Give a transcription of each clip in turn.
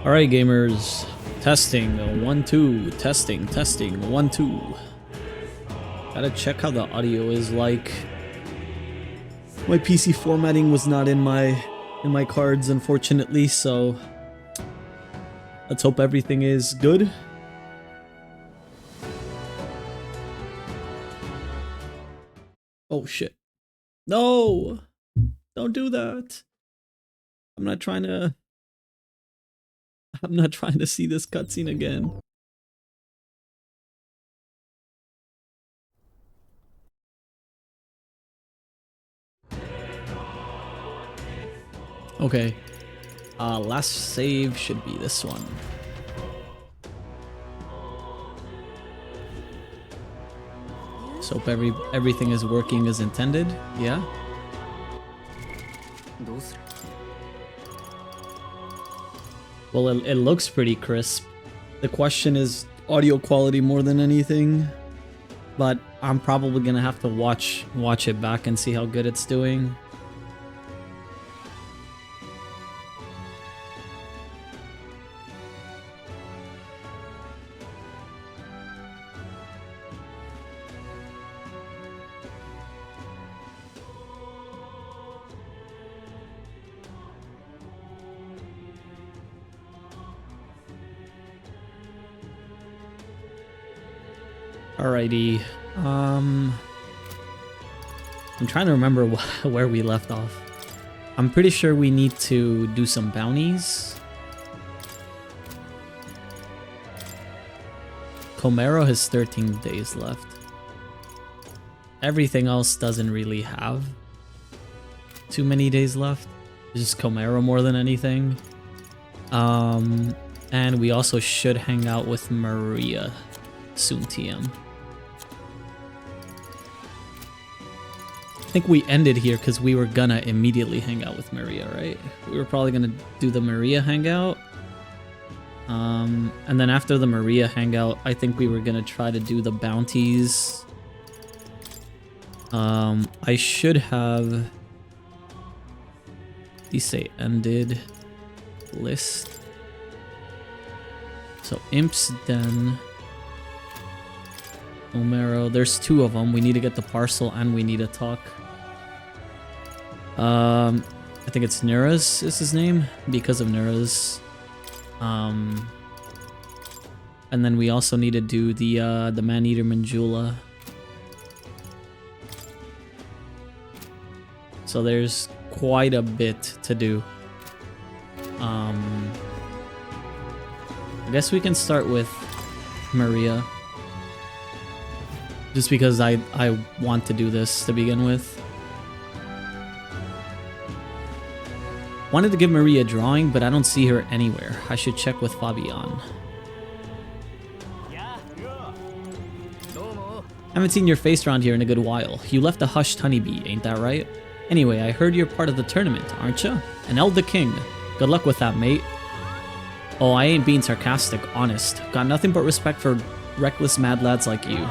Alright gamers, testing 1 2, testing 1 2. Gotta check how the audio is like. My PC formatting was not in my cards unfortunately, so let's hope everything is good. Oh shit. No! Don't do that. I'm not trying to see this cutscene again. Okay. Last save should be this one. So hope everything is working as intended. Yeah. Well, it looks pretty crisp. The question is audio quality more than anything. But I'm probably gonna have to watch it back and see how good it's doing. Alrighty, I'm trying to remember where we left off. I'm pretty sure we need to do some bounties. Comero has 13 days left. Everything else doesn't really have too many days left. It's just Comero more than anything. And we also should hang out with Maria soon, TM. I think we ended here because we were gonna immediately hang out with Maria, right? We were probably gonna do the Maria hangout. And then after the Maria hangout, I think we were gonna try to do the bounties. I should have... These say ended list. So Imp's Den. Omero, there's 2 of them. We need to get the parcel and we need to talk. I think it's Nura's is his name because of Nura's. And then we also need to do the Man-Eater Manjula. So there's quite a bit to do. I guess we can start with Maria. Just because I want to do this to begin with. Wanted to give Maria a drawing, but I don't see her anywhere. I should check with Fabian. Haven't seen your face around here in a good while. You left a hushed honeybee, ain't that right? Anyway, I heard you're part of the tournament, aren't you? And Eld the King. Good luck with that, mate. Oh, I ain't being sarcastic, honest. Got nothing but respect for reckless mad lads like you.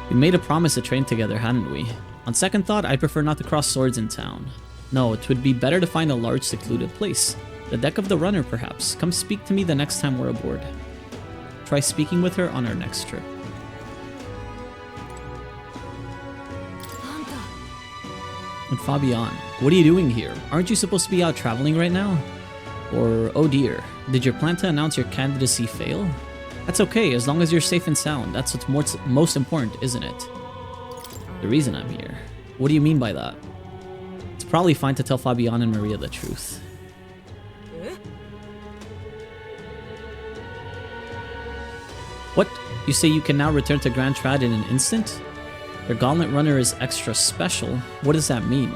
We made a promise to train together, hadn't we? On second thought, I'd prefer not to cross swords in town. No, it would be better to find a large secluded place. The deck of the runner, perhaps. Come speak to me the next time we're aboard. Try speaking with her on our next trip. And Fabian, what are you doing here? Aren't you supposed to be out traveling right now? Or, oh dear, did your plan to announce your candidacy fail? That's okay, as long as you're safe and sound. That's what's most important, isn't it? The reason I'm here. What do you mean by that? It's probably fine to tell Fabian and Maria the truth. What? You say you can now return to Grand Trad in an instant? Your Gauntlet Runner is extra special. What does that mean?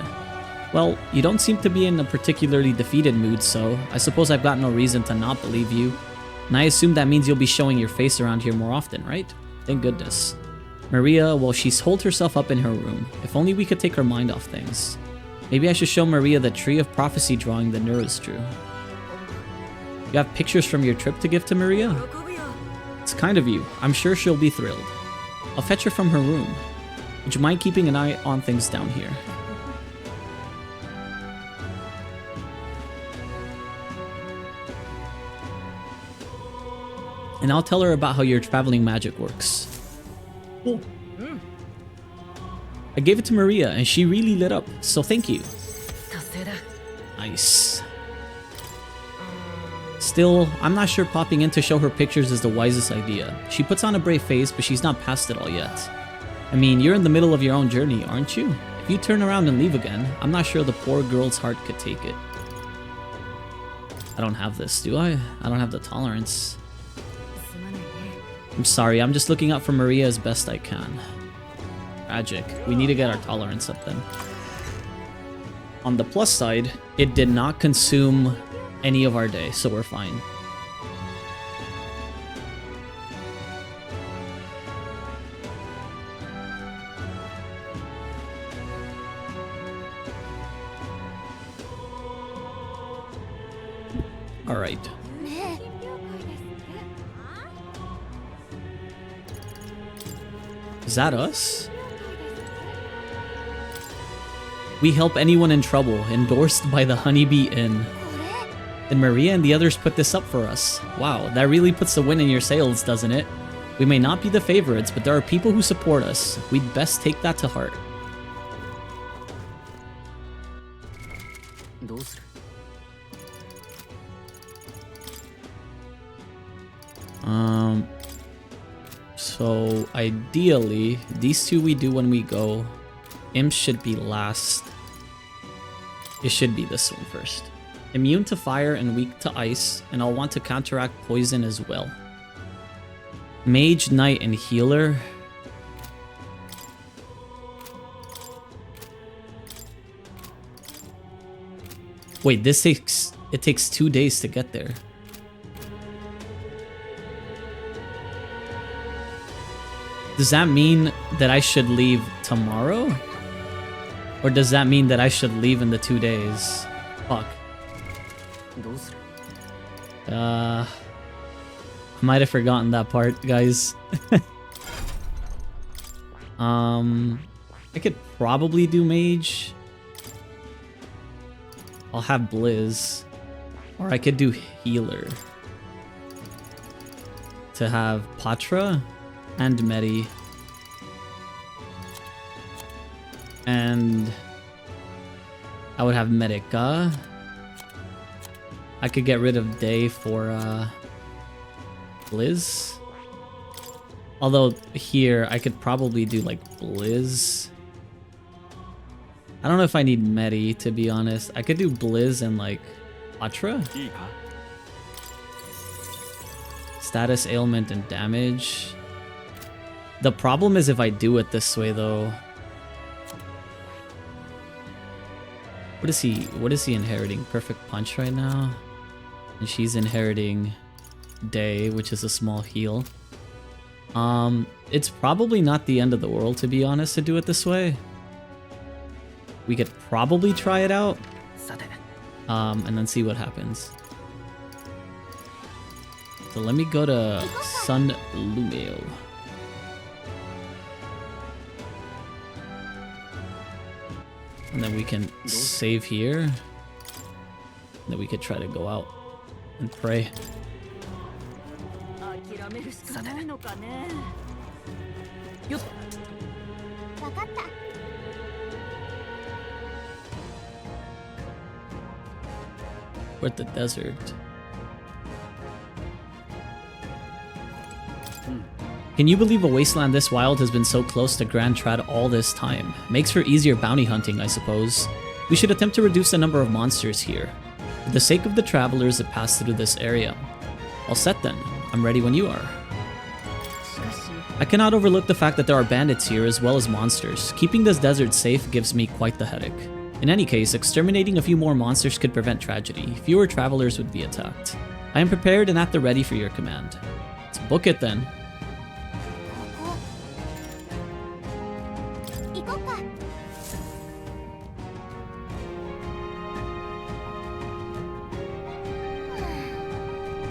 Well, you don't seem to be in a particularly defeated mood, so I suppose I've got no reason to not believe you. And I assume that means you'll be showing your face around here more often, right? Thank goodness. Maria, well, she's holed herself up in her room. If only we could take her mind off things. Maybe I should show Maria the Tree of Prophecy drawing that Nura's drew. You have pictures from your trip to give to Maria? It's kind of you. I'm sure she'll be thrilled. I'll fetch her from her room. Would you mind keeping an eye on things down here? and I'll tell her about how your traveling magic works. Cool. I gave it to Maria, and she really lit up, so thank you. Nice. Still, I'm not sure popping in to show her pictures is the wisest idea. She puts on a brave face, but she's not past it all yet. I mean, you're in the middle of your own journey, aren't you? If you turn around and leave again, I'm not sure the poor girl's heart could take it. I don't have this, do I? I don't have the tolerance. I'm sorry, I'm just looking out for Maria as best I can. Tragic. We need to get our tolerance up then. On the plus side, it did not consume any of our day, so we're fine. All right. Is that us? We help anyone in trouble, endorsed by the Honeybee Inn. And Maria and the others put this up for us. Wow, that really puts the wind in your sails, doesn't it? We may not be the favorites, but there are people who support us. We'd best take that to heart. So ideally, these two we do when we go. Imp should be last. It should be this one first. Immune to fire and weak to ice, and I'll want to counteract poison as well. Mage, Knight, and Healer. Wait, it takes 2 days to get there. Does that mean that I should leave tomorrow? Or does that mean that I should leave in the 2 days? Fuck. I might have forgotten that part, guys. I could probably do Mage. I'll have Blizz. Or I could do Healer. To have Patra and Medi. And I would have Medica. I could get rid of Day for Blizz. Although here I could probably do like Blizz. I don't know if I need Medi, to be honest. I could do Blizz and like Patra. Status, ailment, and damage. The problem is if I do it this way though. What is he inheriting? Perfect Punch right now? And she's inheriting Day, which is a small heal. It's probably not the end of the world, to be honest, to do it this way. We could probably try it out. And then see what happens. So let me go to Sun Lumeo. And then we can save here. And then we could try to go out and pray. We're at the desert. Can you believe a wasteland this wild has been so close to Grand Trad all this time? Makes for easier bounty hunting, I suppose. We should attempt to reduce the number of monsters here, for the sake of the travelers that pass through this area. All set then. I'm ready when you are. I cannot overlook the fact that there are bandits here as well as monsters. Keeping this desert safe gives me quite the headache. In any case, exterminating a few more monsters could prevent tragedy. Fewer travelers would be attacked. I am prepared and at the ready for your command. Let's book it then.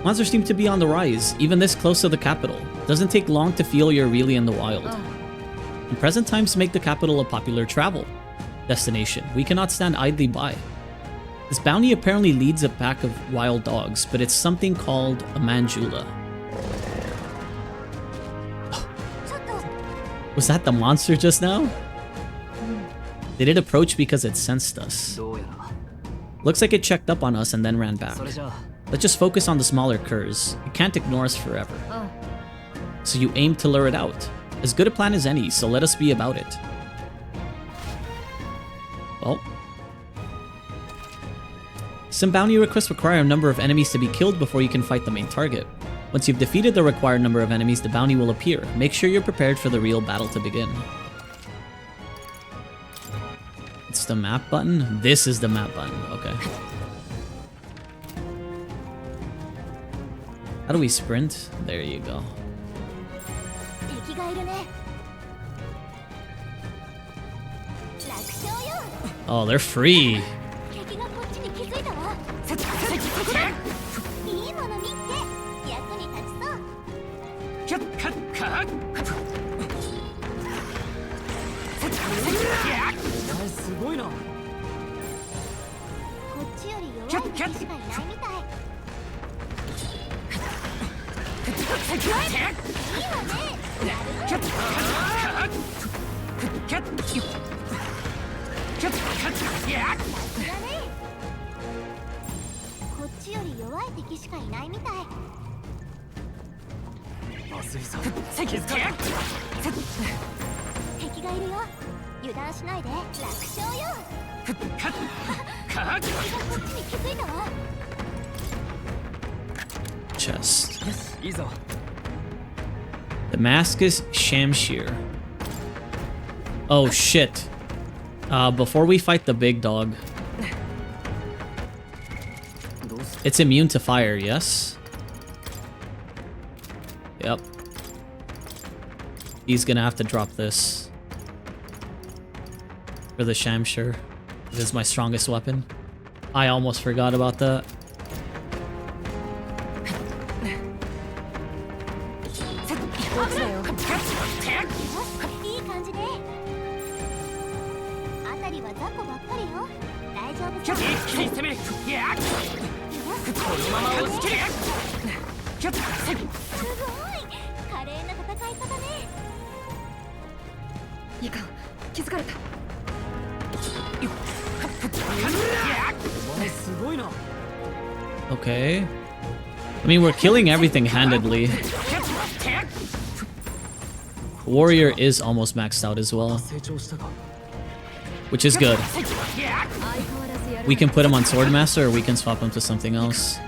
Monsters seem to be on the rise, even this close to the capital. Doesn't take long to feel you're really in the wild. In present times make the capital a popular travel destination. We cannot stand idly by. This bounty apparently leads a pack of wild dogs, but it's something called a Manjula. Was that the monster just now? Did it approach because it sensed us? Looks like it checked up on us and then ran back. Let's just focus on the smaller curs. It can't ignore us forever. So you aim to lure it out. As good a plan as any, so let us be about it. Well. Some bounty requests require a number of enemies to be killed before you can fight the main target. Once you've defeated the required number of enemies, the bounty will appear. Make sure you're prepared for the real battle to begin. It's the map button? This is the map button, okay. How do we sprint? There you go. Oh, they're free. Chest. Damascus Shamshir. Oh shit. Before we fight the big dog. It's immune to fire, yes? Yep. He's gonna have to drop this. For the Shamshir. It is my strongest weapon. I almost forgot about that. Okay. I mean, we're killing everything handedly. Warrior is almost maxed out as well. Which is good. We can put him on Swordmaster or we can swap him to something else.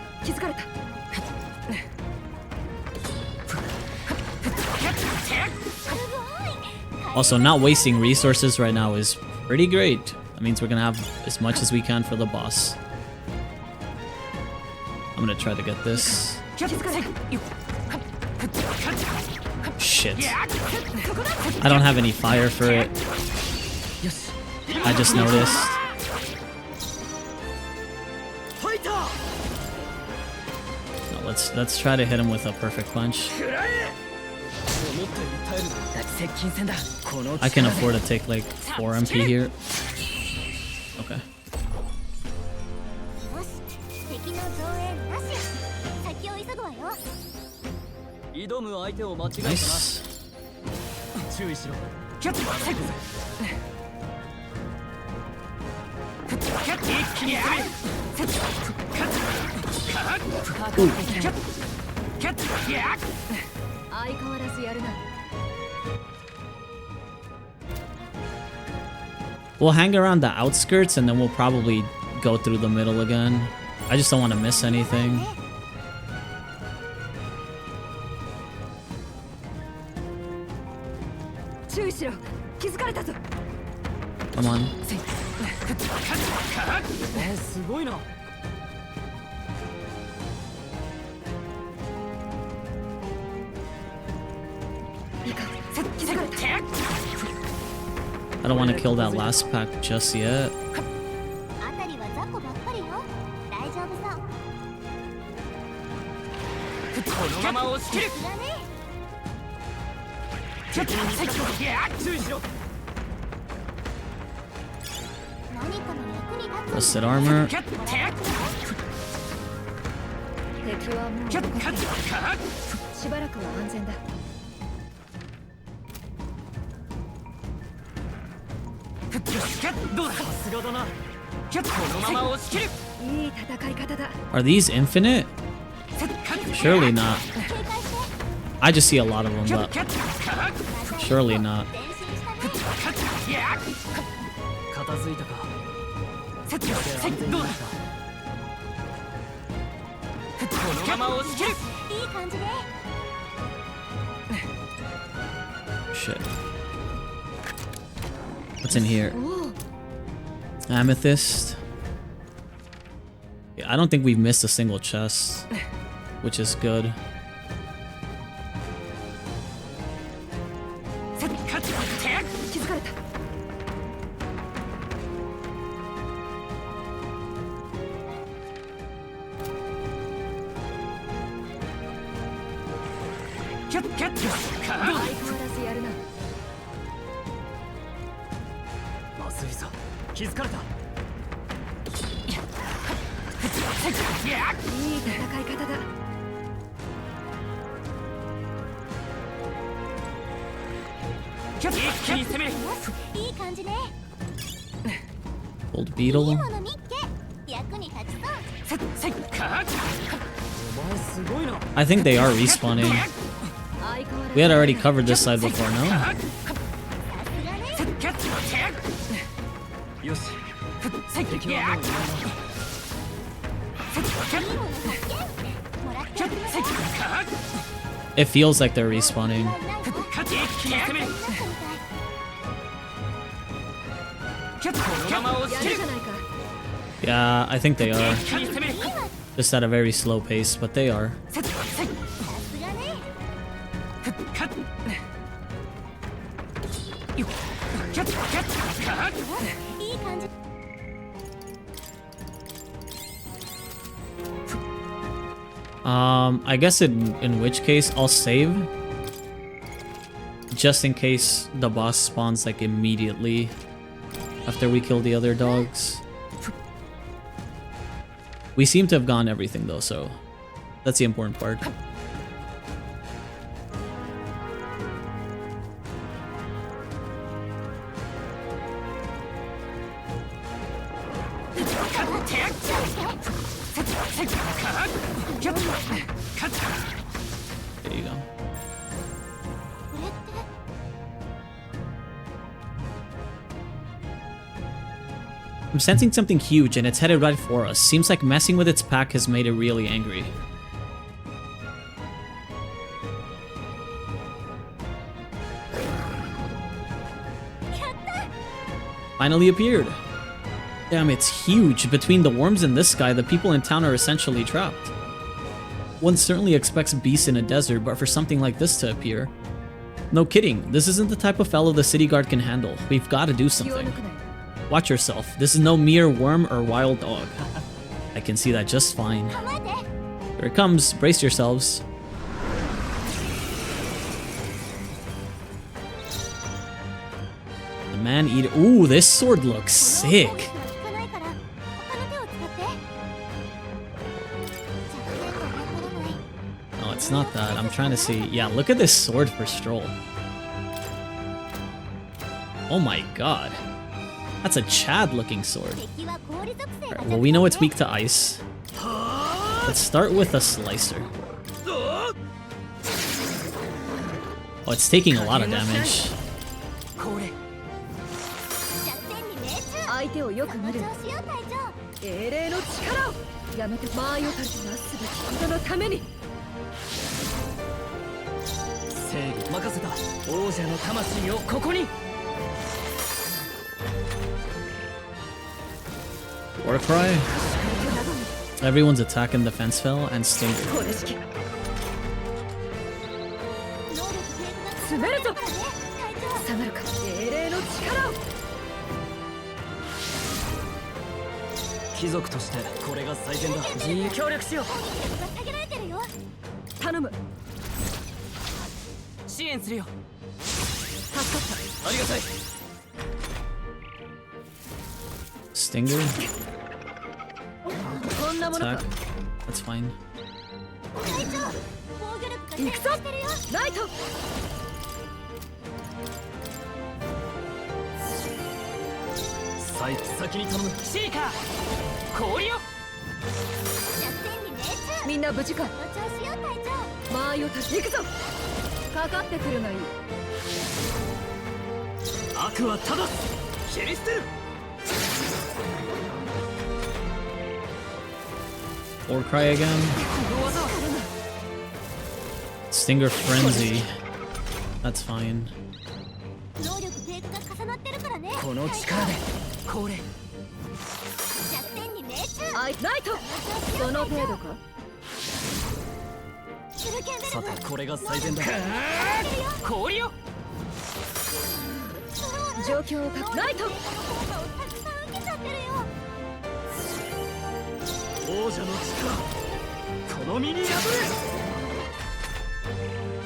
Also, not wasting resources right now is pretty great. That means we're gonna have as much as we can for the boss. I'm gonna try to get this. Shit. I don't have any fire for it. I just noticed. No, let's try to hit him with a perfect punch. I can afford to take like 4 MP here. Okay. Nice. Ooh. We'll hang around the outskirts and then we'll probably go through the middle again. I just don't want to miss anything. Come on. I don't want to kill that last pack just yet. Rusted armor. Are these infinite? Surely not. I just see a lot of them, but surely not. Shit. What's in here? Amethyst. Yeah, I don't think we've missed a single chest, which is good. Old beetle. I think they are respawning. We had already covered this side before, no? It feels like they're respawning. Yeah, I think they are. Just at a very slow pace, but they are. I guess in which case I'll save just in case the boss spawns like immediately after we kill the other dogs. We seem to have gotten everything though, so that's the important part. There you go. I'm sensing something huge and it's headed right for us. Seems like messing with its pack has made it really angry. Finally appeared. Damn, it's huge. Between the worms and this guy, the people in town are essentially trapped. One certainly expects beasts in a desert, but for something like this to appear... No kidding, this isn't the type of fellow the city guard can handle. We've got to do something. Watch yourself. This is no mere worm or wild dog. I can see that just fine. Here it comes. Brace yourselves. The man-eater. Ooh, this sword looks sick. No, it's not that. I'm trying to see. Yeah, look at this sword for Stroll. Oh my god. That's a Chad-looking sword. Right, well, we know it's weak to ice. Let's start with a slicer. Oh, it's taking a lot of damage. Warcry. Everyone's attack and defense fell, and Stinger. Stinger. Attack. That's fine. Or cry again. Stinger Frenzy. That's fine.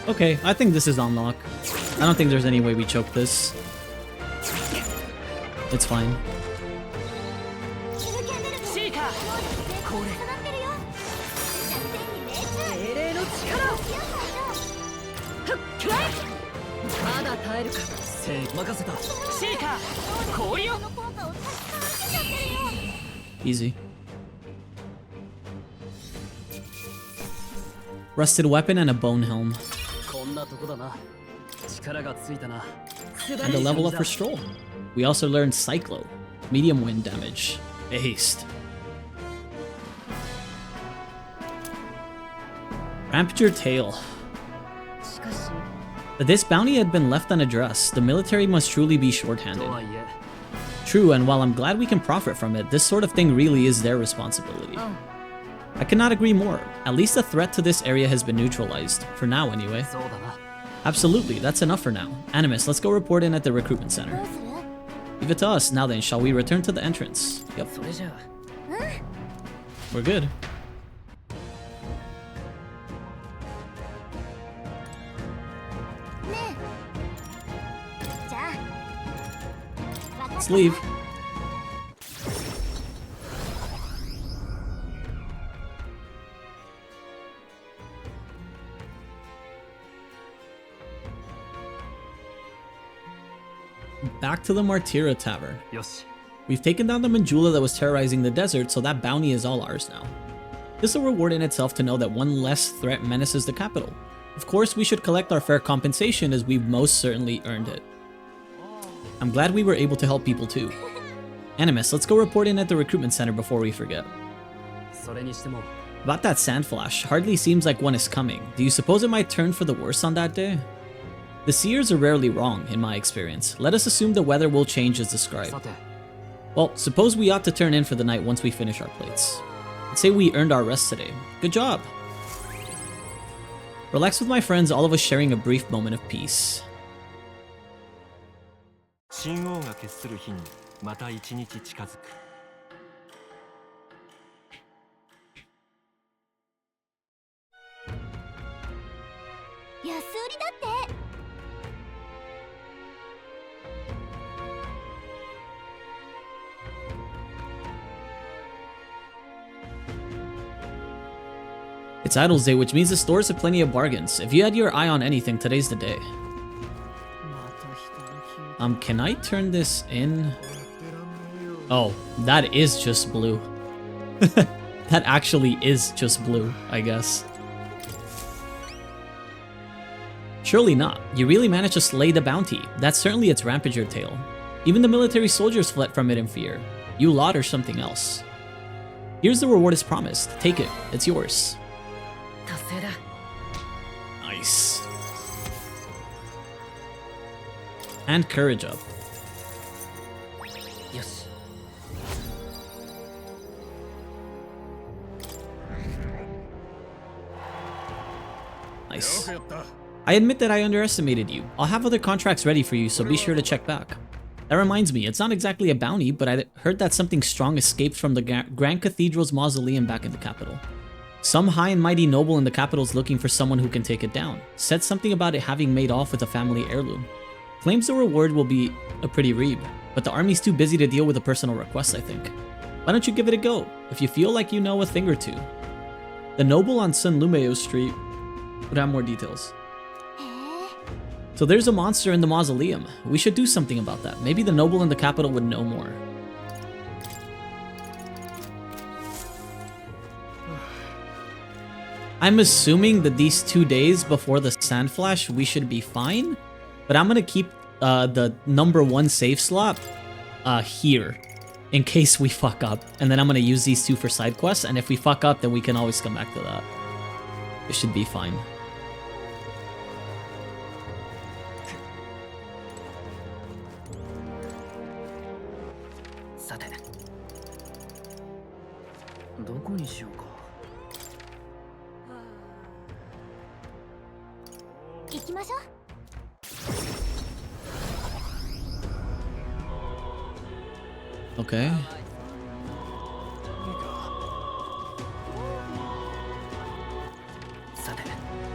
Okay, I think this is on lock. I don't think there's any way we choke this. It's fine. Easy. Rusted weapon and a bone helm. And a level up for Stroll. We also learned Cyclo, medium wind damage, haste. Rampager Tail. If this bounty had been left unaddressed, the military must truly be short-handed. True, and while I'm glad we can profit from it, this sort of thing really is their responsibility. I cannot agree more. At least the threat to this area has been neutralized, for now anyway. Absolutely, that's enough for now. Animus, let's go report in at the recruitment center. Leave it to us. Now then, shall we return to the entrance? Yep. We're good. Let's leave. Back to the Martyra Tavern. We've taken down the Manjula that was terrorizing the desert, so that bounty is all ours now. This is a reward in itself to know that one less threat menaces the capital. Of course, we should collect our fair compensation as we've most certainly earned it. I'm glad we were able to help people too. Animus, let's go report in at the recruitment center before we forget. About that sand flash, hardly seems like one is coming. Do you suppose it might turn for the worse on that day? The seers are rarely wrong, in my experience. Let us assume the weather will change as described. Well, suppose we ought to turn in for the night once we finish our plates. Let's say we earned our rest today. Good job! Relax with my friends, all of us sharing a brief moment of peace. It's Idol's Day, which means the stores have plenty of bargains. If you had your eye on anything, today's the day. Can I turn this in? Oh, that is just blue. That actually is just blue, I guess. Surely not. You really managed to slay the bounty. That's certainly its Rampager tail. Even the military soldiers fled from it in fear. You lot or something else. Here's the reward as promised. Take it. It's yours. Nice. And courage up. Yes. Nice. I admit that I underestimated you. I'll have other contracts ready for you, so be sure to check back. That reminds me, it's not exactly a bounty, but I heard that something strong escaped from the Grand Cathedral's mausoleum back in the capital. Some high and mighty noble in the capital is looking for someone who can take it down. Said something about it having made off with a family heirloom. Claims the reward will be a pretty reeb, but the army's too busy to deal with a personal request, I think. Why don't you give it a go, if you feel like you know a thing or two? The noble on San Lumeo Street would have more details. So there's a monster in the mausoleum. We should do something about that. Maybe the noble in the capital would know more. I'm assuming that these 2 days before the Sand Flash, we should be fine. But I'm gonna keep the #1 save slot here in case we fuck up. And then I'm gonna use these 2 for side quests. And if we fuck up, then we can always come back to that. It should be fine. Okay.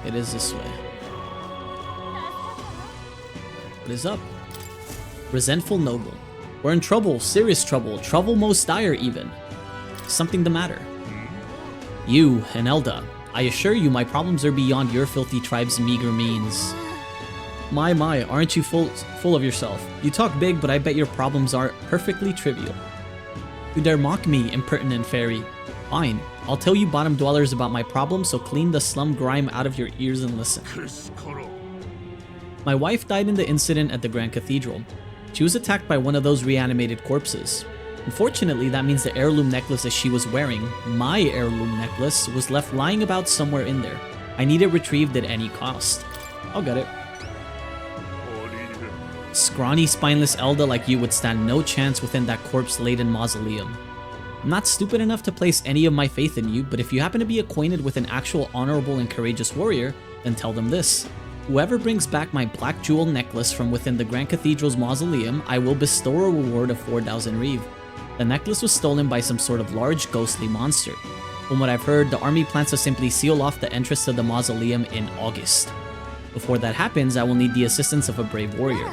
It is this way. What is up? Resentful Noble. We're in trouble, serious trouble, trouble most dire even. Something the matter. You, Enelda, I assure you my problems are beyond your filthy tribe's meager means. My, aren't you full of yourself? You talk big, but I bet your problems are perfectly trivial. You dare mock me, impertinent fairy. Fine, I'll tell you bottom dwellers about my problems, so clean the slum grime out of your ears and listen. My wife died in the incident at the Grand Cathedral. She was attacked by one of those reanimated corpses. Unfortunately, that means the heirloom necklace that she was wearing, my heirloom necklace, was left lying about somewhere in there. I need it retrieved at any cost. I'll get it. Scrawny, spineless Elda like you would stand no chance within that corpse-laden mausoleum. I'm not stupid enough to place any of my faith in you, but if you happen to be acquainted with an actual honorable and courageous warrior, then tell them this. Whoever brings back my black jewel necklace from within the Grand Cathedral's mausoleum, I will bestow a reward of 4,000 reeve. The necklace was stolen by some sort of large ghostly monster. From what I've heard, the army plans to simply seal off the entrance to the mausoleum in August. Before that happens, I will need the assistance of a brave warrior.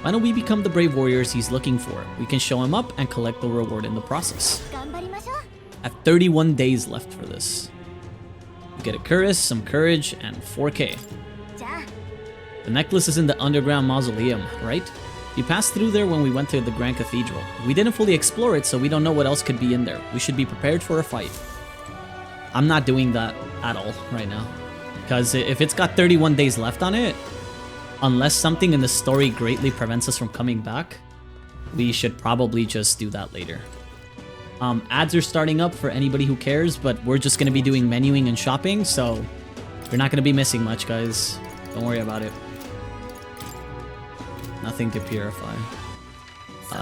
Why don't we become the brave warriors he's looking for? We can show him up and collect the reward in the process. I have 31 days left for this. You get a cuirass, some courage, and 4k. The necklace is in the underground mausoleum, right? We passed through there when we went to the Grand Cathedral. We didn't fully explore it, so we don't know what else could be in there. We should be prepared for a fight. I'm not doing that at all right now. Because if it's got 31 days left on it, unless something in the story greatly prevents us from coming back, we should probably just do that later. Ads are starting up for anybody who cares, but we're just going to be doing menuing and shopping, so you're not going to be missing much, guys. Don't worry about it. Nothing to purify.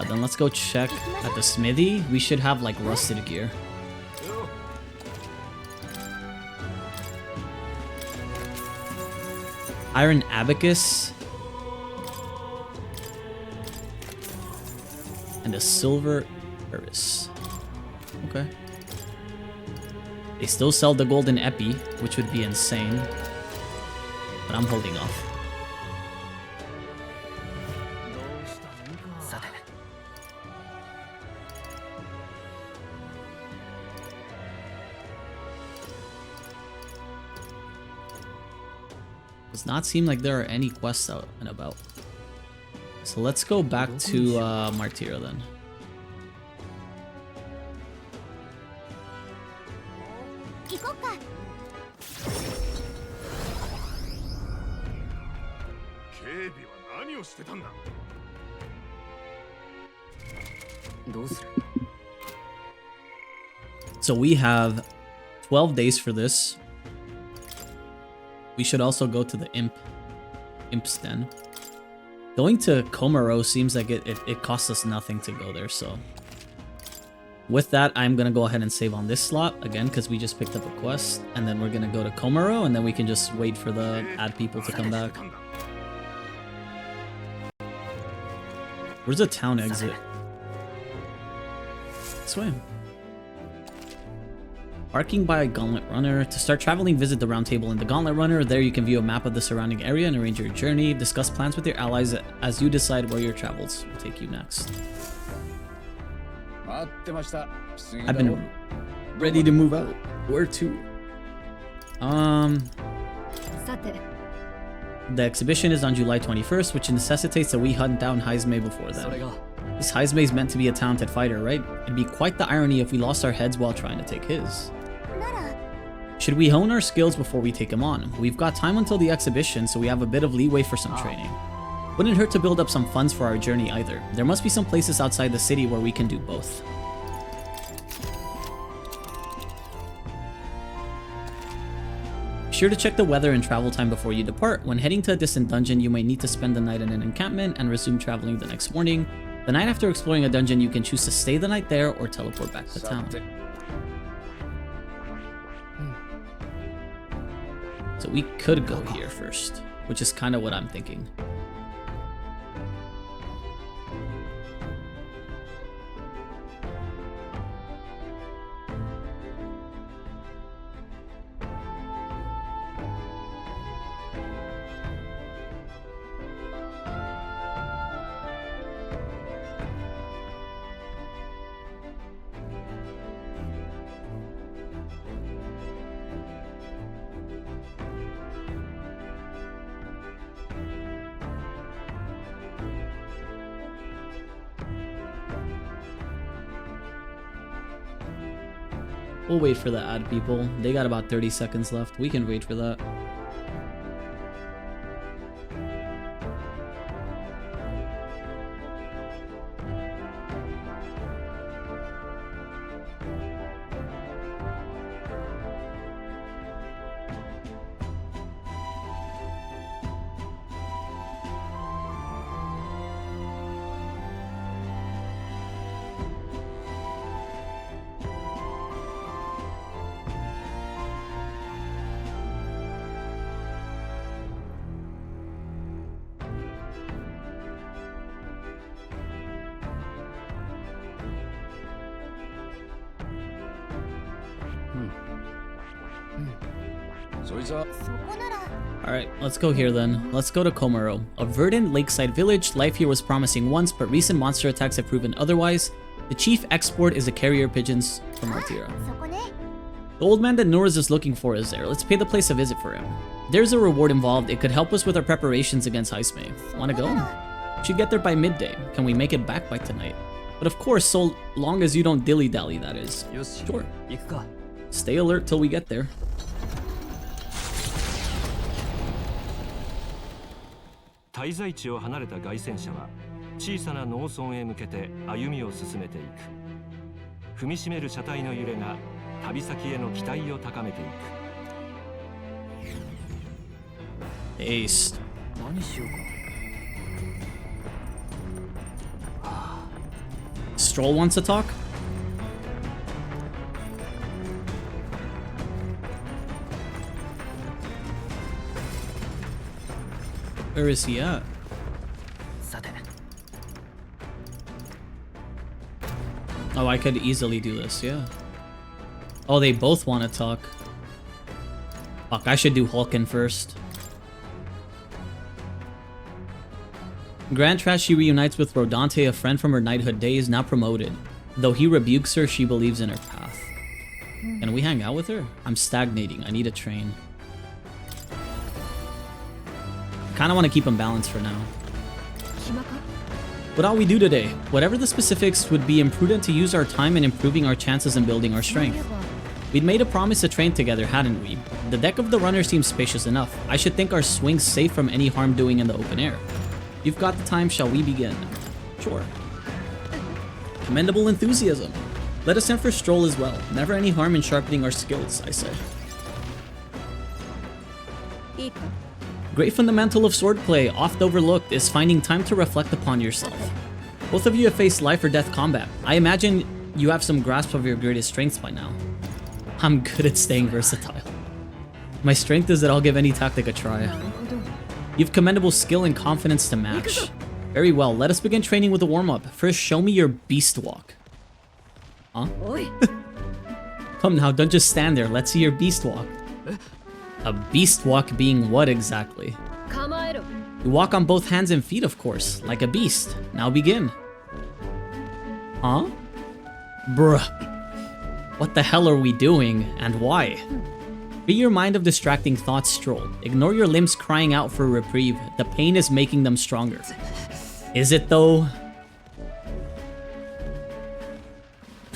Then let's go check at the smithy. We should have like rusted gear. Iron abacus. And a silver cuirass. Okay. They still sell the golden epi, which would be insane. But I'm holding off. Does not seem like there are any quests out and about. So let's go back to Martyra then. So we have 12 days for this. We should also go to the Imp's Den. Going to Komaro seems like it costs us nothing to go there, so. With that, I'm going to go ahead and save on this slot, again, because we just picked up a quest. And then we're going to go to Komaro, and then we can just wait for the ad people to come back. Where's the town exit? This way. Parking by a Gauntlet Runner. To start traveling, visit the round table in the Gauntlet Runner. There you can view a map of the surrounding area and arrange your journey. Discuss plans with your allies as you decide where your travels will take you next. I've been ready to move out. Where to? The exhibition is on July 21st, which necessitates that we hunt down Heizme before then. This Heizme is meant to be a talented fighter, right? It'd be quite the irony if we lost our heads while trying to take his. should we hone our skills before we take him on? We've got time until the exhibition, so we have a bit of leeway for some training. Wouldn't hurt to build up some funds for our journey either. There must be some places outside the city where we can do both. Be sure to check the weather and travel time before you depart. When heading to a distant dungeon, you may need to spend the night in an encampment and resume traveling the next morning. The night after exploring a dungeon, you can choose to stay the night there or teleport back to town. So we could go here first, which is kind of what I'm thinking. We'll wait for the ad people. They got about 30 seconds left. We can wait for that. Alright, let's go here then. Let's go to Komaro, a verdant lakeside village. Life here was promising once, but recent monster attacks have proven otherwise. The chief export is the carrier pigeons from Altira. The old man that Nora's is looking for is there. Let's pay the place a visit for him. There's a reward involved. It could help us with our preparations against Heisme. Wanna go? Should get there by midday. Can we make it back by tonight? But of course, so long as you don't dilly-dally, that is. Sure. Stay alert till we get there. This Ace. Stroll wants to talk? Where is he at? Oh, I could easily do this, yeah. Oh, they both want to talk. Fuck, I should do Hulkin first. Grand Trash, she reunites with Rodante, a friend from her knighthood days, now promoted. Though he rebukes her, she believes in her path. Can we hang out with her? I'm stagnating. I need a train. I kind of want to keep him balanced for now. What ought we do today? Whatever the specifics, would be imprudent to use our time in improving our chances and building our strength. We'd made a promise to train together, hadn't we? The deck of the runner seems spacious enough. I should think our swing's safe from any harm doing in the open air. You've got the time, shall we begin? Sure. Commendable enthusiasm. Let us send for Stroll as well. Never any harm in sharpening our skills, I say. Great fundamental of swordplay, oft overlooked, is finding time to reflect upon yourself. Both of you have faced life or death combat. I imagine you have some grasp of your greatest strengths by now. I'm good at staying versatile. My strength is that I'll give any tactic a try. You've commendable skill and confidence to match. Very well, let us begin training with a warm-up. First, show me your beast walk. Huh? Come now, don't just stand there. Let's see your beast walk. A beast walk being what exactly? You walk on both hands and feet, of course, like a beast. Now begin. Huh? Bruh. What the hell are we doing, and why? Free your mind of distracting thoughts, Stroll. Ignore your limbs crying out for a reprieve. The pain is making them stronger. Is it though?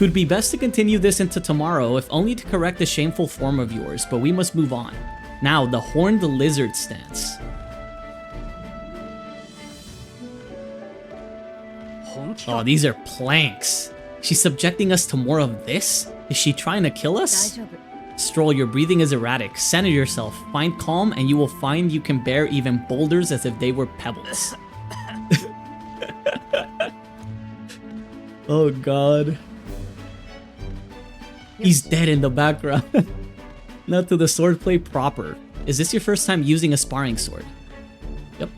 Could be best to continue this into tomorrow, if only to correct the shameful form of yours, but we must move on. Now, the horned lizard stance. Oh, these are planks. She's subjecting us to more of this? Is she trying to kill us? Stroll, your breathing is erratic. Center yourself. Find calm, and you will find you can bear even boulders as if they were pebbles. Oh god. He's dead in the background. Not to the swordplay proper. Is this your first time using a sparring sword? Yep.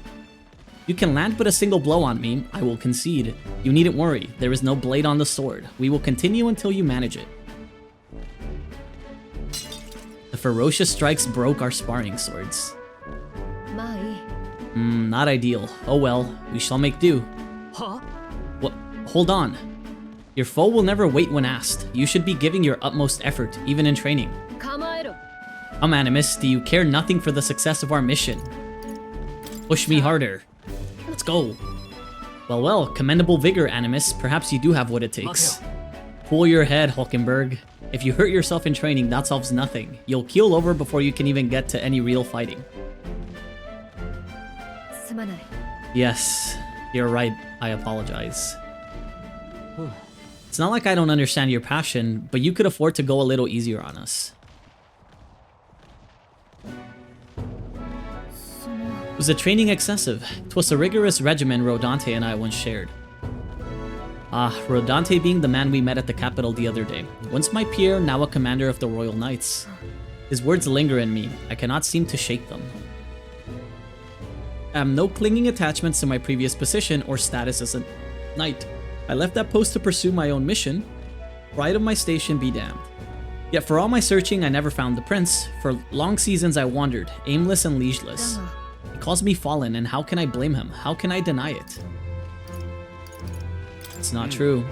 You can land but a single blow on me. I will concede. You needn't worry. There is no blade on the sword. We will continue until you manage it. The ferocious strikes broke our sparring swords. Not ideal. Oh well, we shall make do. What? Hold on. Your foe will never wait when asked. You should be giving your utmost effort, even in training. Come, Animus, do you care nothing for the success of our mission? Push me harder. Let's go. Well, commendable vigor, Animus. Perhaps you do have what it takes. Cool your head, Hulkenberg. If you hurt yourself in training, that solves nothing. You'll keel over before you can even get to any real fighting. Yes, you're right. I apologize. It's not like I don't understand your passion, but you could afford to go a little easier on us. Was the training excessive? 'Twas a rigorous regimen Rodante and I once shared. Rodante being the man we met at the capital the other day. Once my peer, now a commander of the Royal Knights. His words linger in me. I cannot seem to shake them. I have no clinging attachments to my previous position or status as a knight. I left that post to pursue my own mission. Pride of my station be damned. Yet for all my searching, I never found the prince. For long seasons I wandered, aimless and liegeless. He calls me fallen, and how can I blame him? How can I deny it? It's not true.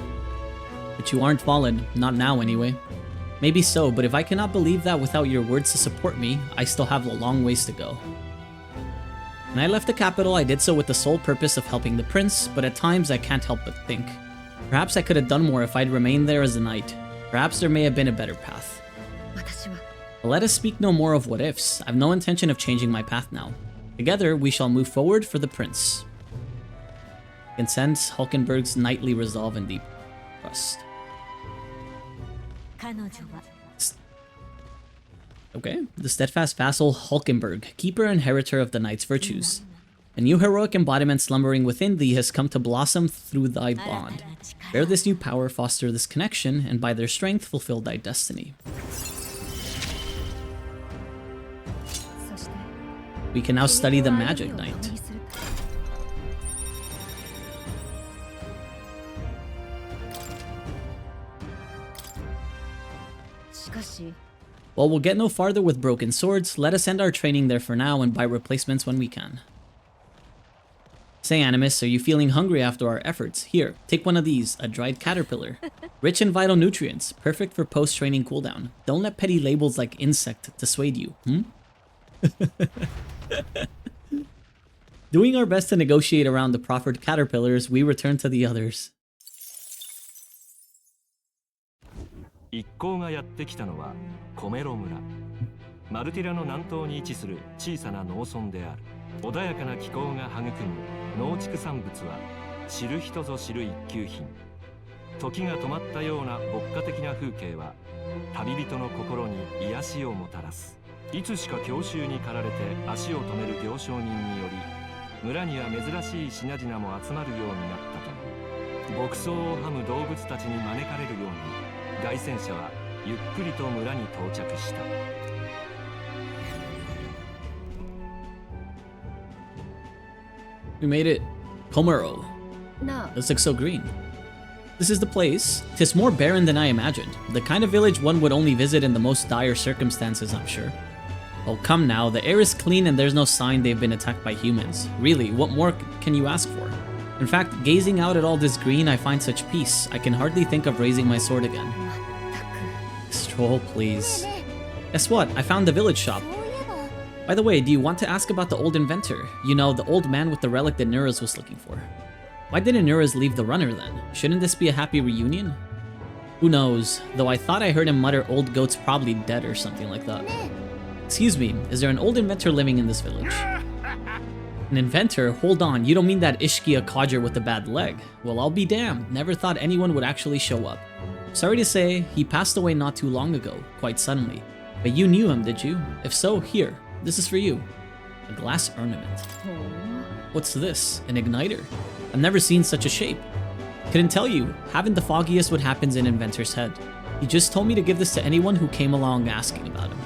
But you aren't fallen, not now anyway. Maybe so, but if I cannot believe that without your words to support me, I still have a long ways to go. When I left the capital, I did so with the sole purpose of helping the prince, but at times I can't help but think. Perhaps I could have done more if I'd remained there as a knight. Perhaps there may have been a better path. But let us speak no more of what ifs. I've no intention of changing my path now. Together, we shall move forward for the prince. I can sense Hulkenberg's knightly resolve and deep trust. Okay, the steadfast vassal Hulkenberg, keeper and inheritor of the knight's virtues. A new heroic embodiment slumbering within thee has come to blossom through thy bond. Bear this new power, foster this connection, and by their strength fulfill thy destiny. We can now study the Magic Knight. While we'll get no farther with broken swords, let us end our training there for now and buy replacements when we can. Say, Animus, are you feeling hungry after our efforts? Here, take one of these, a dried caterpillar. Rich in vital nutrients, perfect for post-training cooldown. Don't let petty labels like insect dissuade you, Doing our best to negotiate around the proffered caterpillars, we return to the others. 一行がやってきたのはコメロ村。マルティラの南東に位置する小さな農村である。穏やかな気候が育む農畜産物は知る人ぞ知る一級品。時が止まったような牧歌的な風景は旅人の心に癒しをもたらす。いつしか郷愁に駆られて足を止める行商人により村には珍しい品々も集まるようになったと。牧草をはむ動物たちに招かれるように凱旋者はゆっくりと村に到着した。We made it. Komuro. This looks so green. This is the place. 'Tis more barren than I imagined. The kind of village one would only visit in the most dire circumstances, I'm sure. Oh, come now. The air is clean and there's no sign they've been attacked by humans. Really, what more can you ask for? In fact, gazing out at all this green, I find such peace. I can hardly think of raising my sword again. Stroll, please. Guess what? I found the village shop. By the way, do you want to ask about the old inventor? You know, the old man with the relic that Nuruz was looking for. Why didn't Nuruz leave the runner then? Shouldn't this be a happy reunion? Who knows? Though I thought I heard him mutter old goat's probably dead or something like that. Excuse me, is there an old inventor living in this village? An inventor? Hold on, you don't mean that Ishkia codger with the bad leg? Well, I'll be damned. Never thought anyone would actually show up. Sorry to say, he passed away not too long ago, quite suddenly. But you knew him, did you? If so, here. This is for you. A glass ornament. What's this? An igniter? I've never seen such a shape. Couldn't tell you. Haven't the foggiest what happens in Inventor's head. He just told me to give this to anyone who came along asking about him.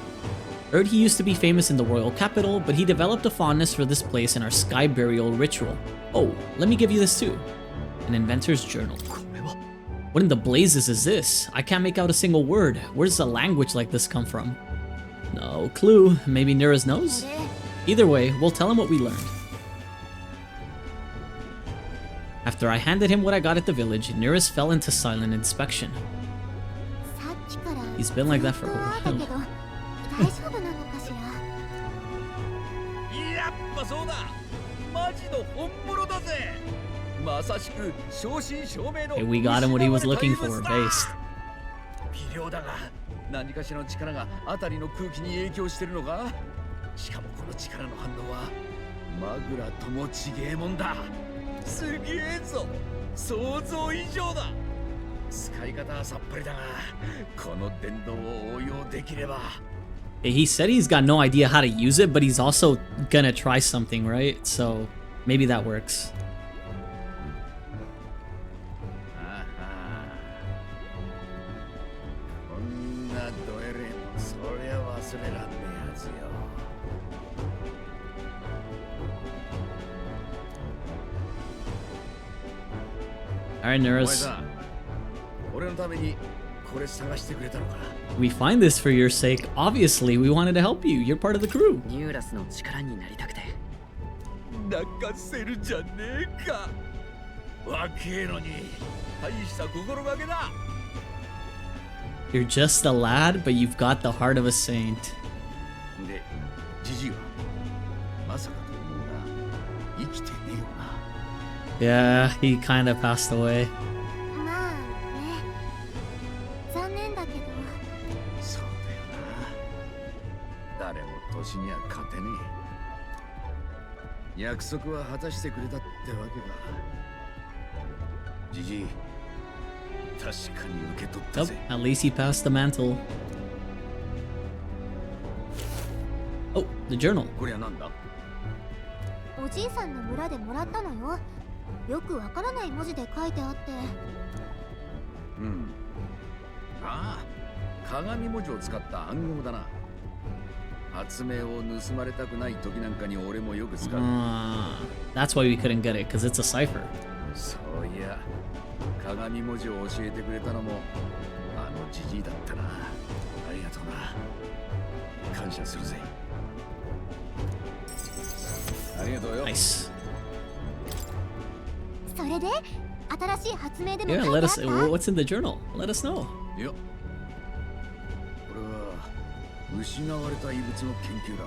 Heard he used to be famous in the royal capital, but he developed a fondness for this place in our sky burial ritual. Oh, let me give you this too. An inventor's journal. What in the blazes is this? I can't make out a single word. Where does a language like this come from? No clue. Maybe Nura's nose? Either way, we'll tell him what we learned. After I handed him what I got at the village, Nurus fell into silent inspection. He's been like that for a while. やっぱそうだマジの本物だぜまさしく正真正銘の Hey, we got him what he was looking for, based. 微量だが何かしらの力が辺りの空気に影響してるのかしかもこの力の反応はマグラともちげえもんだすげえぞ想像以上だ使い方はさっぱりだがこの電動を応用できれば He said he's got no idea how to use it, but he's also gonna try something, right? So maybe that works. Alright, Nurus. We find this for your sake. Obviously, we wanted to help you. You're part of the crew. You're just a lad, but you've got the heart of a saint. Yeah, he kind of passed away. Nope, at least he passed the mantle. Oh, the journal. おじいさんの村でもらったのよ。よくわからない文字で書いてあって。ああ、鏡文字を使った暗号だな。発明を盗まれたくない時なんかに俺もよく使う。That's why we couldn't get it, because it's a cipher. そういや、鏡文字を教えてくれたのもあのジジイだったな。ありがとうな。感謝するぜ。ありがとうよ。Nice. それで新しい発明でも Yeah, 書い let てあ us. った？ What's in the journal? Let us know. いや、これは失われた遺物の研究だ。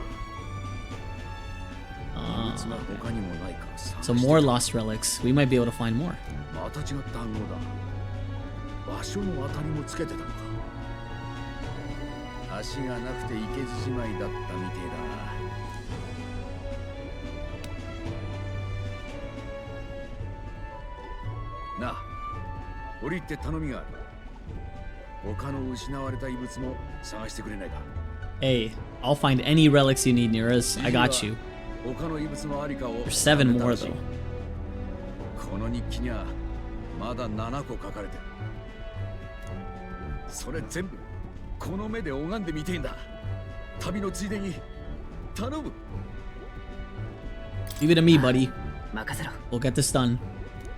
遺物が他にもないか探して。So more lost relics. We might be able to find more. また違った暗号だ。場所の当たりもつけてたのか。足がなくていけずじまいだったみてえだな。なあ、折り入って頼みがある。他の失われた遺物も探してくれないか。Hey, I'll find any relics you need, Nurus. I got you. 他の遺物もありかを。There's 7 more though. この日記にはまだ7個書かれてる。それ全部この目で拝んでみてえんだ。旅のついでに頼む。Leave it to me, buddy. We'll get this done.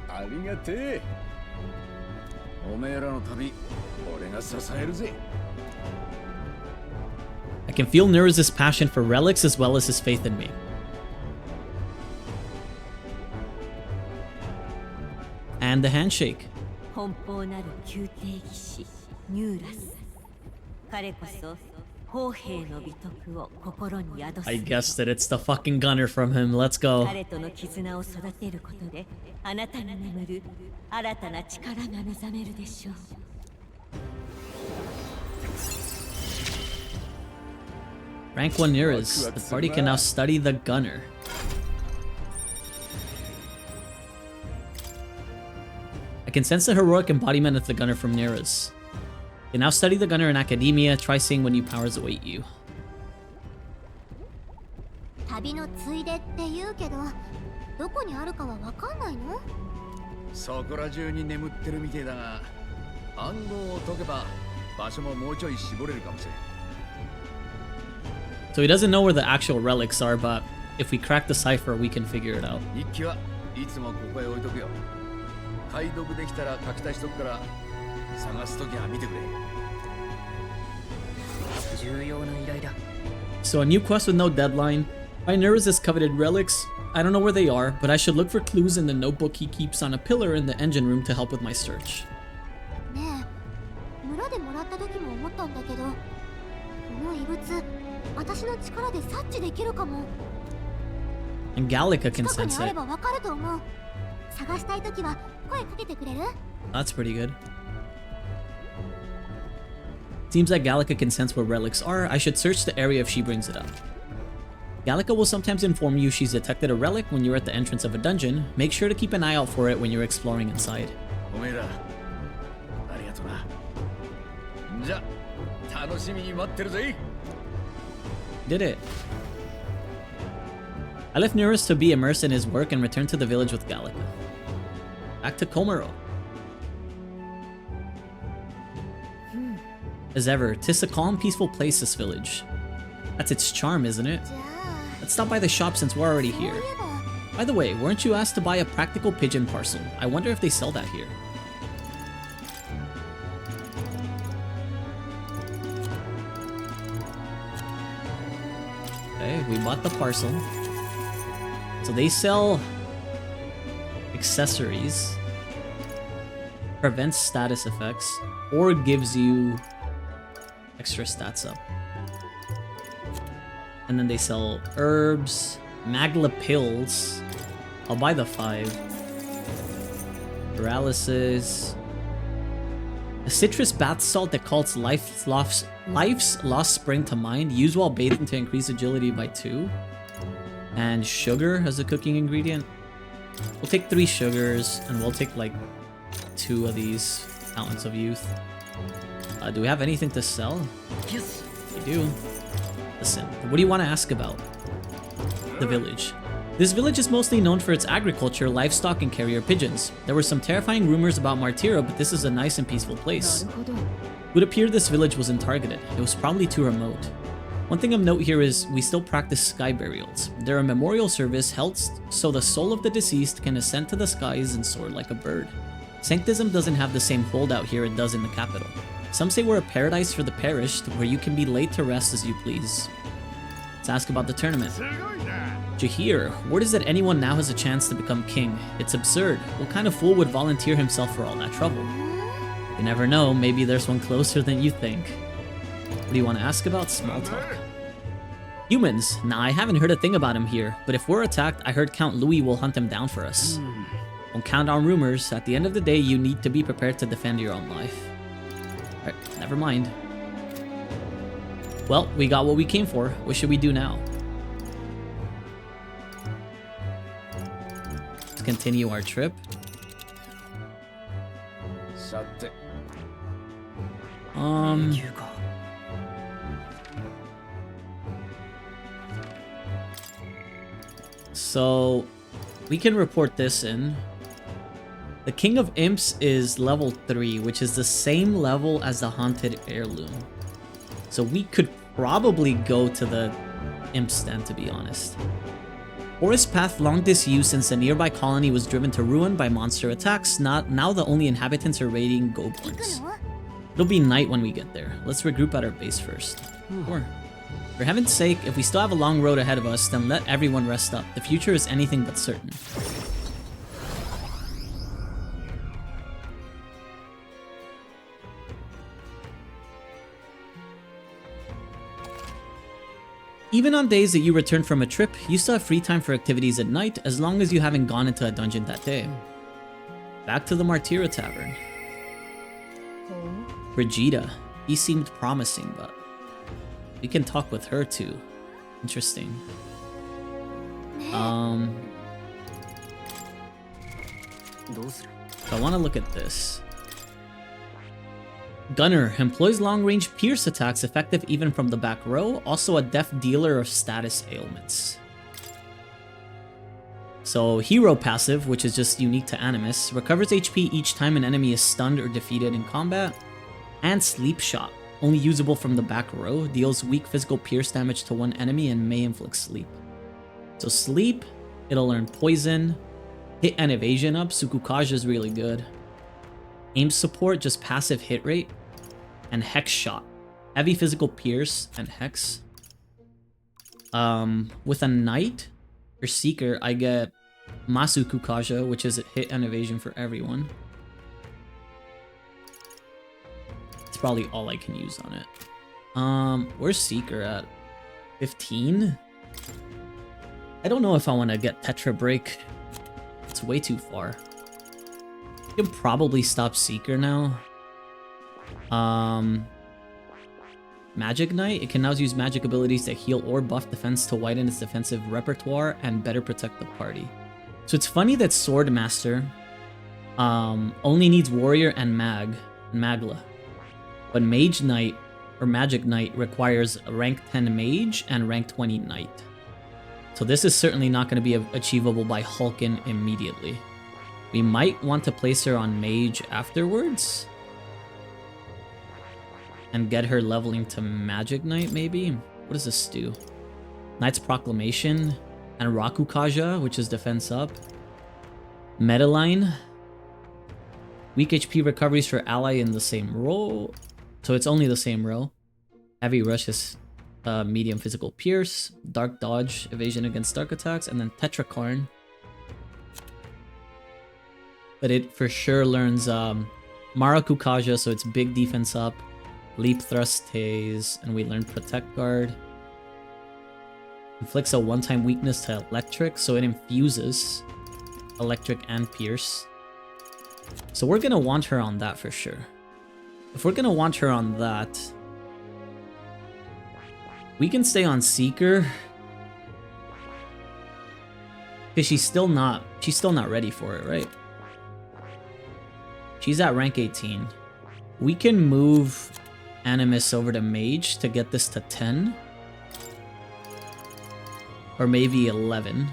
ありがてえ。おめえらの旅、俺が支えるぜ。I can feel Nurus' passion for relics as well as his faith in me. And the handshake. 奔放なる宮廷騎士ニューラス。彼こそ砲兵の美徳を心に宿す。I guessed it. It's the fucking gunner from him. Let's go. 彼との絆を育てることで、あなたに眠る新たな力が目覚めるでしょう。Rank 1 Neras. The party can now study the gunner. I can sense the heroic embodiment of the gunner from Neras. You can now study the gunner in academia. Try seeing what new powers await you. 旅のついでって言うけど、どこにあるかはわかんないの？そこら中に眠ってるみてえだが、暗号を解けば場所ももうちょい絞れるかもしれん。 So he doesn't know where the actual relics are, but if we crack the cipher, we can figure it out. 日記はいつもここへ置いとくよ。解読できたら書き足しとくから探すときは見てくれ。重要な依頼だ。 So a new quest with no deadline. Find Neras' coveted relics. I don't know where they are, but I should look for clues in the notebook he keeps on a pillar in the engine room to help with my search. ねえ、村でもらった時も思ったんだけど、この異物、私の力で察知できるかも。 And Gallica can 近くに sense あれ it. ばわかると思う。探したい時は声かけてくれる？ That's pretty good. Seems like Gallica can sense where relics are. I should search the area if she brings it up. Gallica will sometimes inform you she's detected a relic when you're at the entrance of a dungeon. Make sure to keep an eye out for it when you're exploring inside. おめえら、ありがとな。じゃ、楽しみに待ってるぜ。 Did it. I left Neras to be immersed in his work and returned to the village with Gallica. Back to Komaro. As ever, 'tis a calm, peaceful place, this village. That's its charm, isn't it? じゃあ、 Let's stop by the shop since we're already そうい here. えば。 By the way, weren't you asked to buy a practical pigeon parcel? I wonder if they sell that here. Okay, we bought the parcel. So they sell accessories, prevents status effects, or gives you extra stats up. And then they sell herbs, Magla pills. I'll buy the 5. Paralysis. A citrus bath salt that calls life's lost spring to mind. Use while bathing to increase agility by 2. And sugar as a cooking ingredient. We'll take 3 sugars, and we'll take like 2 of these fountains of youth. Do we have anything to sell? Yes. We do. Listen, what do you want to ask about? The village. This village is mostly known for its agriculture, livestock, and carrier pigeons. There were some terrifying rumors about Martira, but this is a nice and peaceful place. It would appear this village wasn't targeted. It was probably too remote. One thing of note here is we still practice sky burials. They're a memorial service held so the soul of the deceased can ascend to the skies and soar like a bird. Sanctism doesn't have the same holdout here it does in the capital. Some say we're a paradise for the perished, where you can be laid to rest as you please. Let's ask about the tournament. Jahir, word is that anyone now has a chance to become king. It's absurd. What kind of fool would volunteer himself for all that trouble? You never know, maybe there's one closer than you think. What do you want to ask about? Small talk. Humans. Nah, I haven't heard a thing about him here, but if we're attacked, I heard Count Louis will hunt him down for us. Don't count on rumors. At the end of the day, you need to be prepared to defend your own life. Alright, never mind. Well, we got what we came for. What should we do now? Let's continue our trip. さて。 So we can report this in. The King of Imps is level 3, which is the same level as the Haunted Heirloom. So we could probably go to the Imp stand, to be honest. Forest path long disused since the nearby colony was driven to ruin by monster attacks. Now the only inhabitants are raiding goblins. It'll be night when we get there. Let's regroup at our base first. Or, for heaven's sake, if we still have a long road ahead of us, then let everyone rest up. The future is anything but certain. Even on days that you return from a trip, you still have free time for activities at night, as long as you haven't gone into a dungeon that day. Back to the Martira Tavern. Regicide. He seemed promising, but... We can talk with her too. Interesting. So I want to look at this. Gunner employs long-range pierce attacks effective even from the back row. Also a deft dealer of status ailments. So hero passive, which is just unique to Animus, recovers HP each time an enemy is stunned or defeated in combat. And sleep shot, only usable from the back row, deals weak physical pierce damage to one enemy and may inflict sleep. So sleep, it'll learn poison, hit and evasion up. Sukukaja is really good. Aim support, just passive hit rate, and hex shot, heavy physical pierce and hex. With a knight or seeker, I get Masukukaja, which is a hit and evasion for everyone. It's probably all I can use on it. Where's seeker at? 15? I don't know if I want to get Tetra Break. It's way too far. You can probably stop Seeker now. Magic Knight. It can now use magic abilities that heal or buff defense to widen its defensive repertoire and better protect the party. So it's funny that Swordmaster only needs Warrior and Magla. But Mage Knight or Magic Knight requires a rank 10 Mage and rank 20 Knight. So this is certainly not going to be achievable by Hulkin immediately. We might want to place her on Mage afterwards. And get her leveling to Magic Knight, maybe? What does this do? Knight's Proclamation and Rakukaja, which is defense up. Metaline. Weak HP recoveries for ally in the same row. So it's only the same row. Heavy Rush is medium physical pierce. Dark Dodge, evasion against dark attacks. And then Tetrakarn. But it for sure learns Marakukaja, so it's big defense up. Leap Thrust stays, and we learn Protect Guard. Inflicts a one-time weakness to Electric, so it infuses Electric and Pierce. So we're gonna want her on that for sure. If we're gonna want her on that, we can stay on Seeker. Because she's still not ready for it, right? She's at rank 18. We can move Animus over to Mage to get this to 10. Or maybe 11.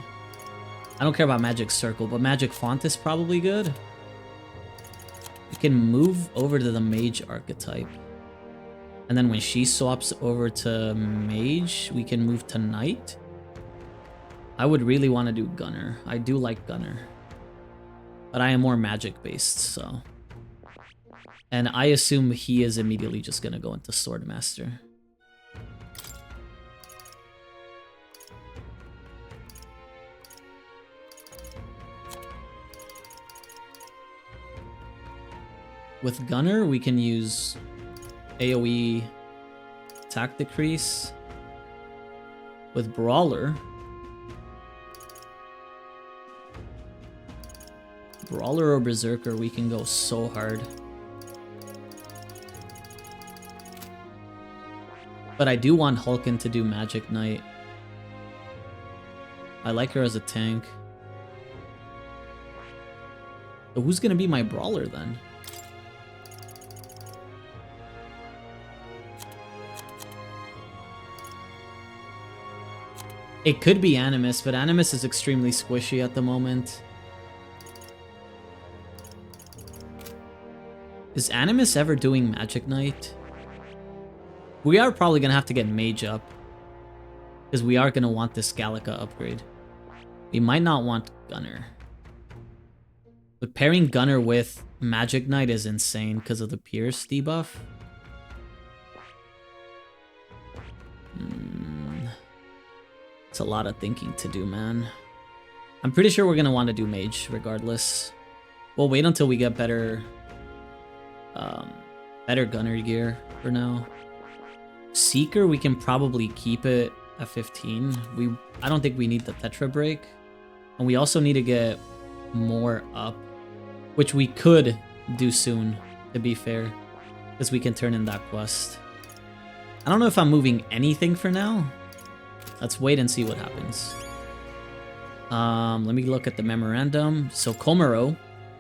I don't care about Magic Circle, but Magic Font is probably good. We can move over to the Mage archetype. And then when she swaps over to Mage, we can move to Knight. I would really want to do Gunner. I do like Gunner. But I am more magic based, so... And I assume he is immediately just gonna go into Swordmaster. With Gunner, we can use AoE attack decrease. With Brawler, or Berserker, we can go so hard. But I do want Hulkin to do Magic Knight. I like her as a tank. So who's gonna be my Brawler then? It could be Animus, but Animus is extremely squishy at the moment. Is Animus ever doing Magic Knight? We are probably going to have to get Mage up. Because we are going to want this Gallica upgrade. We might not want Gunner. But pairing Gunner with Magic Knight is insane because of the Pierce debuff. It's a lot of thinking to do, man. I'm pretty sure we're going to want to do Mage regardless. We'll wait until we get better Gunner gear for now. Seeker, we can probably keep it at 15. I don't think we need the Tetra Break. And we also need to get more up, which we could do soon, to be fair, because we can turn in that quest. I don't know if I'm moving anything for now. Let's wait and see what happens. Let me look at the memorandum. So Komaro,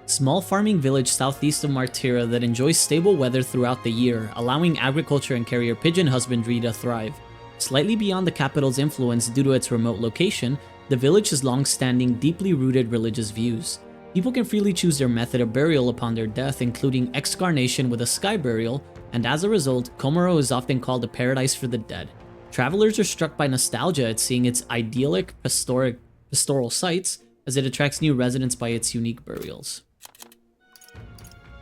small farming village southeast of Martira that enjoys stable weather throughout the year, allowing agriculture and carrier pigeon husbandry to thrive. Slightly beyond the capital's influence due to its remote location, the village has long-standing, deeply rooted religious views. People can freely choose their method of burial upon their death, including excarnation with a sky burial, and as a result, Komaro is often called a paradise for the dead. Travelers are struck by nostalgia at seeing its idyllic pastoral sites, as it attracts new residents by its unique burials.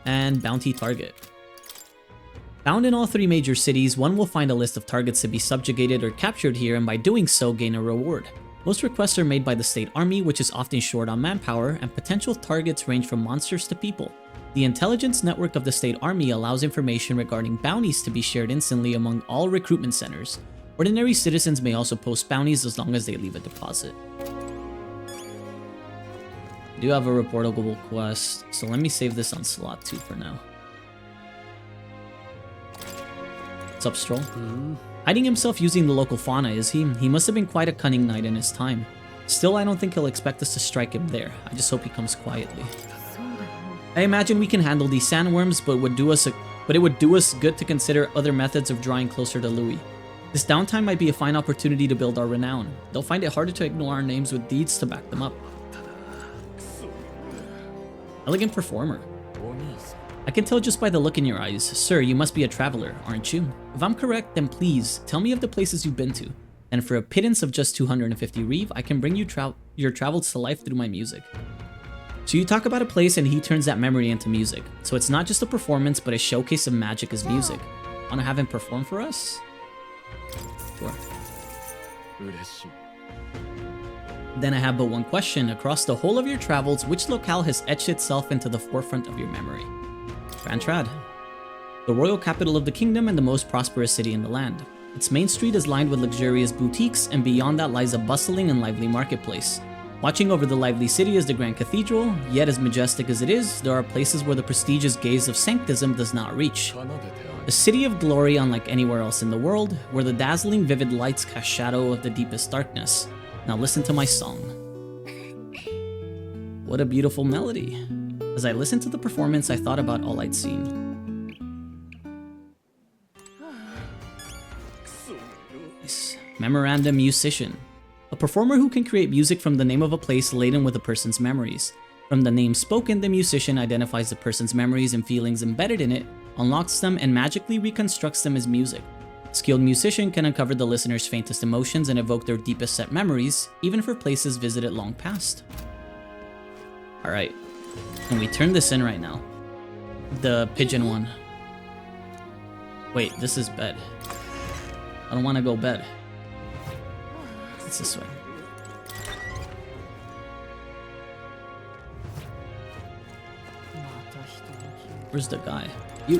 And bounty target. Found in all 3 major cities, one will find a list of targets to be subjugated or captured here, and by doing so gain a reward. Most requests are made by the state army, which is often short on manpower, and potential targets range from monsters to people. The intelligence network of the state army allows information regarding bounties to be shared instantly among all recruitment centers. Ordinary citizens may also post bounties as long as they leave a deposit. I do have a reportable quest, so let me save this on slot 2 for now. What's up, Stroll? Hiding himself using the local fauna, is he? He must have been quite a cunning knight in his time. Still, I don't think he'll expect us to strike him there. I just hope he comes quietly. I imagine we can handle these sandworms, but it would do us good to consider other methods of drawing closer to Louis. This downtime might be a fine opportunity to build our renown. They'll find it harder to ignore our names with deeds to back them up. Elegant performer. I can tell just by the look in your eyes. Sir, you must be a traveler, aren't you? If I'm correct, then please, tell me of the places you've been to. And for a pittance of just 250 reeve, I can bring you your travels to life through my music. So you talk about a place and he turns that memory into music. So it's not just a performance, but a showcase of magic as music. Wanna have him perform for us? Sure. Then I have but one question. Across the whole of your travels, which locale has etched itself into the forefront of your memory? Grand Trad, the royal capital of the kingdom and the most prosperous city in the land. Its main street is lined with luxurious boutiques, and beyond that lies a bustling and lively marketplace. Watching over the lively city is the Grand Cathedral, yet as majestic as it is, there are places where the prestigious gaze of sanctism does not reach. A city of glory unlike anywhere else in the world, where the dazzling vivid lights cast shadow of the deepest darkness. Now listen to my song. What a beautiful melody. As I listened to the performance, I thought about all I'd seen. Nice. Memorandum musician. A performer who can create music from the name of a place laden with a person's memories. From the name spoken, the musician identifies the person's memories and feelings embedded in it, unlocks them, and magically reconstructs them as music. A skilled musician can uncover the listener's faintest emotions and evoke their deepest set memories, even for places visited long past. Alright. Can we turn this in right now? The pigeon one. Wait, this is bed. I don't want to go bed. It's this way. Where's the guy? You.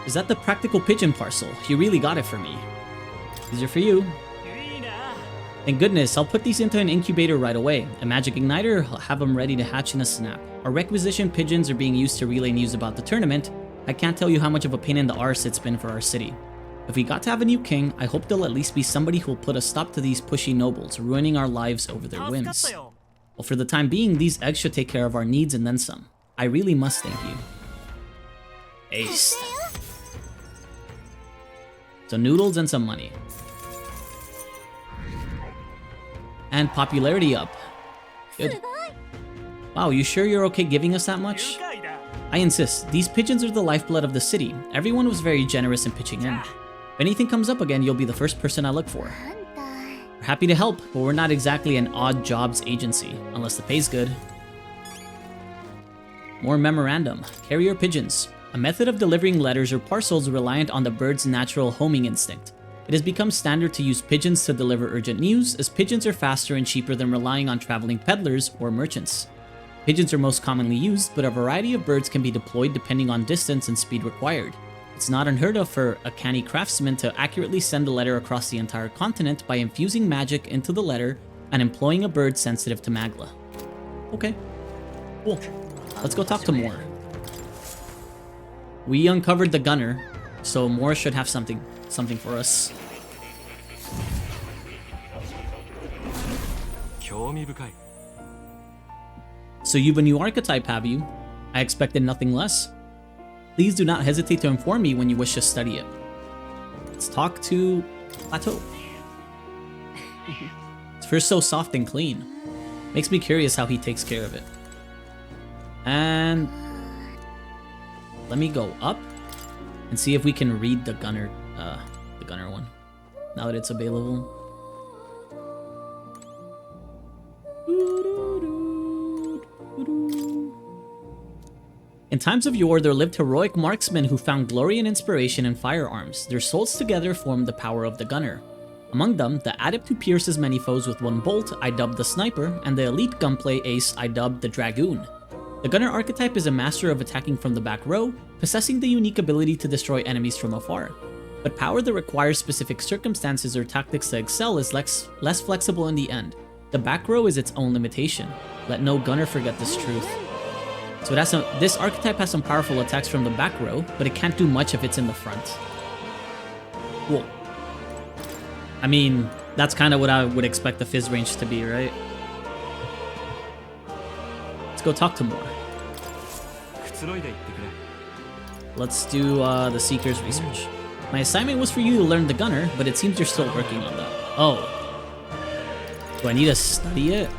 Is that the practical pigeon parcel? You really got it for me. These are for you. Thank goodness, I'll put these into an incubator right away. A magic igniter, I'll have them ready to hatch in a snap. Our requisition pigeons are being used to relay news about the tournament. I can't tell you how much of a pain in the arse it's been for our city. If we got to have a new king, I hope there'll at least be somebody who'll put a stop to these pushy nobles, ruining our lives over their whims. Well, for the time being, these eggs should take care of our needs and then some. I really must thank you. Ace. So noodles and some money. And popularity up. Good. Wow, you sure you're okay giving us that much? I insist. These pigeons are the lifeblood of the city. Everyone was very generous in pitching in. If anything comes up again, you'll be the first person I look for. We're happy to help, but we're not exactly an odd jobs agency, unless the pay's good. More memorandum. Carrier pigeons. A method of delivering letters or parcels reliant on the bird's natural homing instinct. It has become standard to use pigeons to deliver urgent news, as pigeons are faster and cheaper than relying on traveling peddlers or merchants. Pigeons are most commonly used, but a variety of birds can be deployed depending on distance and speed required. It's not unheard of for a canny craftsman to accurately send a letter across the entire continent by infusing magic into the letter and employing a bird sensitive to magla. Okay, cool. Let's go talk to more. We uncovered the gunner, So Mora should have something for us. 興味深い。 So you've a new archetype, have you? I expected nothing less. Please do not hesitate to inform me when you wish to study it. Let's talk to Plateau. It's first so soft and clean. Makes me curious how he takes care of it. And let me go up and see if we can read the gunner one. Now that it's available. In times of yore, there lived heroic marksmen who found glory and inspiration in firearms. Their souls together formed the power of the gunner. Among them, the adept who pierces many foes with one bolt, I dubbed the sniper, and the elite gunplay ace, I dubbed the dragoon. The gunner archetype is a master of attacking from the back row, possessing the unique ability to destroy enemies from afar. But power that requires specific circumstances or tactics to excel is less flexible in the end. The back row is its own limitation. Let no gunner forget this truth. So this archetype has some powerful attacks from the back row, but it can't do much if it's in the front. Whoa. I mean, that's kind of what I would expect the Fizz range to be, right? Let's go talk to Mora. Let's do the Seeker's research. My assignment was for you to learn the gunner, but it seems you're still working on that. Oh. Do I need to study it?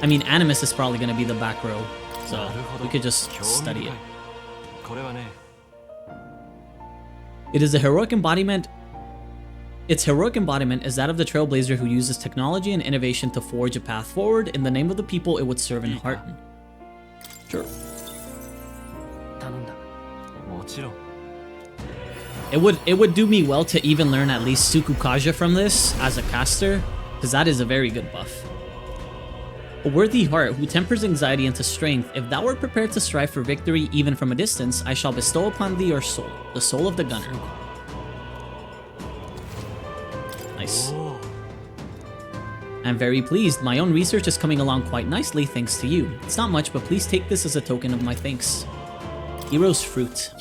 I mean, Animus is probably going to be the back row. So we could just study it. It is a heroic embodiment. Its heroic embodiment is that of the trailblazer who uses technology and innovation to forge a path forward in the name of the people it would serve and hearten. Sure. It would do me well to even learn at least Tsukukaja from this as a caster, because that is a very good buff. A worthy heart who tempers anxiety into strength, if thou art prepared to strive for victory even from a distance, I shall bestow upon thee your soul, the soul of the gunner. Nice. I'm very pleased. My own research is coming along quite nicely thanks to you. It's not much, but please take this as a token of my thanks. Hero's Fruit.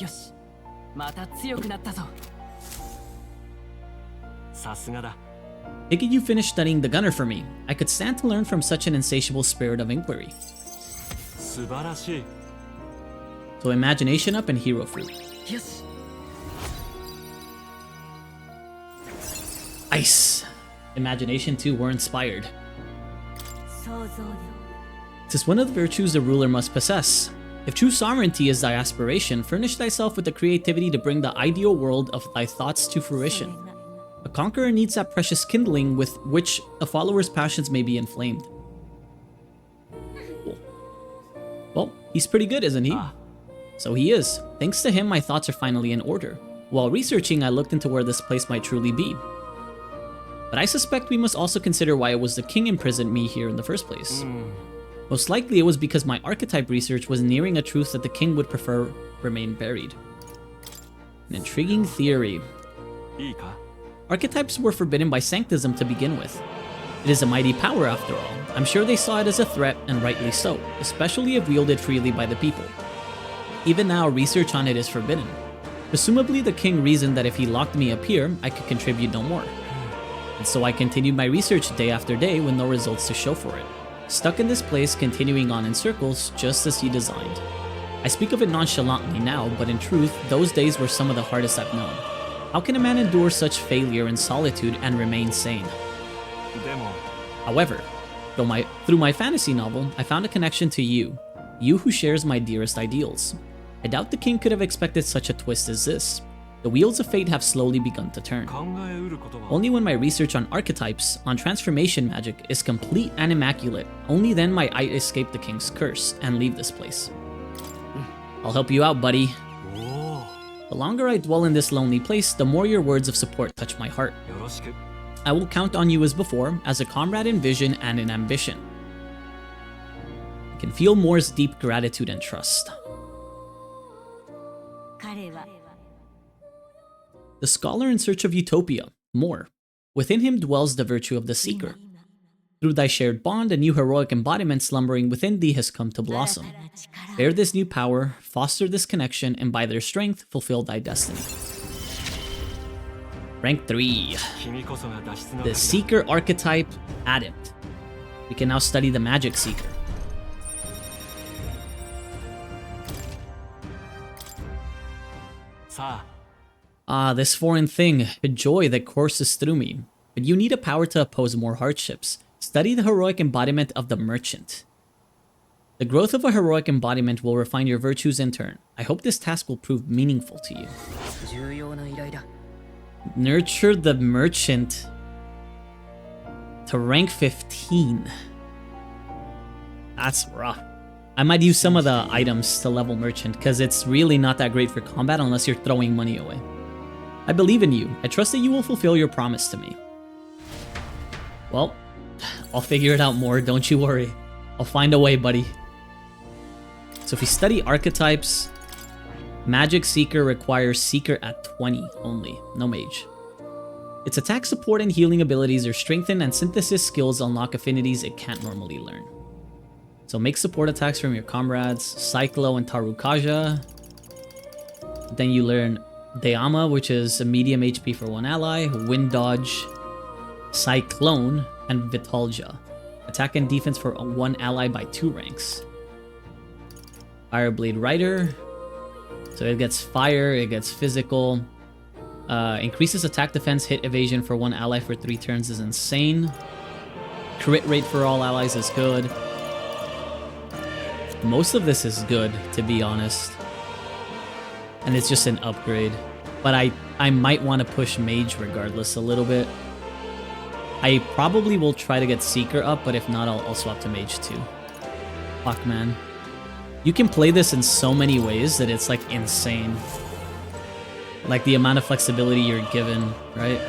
Take it you finished studying the gunner for me. I could stand to learn from such an insatiable spirit of inquiry. So imagination up and hero fruit. Ice. Imagination too were inspired. 'Tis one of the virtues the ruler must possess. If true sovereignty is thy aspiration, furnish thyself with the creativity to bring the ideal world of thy thoughts to fruition. A conqueror needs that precious kindling with which a follower's passions may be inflamed. Cool. Well, he's pretty good, isn't he? So he is. Thanks to him, my thoughts are finally in order. While researching, I looked into where this place might truly be. But I suspect we must also consider why it was the king imprisoned me here in the first place. Most likely it was because my archetype research was nearing a truth that the king would prefer remain buried. An intriguing theory. Archetypes were forbidden by Sanctism to begin with. It is a mighty power after all. I'm sure they saw it as a threat, and rightly so, especially if wielded freely by the people. Even now, research on it is forbidden. Presumably the king reasoned that if he locked me up here, I could contribute no more. And so I continued my research day after day with no results to show for it. Stuck in this place, continuing on in circles, just as he designed. I speak of it nonchalantly now, but in truth, those days were some of the hardest I've known. How can a man endure such failure and solitude and remain sane? However, through my fantasy novel, I found a connection to you who shares my dearest ideals. I doubt the king could have expected such a twist as this. The wheels of fate have slowly begun to turn. Only when my research on archetypes, on transformation magic, is complete and immaculate, only then might I escape the king's curse and leave this place. I'll help you out, buddy. The longer I dwell in this lonely place, the more your words of support touch my heart. I will count on you as before, as a comrade in vision and in ambition. I can feel Mora's deep gratitude and trust. The scholar in search of utopia, Mor. Within him dwells the virtue of the seeker. Through thy shared bond, a new heroic embodiment slumbering within thee has come to blossom. Bear this new power, foster this connection, and by their strength, fulfill thy destiny. Rank 3. 君こそが脱出の The Seeker Archetype Adept. We can now study the Magic Seeker. This foreign thing, a joy that courses through me. But you need a power to oppose more hardships. Study the heroic embodiment of the merchant. The growth of a heroic embodiment will refine your virtues in turn. I hope this task will prove meaningful to you. Nurture the merchant to rank 15. That's rough. I might use some of the items to level merchant because it's really not that great for combat unless you're throwing money away. I believe in you. I trust that you will fulfill your promise to me. Well, I'll figure it out more, don't you worry. I'll find a way, buddy. So if we study archetypes, Magic Seeker requires Seeker at 20 only, no Mage. Its attack, support, and healing abilities are strengthened, and synthesis skills unlock affinities it can't normally learn. So make support attacks from your comrades, Cyclo and Tarukaja. Then you learn Deama, which is a medium HP for one ally, Wind Dodge, Cyclone, and Vitalja. Attack and defense for one ally by 2 ranks. Fireblade Rider. So it gets fire, it gets physical. Increases attack, defense, hit, evasion for one ally for 3 turns is insane. Crit rate for all allies is good. Most of this is good, to be honest. And it's just an upgrade. But I might want to push Mage regardless a little bit. I probably will try to get Seeker up, but if not, I'll swap to Mage too. Fuck, man. You can play this in so many ways that it's like insane. Like the amount of flexibility you're given, right?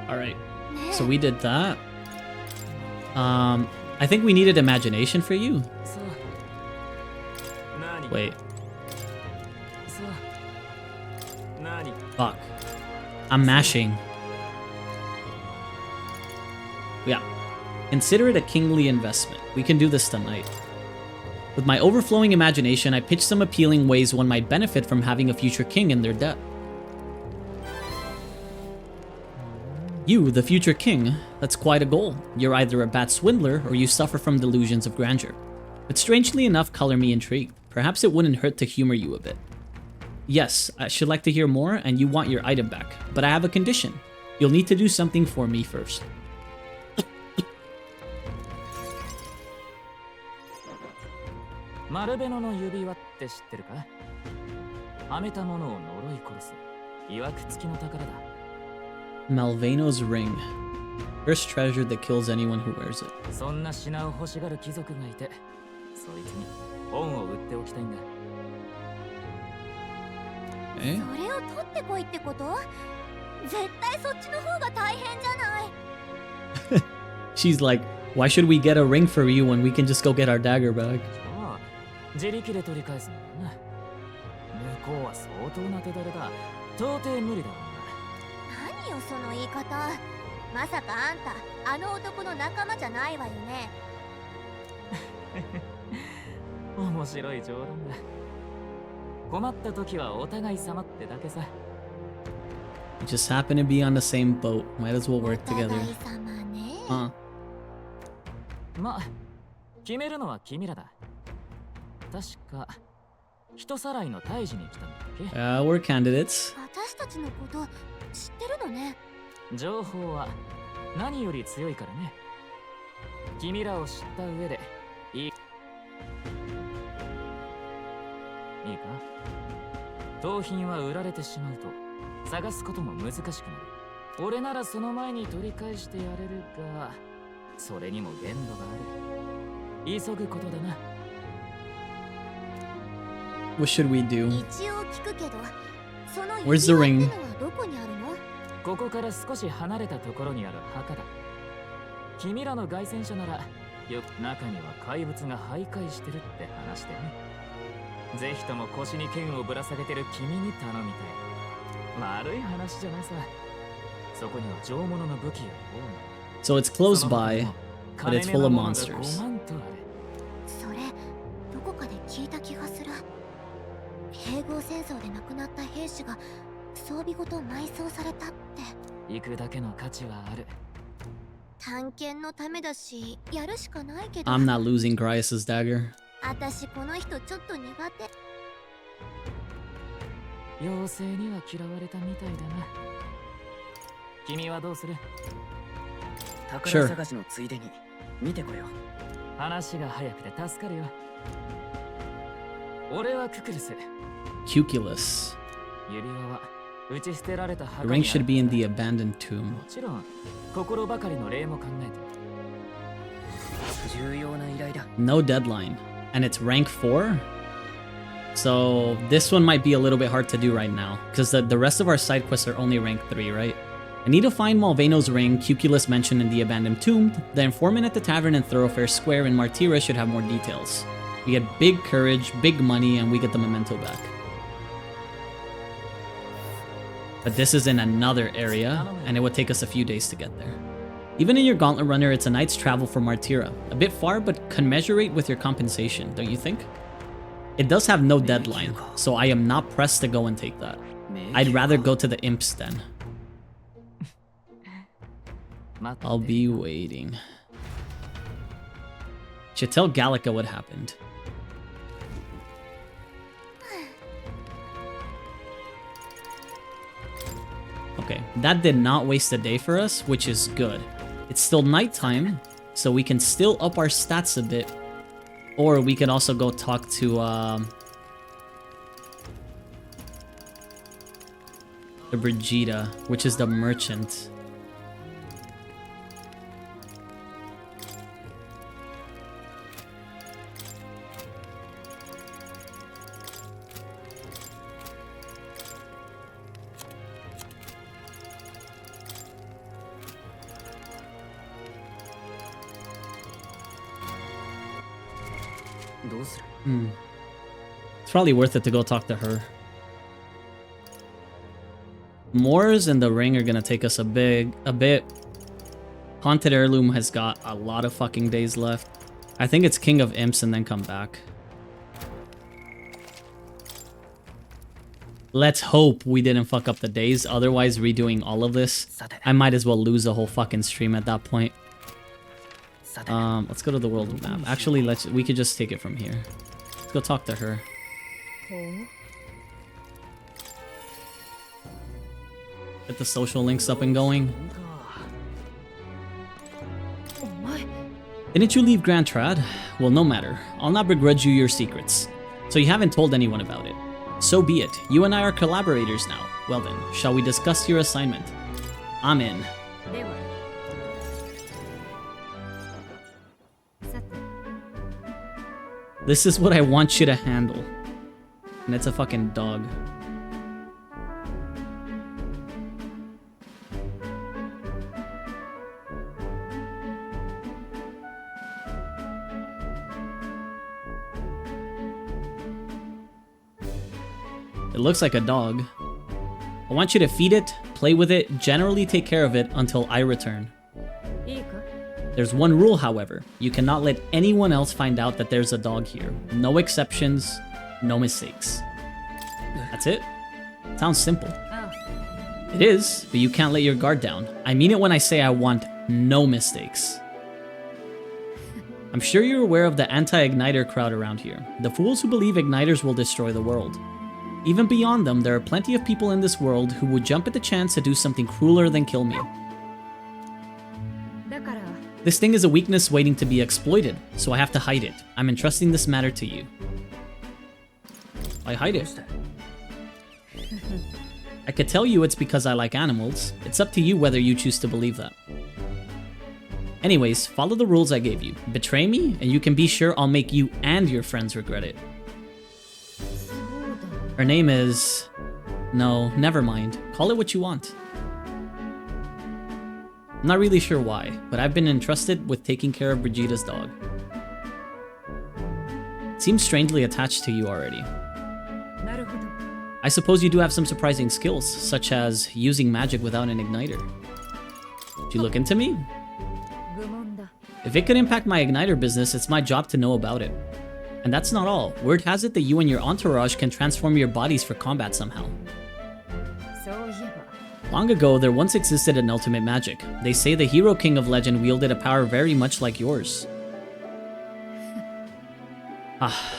Alright, so we did that. I think we needed imagination for you. Wait. Fuck. I'm mashing. Yeah. Consider it a kingly investment. We can do this tonight. With my overflowing imagination, I pitched some appealing ways one might benefit from having a future king in their debt. You, the future king, that's quite a goal. You're either a bad swindler or you suffer from delusions of grandeur. But strangely enough, color me intrigued. Perhaps it wouldn't hurt to humor you a bit. Yes, I should like to hear more and you want your item back, but I have a condition. You'll need to do something for me first. Malveno's ring. First treasure that kills anyone who wears it. Okay. She's like, why should we get a ring for you when we can just go get our dagger back? We just happen to be on the same boat. Might as well work together. Huh. We're candidates. What should we do? 一応聞くけど、その Where's the 指輪 ring? ってのはどこにあるの？ここから少し離れたところにある墓だ。君らの凱旋者ならよく中には怪物が徘徊してるって話でね。ぜひとも腰に剣をぶら下げてる君に頼みたい。悪い話じゃないさ。そこには上物の武器やSo it's close by, but it's full of monsters. それ、どこかで聞いた気がする。併合戦争で亡くなった兵士が装備ごと埋葬されたって。行くだけの価値はある。探検のためだし、やるしかないけど。 I'm not losing Grias's dagger. 私この人ちょっと苦手。妖精には嫌われたみたいだな。君はどうする？ Sure. 探しのついでに見てこよう。話が早くて助かるよ。俺はククルス。 Cuculus. 指輪は打ち捨てられた The 墓 ring にあ should る be in the abandoned tomb. もちろん心ばかりの礼も考えて。重要な依頼だ。 No deadline. And it's rank 4? So this one might be a little bit hard to do right now, because the rest of our side quests are only rank 3, right? I need to find Malveno's ring, Cuculus mentioned in the abandoned tomb. The informant at the tavern in Thoroughfare Square in Martira should have more details. We get big courage, big money, and we get the memento back. But this is in another area, and it would take us a few days to get there. Even in your Gauntlet Runner, it's a night's travel from Martira. A bit far, but commensurate with your compensation, don't you think? It does have no deadline, so I am not pressed to go and take that. I'd rather go to the Imps then. I'll be waiting. Should tell Gallica what happened. Okay, that did not waste a day for us, which is good. It's still nighttime, so we can still up our stats a bit. Or we can also go talk to the Brigida, which is the merchant. It's probably worth it to go talk to her. Moors and the ring are gonna take us a bit. Haunted Heirloom has got a lot of fucking days left. I think it's King of Imps and then come back. Let's hope we didn't fuck up the days, otherwise redoing all of this, I might as well lose a whole fucking stream at that point. Let's go to the world map. Actually, we could just take it from here. Let's go talk to her. Get the social links up and going. Didn't you leave Grand Trad? Well, no matter. I'll not begrudge you your secrets. So you haven't told anyone about it. So be it. You and I are collaborators now. Well then, shall we discuss your assignment? I'm in. This is what I want you to handle. And it's a fucking dog. It looks like a dog. I want you to feed it, play with it, generally take care of it until I return. There's one rule, however. You cannot let anyone else find out that there's a dog here. No exceptions, no mistakes. That's it? Sounds simple. It is, but you can't let your guard down. I mean it when I say I want no mistakes. I'm sure you're aware of the anti-igniter crowd around here. The fools who believe igniters will destroy the world. Even beyond them, there are plenty of people in this world who would jump at the chance to do something crueler than kill me. This thing is a weakness waiting to be exploited, so I have to hide it. I'm entrusting this matter to you. I hide it. I could tell you it's because I like animals. It's up to you whether you choose to believe that. Anyways, follow the rules I gave you. Betray me, and you can be sure I'll make you and your friends regret it. Her name is... No, never mind. Call it what you want. I'm not really sure why, but I've been entrusted with taking care of Brigida's dog. It seems strangely attached to you already. I suppose you do have some surprising skills, such as using magic without an igniter. Did you look into me? If it could impact my igniter business, it's my job to know about it. And that's not all. Word has it that you and your entourage can transform your bodies for combat somehow. Long ago, there once existed an ultimate magic. They say the hero king of legend wielded a power very much like yours.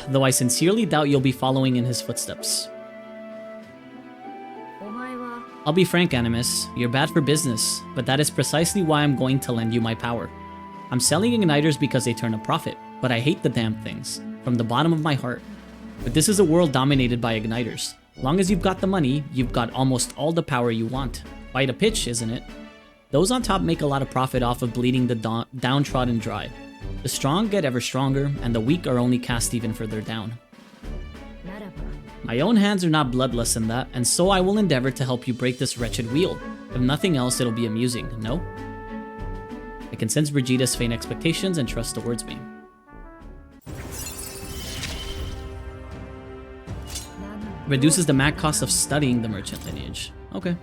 Though I sincerely doubt you'll be following in his footsteps. I'll be frank, Animus. You're bad for business, but that is precisely why I'm going to lend you my power. I'm selling igniters because they turn a profit, but I hate the damn things. From the bottom of my heart. But this is a world dominated by igniters. Long as you've got the money, you've got almost all the power you want. Quite a pitch, isn't it? Those on top make a lot of profit off of bleeding the downtrodden dry. The strong get ever stronger, and the weak are only cast even further down. My own hands are not bloodless in that, and so I will endeavor to help you break this wretched wheel. If nothing else, it'll be amusing, no? I can sense Brigida's faint expectations and trust towards me. Reduces the MAC cost of studying the merchant lineage. Okay.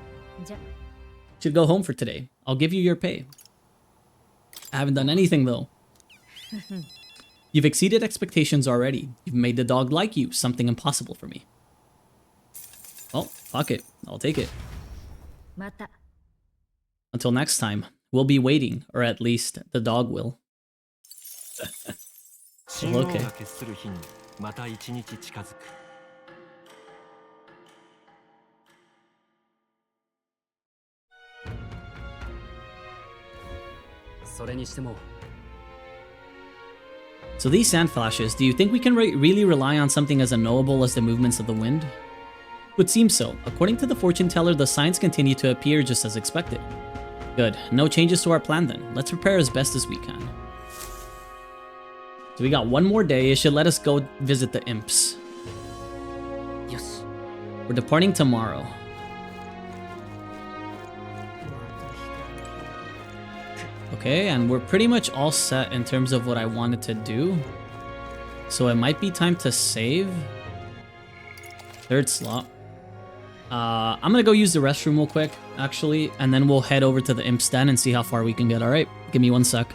Should go home for today. I'll give you your pay. I haven't done anything though. You've exceeded expectations already. You've made the dog like you, something impossible for me. Oh, fuck it. I'll take it. Until next time, we'll be waiting, or at least the dog will. Okay. So these sand flashes, do you think we can really rely on something as unknowable as the movements of the wind? It would seem so. According to the fortune teller, the signs continue to appear just as expected. Good. No changes to our plan then. Let's prepare as best as we can. So we got one more day. It should let us go visit the imps. Yes. We're departing tomorrow. Okay, and we're pretty much all set in terms of what I wanted to do. So it might be time to save. Third slot. I'm gonna go use the restroom real quick, actually, and then we'll head over to the imp's den and see how far we can get, alright? Give me 1 sec.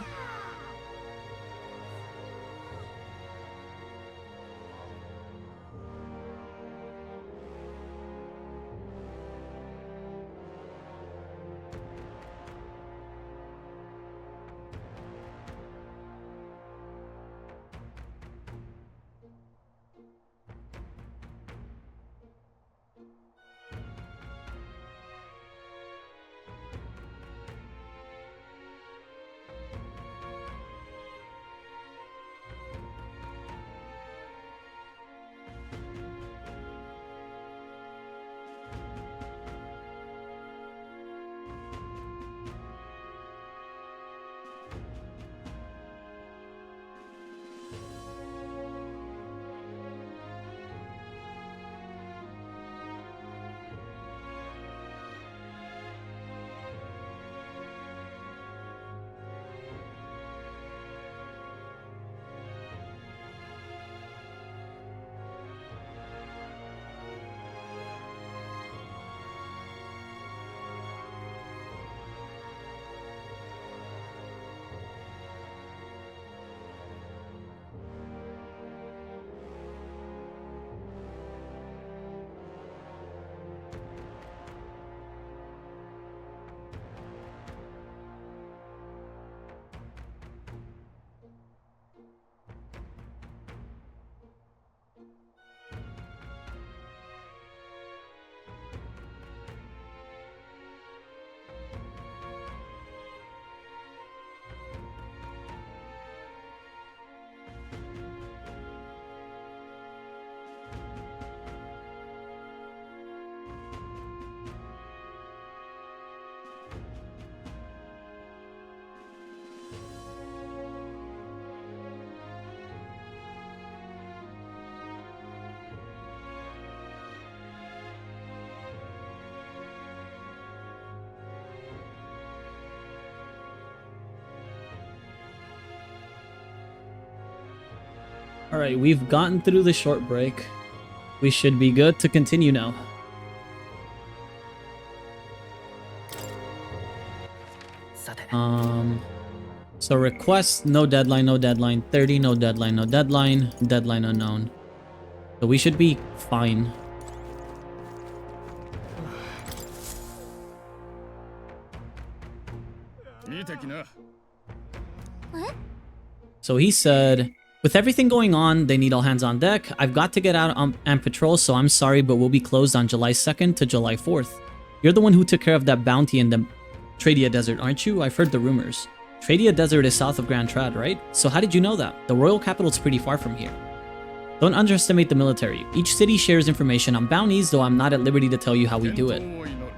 Alright, we've gotten through the short break. We should be good to continue now. So request, no deadline, no deadline. 30, no deadline, no deadline. Deadline unknown. So we should be fine. So he said, with everything going on, they need all hands on deck. I've got to get out and patrol, so I'm sorry, but we'll be closed on July 2nd to July 4th. You're the one who took care of that bounty in the Tradia Desert, aren't you? I've heard the rumors. Tradia Desert is south of Grand Trad, right? So how did you know that? The royal capital's pretty far from here. Don't underestimate the military. Each city shares information on bounties, though I'm not at liberty to tell you how we do it.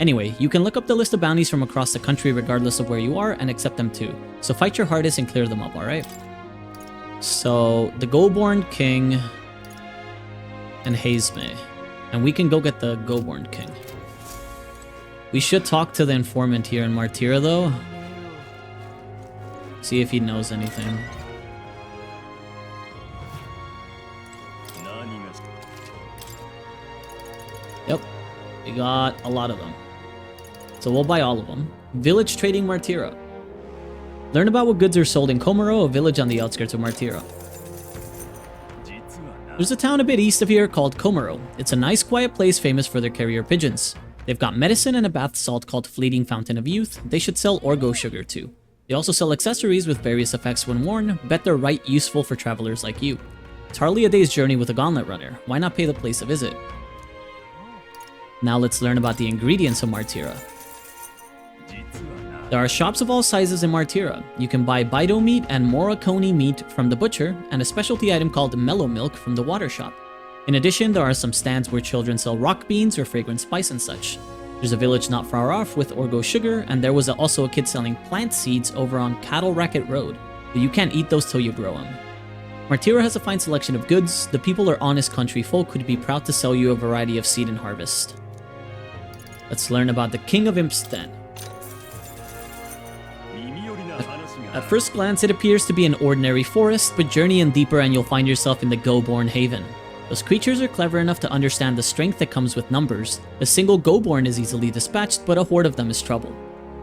Anyway, you can look up the list of bounties from across the country regardless of where you are and accept them too. So fight your hardest and clear them up, alright? So, the Goborn King and Hazme. And we can go get the Goborn King. We should talk to the informant here in Martira though. See if he knows anything. Yep, we got a lot of them. So we'll buy all of them. Village Trading Martira. Learn about what goods are sold in Komoro, a village on the outskirts of Martira. There's a town a bit east of here called Komoro. It's a nice quiet place famous for their carrier pigeons. They've got medicine and a bath salt called Fleeting Fountain of Youth. They should sell Orgo sugar too. They also sell accessories with various effects when worn. Bet they're right useful for travelers like you. It's hardly a day's journey with a gauntlet runner. Why not pay the place a visit? Now let's learn about the ingredients of Martira. There are shops of all sizes in Martira. You can buy Bido meat and Moroconi meat from the butcher, and a specialty item called Mellow Milk from the water shop. In addition, there are some stands where children sell rock beans or fragrant spice and such. There's a village not far off with Orgo sugar, and there was also a kid selling plant seeds over on Cattle Racket Road, but you can't eat those till you grow them. Martira has a fine selection of goods. The people are honest country folk who'd be proud to sell you a variety of seed and harvest. Let's learn about the King of Imps then. At first glance, it appears to be an ordinary forest, but journey in deeper and you'll find yourself in the Goborn Haven. Those creatures are clever enough to understand the strength that comes with numbers. A single Goborn is easily dispatched, but a horde of them is trouble.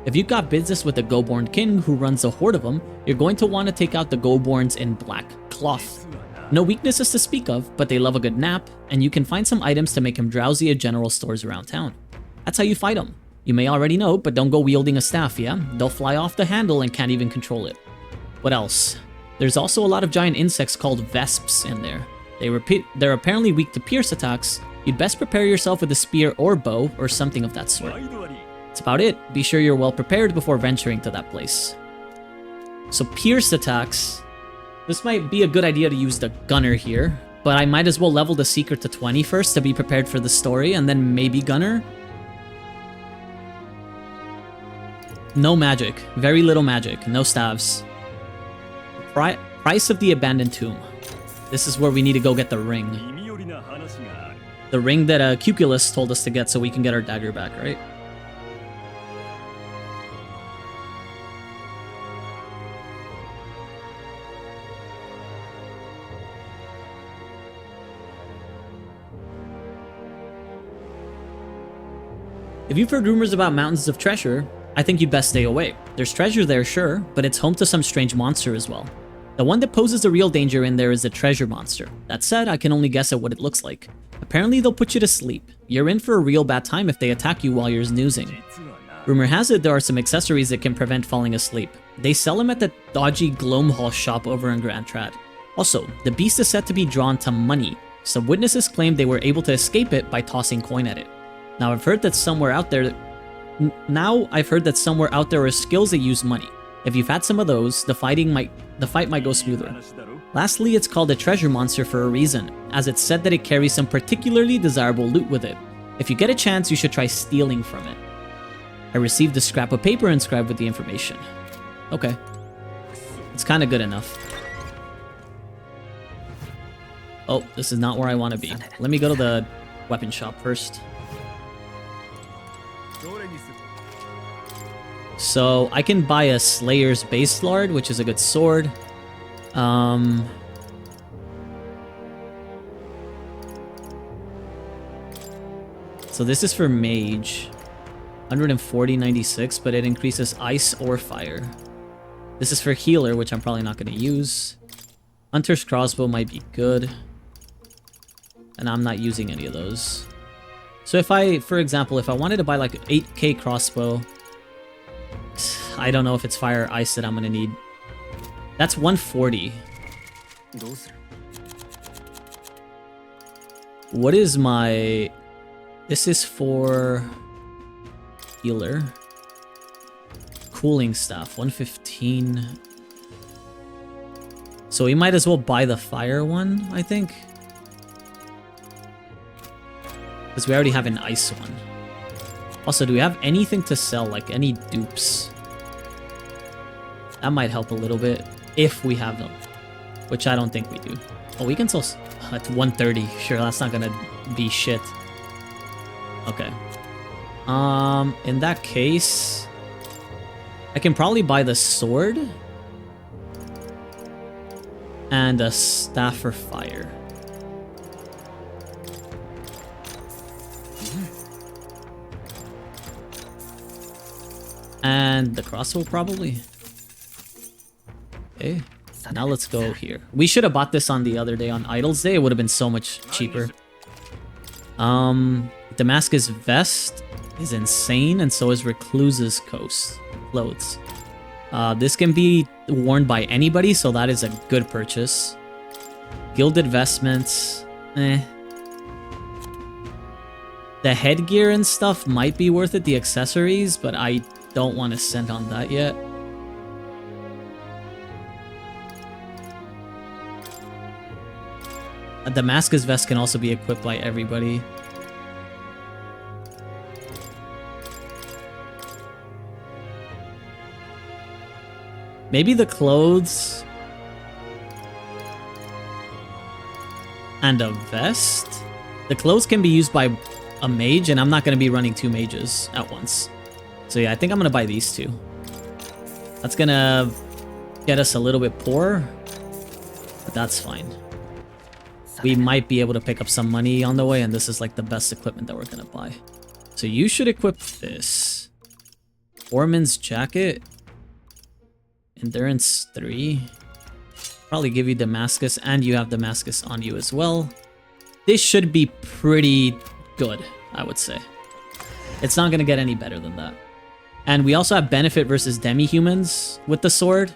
If you've got business with the Goborn King who runs a horde of them, you're going to want to take out the Goborns in black cloth. No weaknesses to speak of, but they love a good nap, and you can find some items to make him drowsy at general stores around town. That's how you fight them. You may already know, but don't go wielding a staff, yeah? They'll fly off the handle and can't even control it. What else? There's also a lot of giant insects called vesps in there. They're apparently weak to pierce attacks. You'd best prepare yourself with a spear or bow or something of that sort. That's about it. Be sure you're well prepared before venturing to that place. So pierce attacks. This might be a good idea to use the gunner here, but I might as well level the seeker to 20 first to be prepared for the story, and then maybe gunner. No magic. Very little magic. No staves. Price of the abandoned tomb. This is where we need to go get the ring. The ring that Cuculus told us to get so we can get our dagger back, right? If you've heard rumors about mountains of treasure, I think you'd best stay away. There's treasure there, sure, but it's home to some strange monster as well. The one that poses a real danger in there is the treasure monster. That said, I can only guess at what it looks like. Apparently they'll put you to sleep. You're in for a real bad time if they attack you while you're snoozing. Rumor has it there are some accessories that can prevent falling asleep. They sell them at the dodgy Glomhall shop over in Grand Trad. Also, the beast is said to be drawn to money. Some witnesses claim they were able to escape it by tossing coin at it. Now I've heard that somewhere out there are skills that use money. If you've had some of those, the fight might go smoother. Lastly, it's called a treasure monster for a reason, as it's said that it carries some particularly desirable loot with it. If you get a chance, you should try stealing from it. I received a scrap of paper inscribed with the information. Okay. It's kind of good enough. Oh, this is not where I want to be. Let me go to the weapon shop first. So I can buy a Slayer's Base Lard, which is a good sword. So this is for mage. 140.96, but it increases ice or fire. This is for healer, which I'm probably not going to use. Hunter's crossbow might be good. And I'm not using any of those. So if I, for example, if I wanted to buy like an 8k crossbow, I don't know if it's fire or ice that I'm going to need. That's 140. What is my... This is for healer. Cooling staff, 115. So we might as well buy the fire one, I think. Because we already have an ice one. Also, do we have anything to sell? Like any dupes? That might help a little bit. If we have them. Which I don't think we do. Oh, we can sell... At 130. Sure, that's not gonna be shit. Okay. In that case... I can probably buy the sword. And a staff for fire. And the crossbow probably. Okay. Now let's go here. We should have bought this on the other day on Idol's Day. It would have been so much cheaper. Damascus Vest is insane, and so is Recluse's clothes. This can be worn by anybody, so that is a good purchase. Gilded vestments. The headgear and stuff might be worth it, the accessories, but I don't want to send on that yet. A Damascus vest can also be equipped by everybody. Maybe the clothes and a vest? The clothes can be used by a mage, and I'm not going to be running 2 mages at once. So yeah, I think I'm going to buy these 2. That's going to get us a little bit poor, but that's fine. We might be able to pick up some money on the way, and this is like the best equipment that we're going to buy. So you should equip this. Foreman's jacket. Endurance 3. Probably give you Damascus, and you have Damascus on you as well. This should be pretty good, I would say. It's not going to get any better than that. And we also have benefit versus demi-humans with the sword.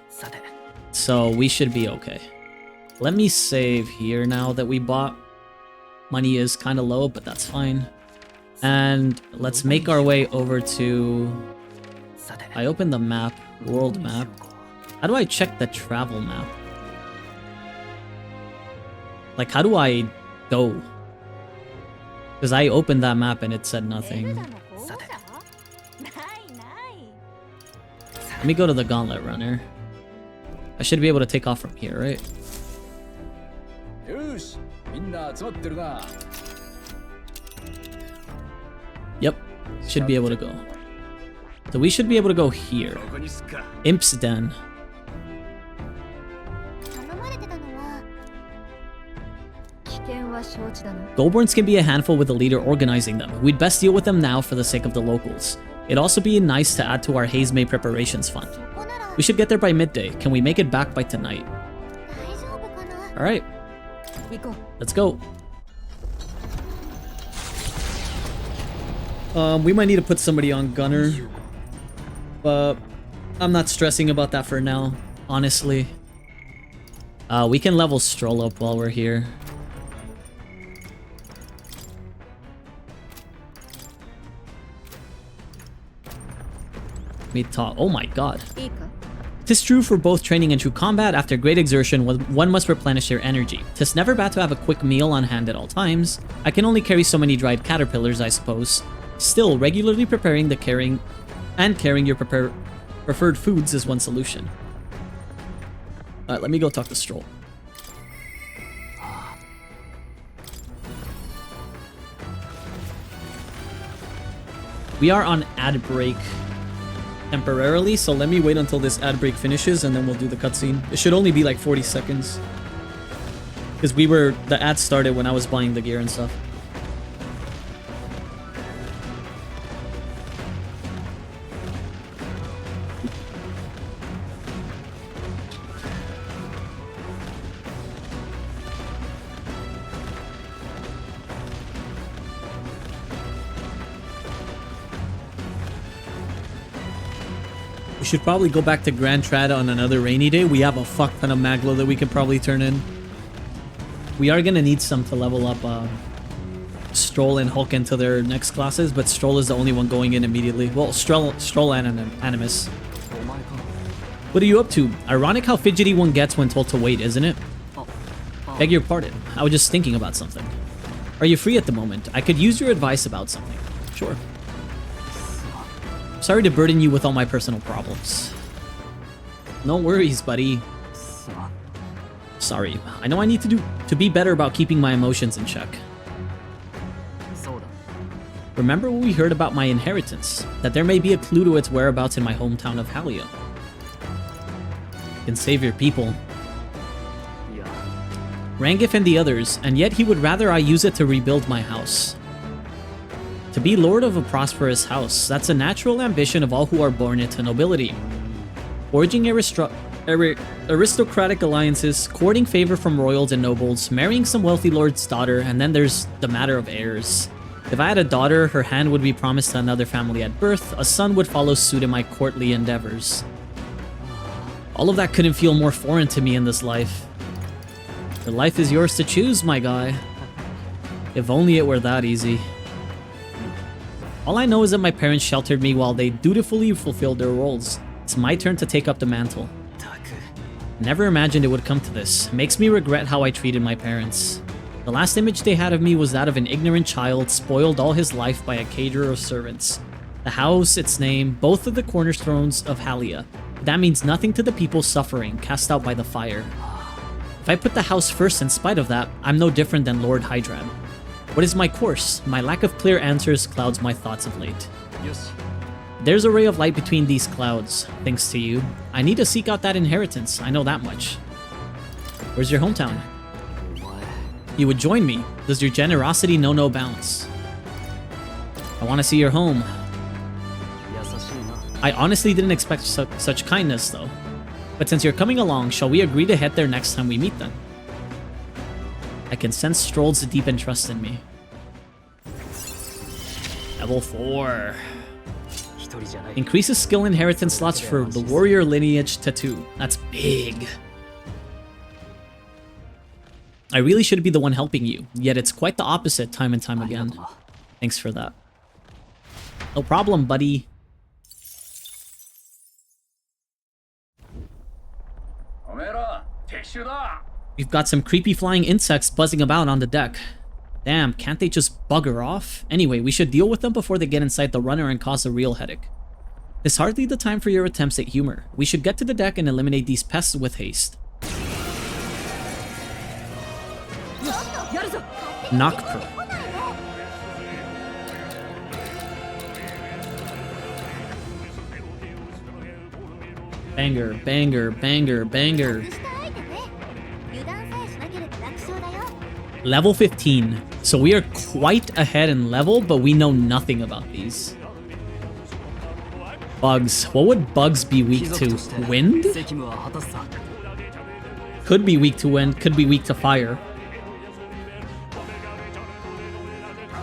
So we should be okay. Let me save here now that we bought. Money is kind of low, but that's fine. And let's make our way over to... I opened the map, world map. How do I check the travel map? Like, how do I go? Because I opened that map and it said nothing. Let me go to the Gauntlet Runner. I should be able to take off from here, right? Yep, should be able to go. So we should be able to go here. Imp's Den. Goldborns can be a handful with the leader organizing them. We'd best deal with them now for the sake of the locals. It'd also be nice to add to our Haze May preparations fund. We should get there by midday. Can we make it back by tonight? Alright. Let's go. We might need to put somebody on Gunner. But I'm not stressing about that for now, honestly. We can level Stroll up while we're here. Me talk. Oh my god. 'Tis true for both training and true combat. After great exertion, one must replenish their energy. 'Tis never bad to have a quick meal on hand at all times. I can only carry so many dried caterpillars, I suppose. Still, regularly preparing carrying your preferred foods is one solution. Alright, let me go talk to Stroll. We are on ad break temporarily, so let me wait until this ad break finishes and then we'll do the cutscene. It should only be like 40 seconds. Because the ad started when I was buying the gear and stuff. We should probably go back to Grand Trad on another rainy day. We have a fuck ton of Maglo that we could probably turn in. We are gonna need some to level up Stroll and Hulk into their next classes, but Stroll is the only one going in immediately. Well, Stroll and Animus. What are you up to? Ironic how fidgety one gets when told to wait, isn't it? Beg your pardon. I was just thinking about something. Are you free at the moment? I could use your advice about something. Sure. Sorry to burden you with all my personal problems. No worries, buddy. Sorry. I know I need to be better about keeping my emotions in check. Remember what we heard about my inheritance? That there may be a clue to its whereabouts in my hometown of Halia. You can save your people. Rangif and the others, and yet he would rather I use it to rebuild my house. To be lord of a prosperous house, that's a natural ambition of all who are born into nobility. Forging aristocratic alliances, courting favor from royals and nobles, marrying some wealthy lord's daughter, and then there's the matter of heirs. If I had a daughter, her hand would be promised to another family at birth, a son would follow suit in my courtly endeavors. All of that couldn't feel more foreign to me in this life. The life is yours to choose, my guy. If only it were that easy. All I know is that my parents sheltered me while they dutifully fulfilled their roles. It's my turn to take up the mantle. Never imagined it would come to this. Makes me regret how I treated my parents. The last image they had of me was that of an ignorant child spoiled all his life by a caterer of servants. The house, its name, both of the cornerstones of Halia. That means nothing to the people suffering, cast out by the fire. If I put the house first in spite of that, I'm no different than Lord Hydran. What is my course? My lack of clear answers clouds my thoughts of late. There's a ray of light between these clouds, thanks to you. I need to seek out that inheritance, I know that much. Where's your hometown? You would join me. Does your generosity know no bounds? I want to see your home. I honestly didn't expect such kindness, though. But since you're coming along, shall we agree to head there next time we meet then? I can sense Stroll's deep trust in me. Level 4. Increases skill inheritance slots for the warrior lineage to 2. That's big. I really should be the one helping you, yet it's quite the opposite time and time again. Thanks for that. No problem, buddy. We've got some creepy flying insects buzzing about on the deck. Damn, can't they just bugger off? Anyway, we should deal with them before they get inside the runner and cause a real headache. It's hardly the time for your attempts at humor. We should get to the deck and eliminate these pests with haste. Knockper. Banger, banger, banger, banger. Level 15. So we are quite ahead in level, but we know nothing about these. Bugs. What would bugs be weak to? Wind? Could be weak to wind, could be weak to fire.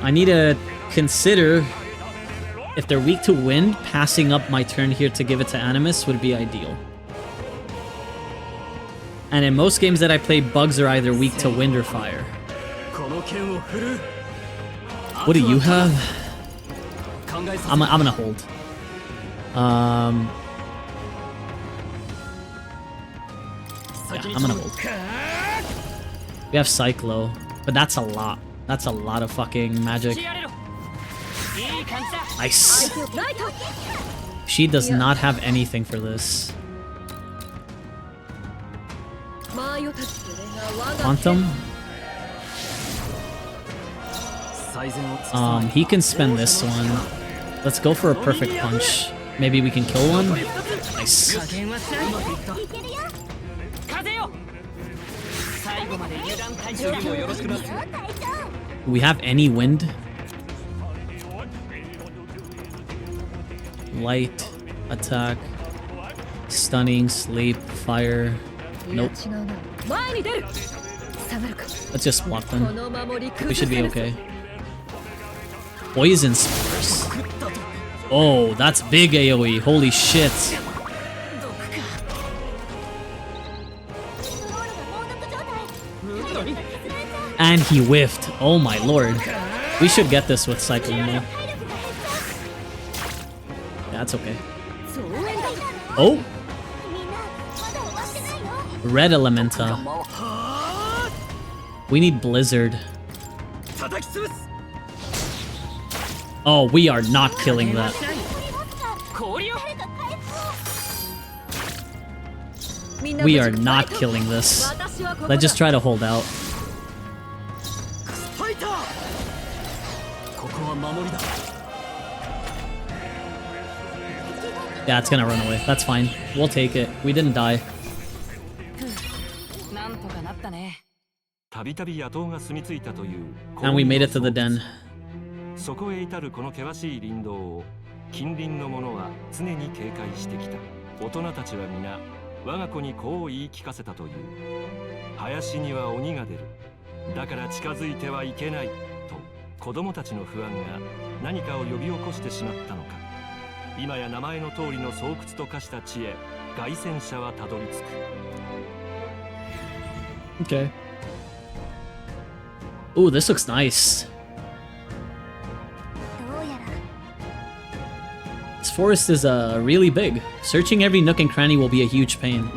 I need to consider if they're weak to wind, passing up my turn here to give it to Animus would be ideal. And in most games that I play, bugs are either weak to wind or fire. What do you have? I'm gonna hold. Yeah, I'm gonna hold. We have Cyclo, but that's a lot. That's a lot of fucking magic. Nice. She does not have anything for this. Quantum? He can spend this one. Let's go for a perfect punch. Maybe we can kill one? Nice. Do we have any wind? Light, attack, stunning, sleep, fire. Nope. Let's just block them. We should be okay. Poison spores. Oh, that's big AoE. Holy shit. And he whiffed. Oh my lord. We should get this with cycling though. That's okay. Oh! Red Elementa. We need Blizzard. Oh, we are not killing that. We are not killing this. Let's just try to hold out. Yeah, it's gonna run away. That's fine. We'll take it. We didn't die. And we made it to the den. そこへ至るこの険しい林道を近隣の者は常に警戒してきた。大人たちは皆我が子にこう言い聞かせたという。林には鬼が出る。だから近づいてはいけないと子供たちの不安が何かを呼び起こしてしまったのか。今や名前の通りの巣窟と化した地へ凱旋者はたどり着く。Okay. Ooh, this looks nice. This forest is really big. Searching every nook and cranny will be a huge pain.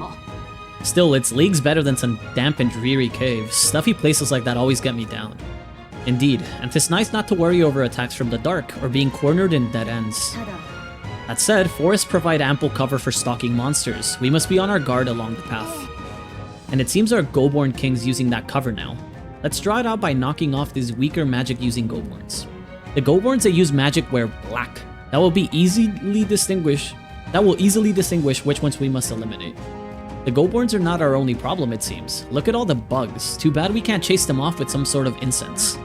Still, it's leagues better than some damp and dreary caves. Stuffy places like that always get me down. Indeed, and it's nice not to worry over attacks from the dark or being cornered in dead ends. That said, forests provide ample cover for stalking monsters. We must be on our guard along the path. And it seems our Goborn King's using that cover now. Let's draw it out by knocking off these weaker magic-using Goborns. The Goborns that use magic wear black. That will easily distinguish which ones we must eliminate. The Goborns are not our only problem, it seems. Look at all the bugs. Too bad we can't chase them off with some sort of incense.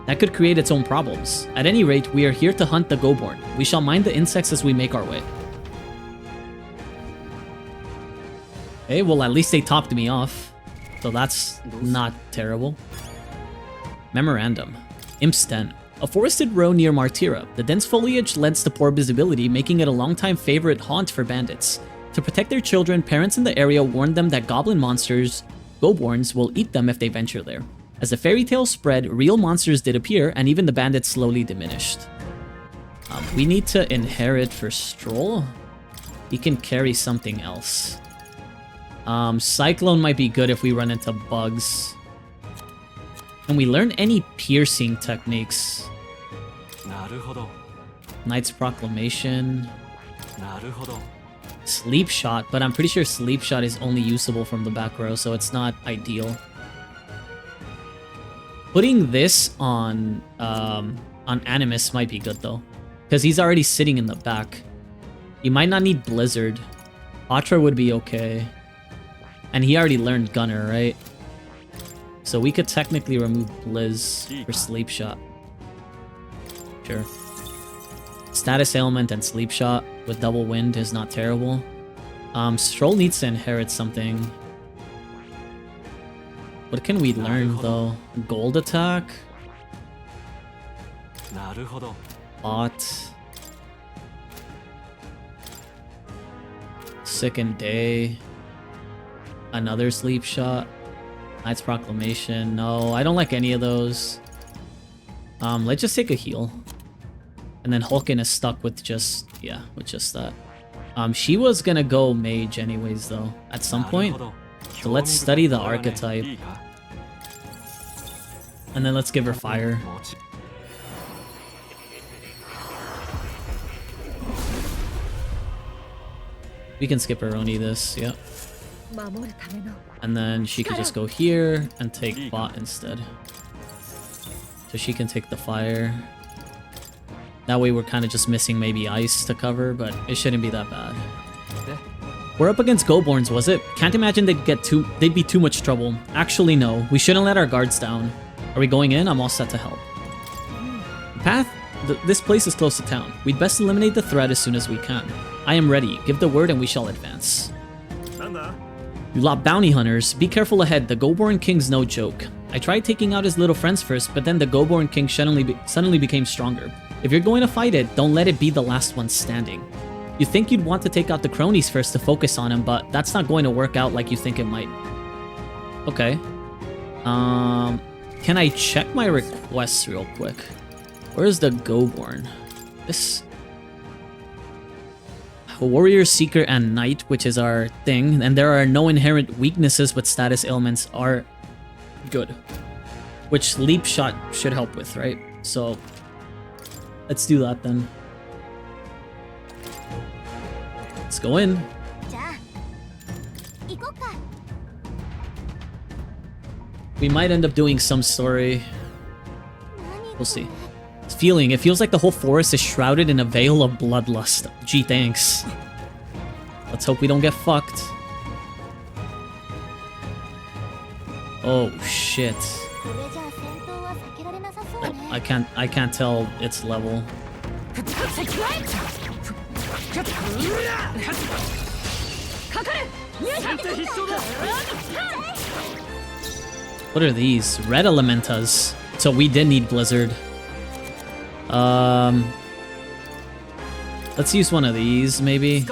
That could create its own problems. At any rate, we are here to hunt the Goborn. We shall mind the insects as we make our way. Okay, well at least they topped me off. So that's not terrible. Memorandum. Imp's Den. A forested row near Martira. The dense foliage lends to poor visibility, making it a long-time favorite haunt for bandits. To protect their children, parents in the area warned them that goblin monsters, Goborns, will eat them if they venture there. As the fairy tale spread, real monsters did appear, and even the bandits slowly diminished. We need to inherit for Stroll. He can carry something else. Cyclone might be good if we run into bugs. Can we learn any piercing techniques? Knight's Proclamation. Sleep Shot, but I'm pretty sure Sleep Shot is only usable from the back row, so it's not ideal. Putting this on Animus might be good though, because he's already sitting in the back. He might not need Blizzard. Patra would be okay. And he already learned Gunner, right? So we could technically remove Blizz for Sleep Shot. Sure. Status Ailment and Sleep Shot with Double Wind is not terrible. Stroll needs to inherit something. What can we learn though? Gold Attack? Bot. Sicken Day. Another Sleep Shot. Knight's Proclamation. No, I don't like any of those. Let's just take a heal. And then Hulkin is stuck with just, yeah, with just that. She was gonna go mage anyways though, at some point. So let's study the archetype. And then let's give her fire. We can skip Aroni this, yep. And then she could just go here and take bot instead. So she can take the fire. That way we're kind of just missing maybe ice to cover, but it shouldn't be that bad. We're up against Goborns, was it? Can't imagine they'd be too much trouble. Actually, no. We shouldn't let our guards down. Are we going in? I'm all set to help. Path? This place is close to town. We'd best eliminate the threat as soon as we can. I am ready. Give the word and we shall advance. You lot bounty hunters, be careful ahead. The Goborn King's no joke. I tried taking out his little friends first, but then the Goborn King suddenly became stronger. If you're going to fight it, don't let it be the last one standing. You think you'd want to take out the cronies first to focus on him, but that's not going to work out like you think it might. Okay. Can I check my requests real quick? Where's the Goborn? This... Warrior, Seeker, and Knight, which is our thing. And there are no inherent weaknesses, but status ailments are good. Which Leap Shot should help with, right? So, let's do that then. Let's go in. We might end up doing some story. We'll see. It's feeling. It feels like the whole forest is shrouded in a veil of bloodlust. Gee, thanks. Let's hope we don't get fucked. Oh shit. I can't tell its level. What are these? Red Elementas. So we did need Blizzard. Let's use one of these, maybe.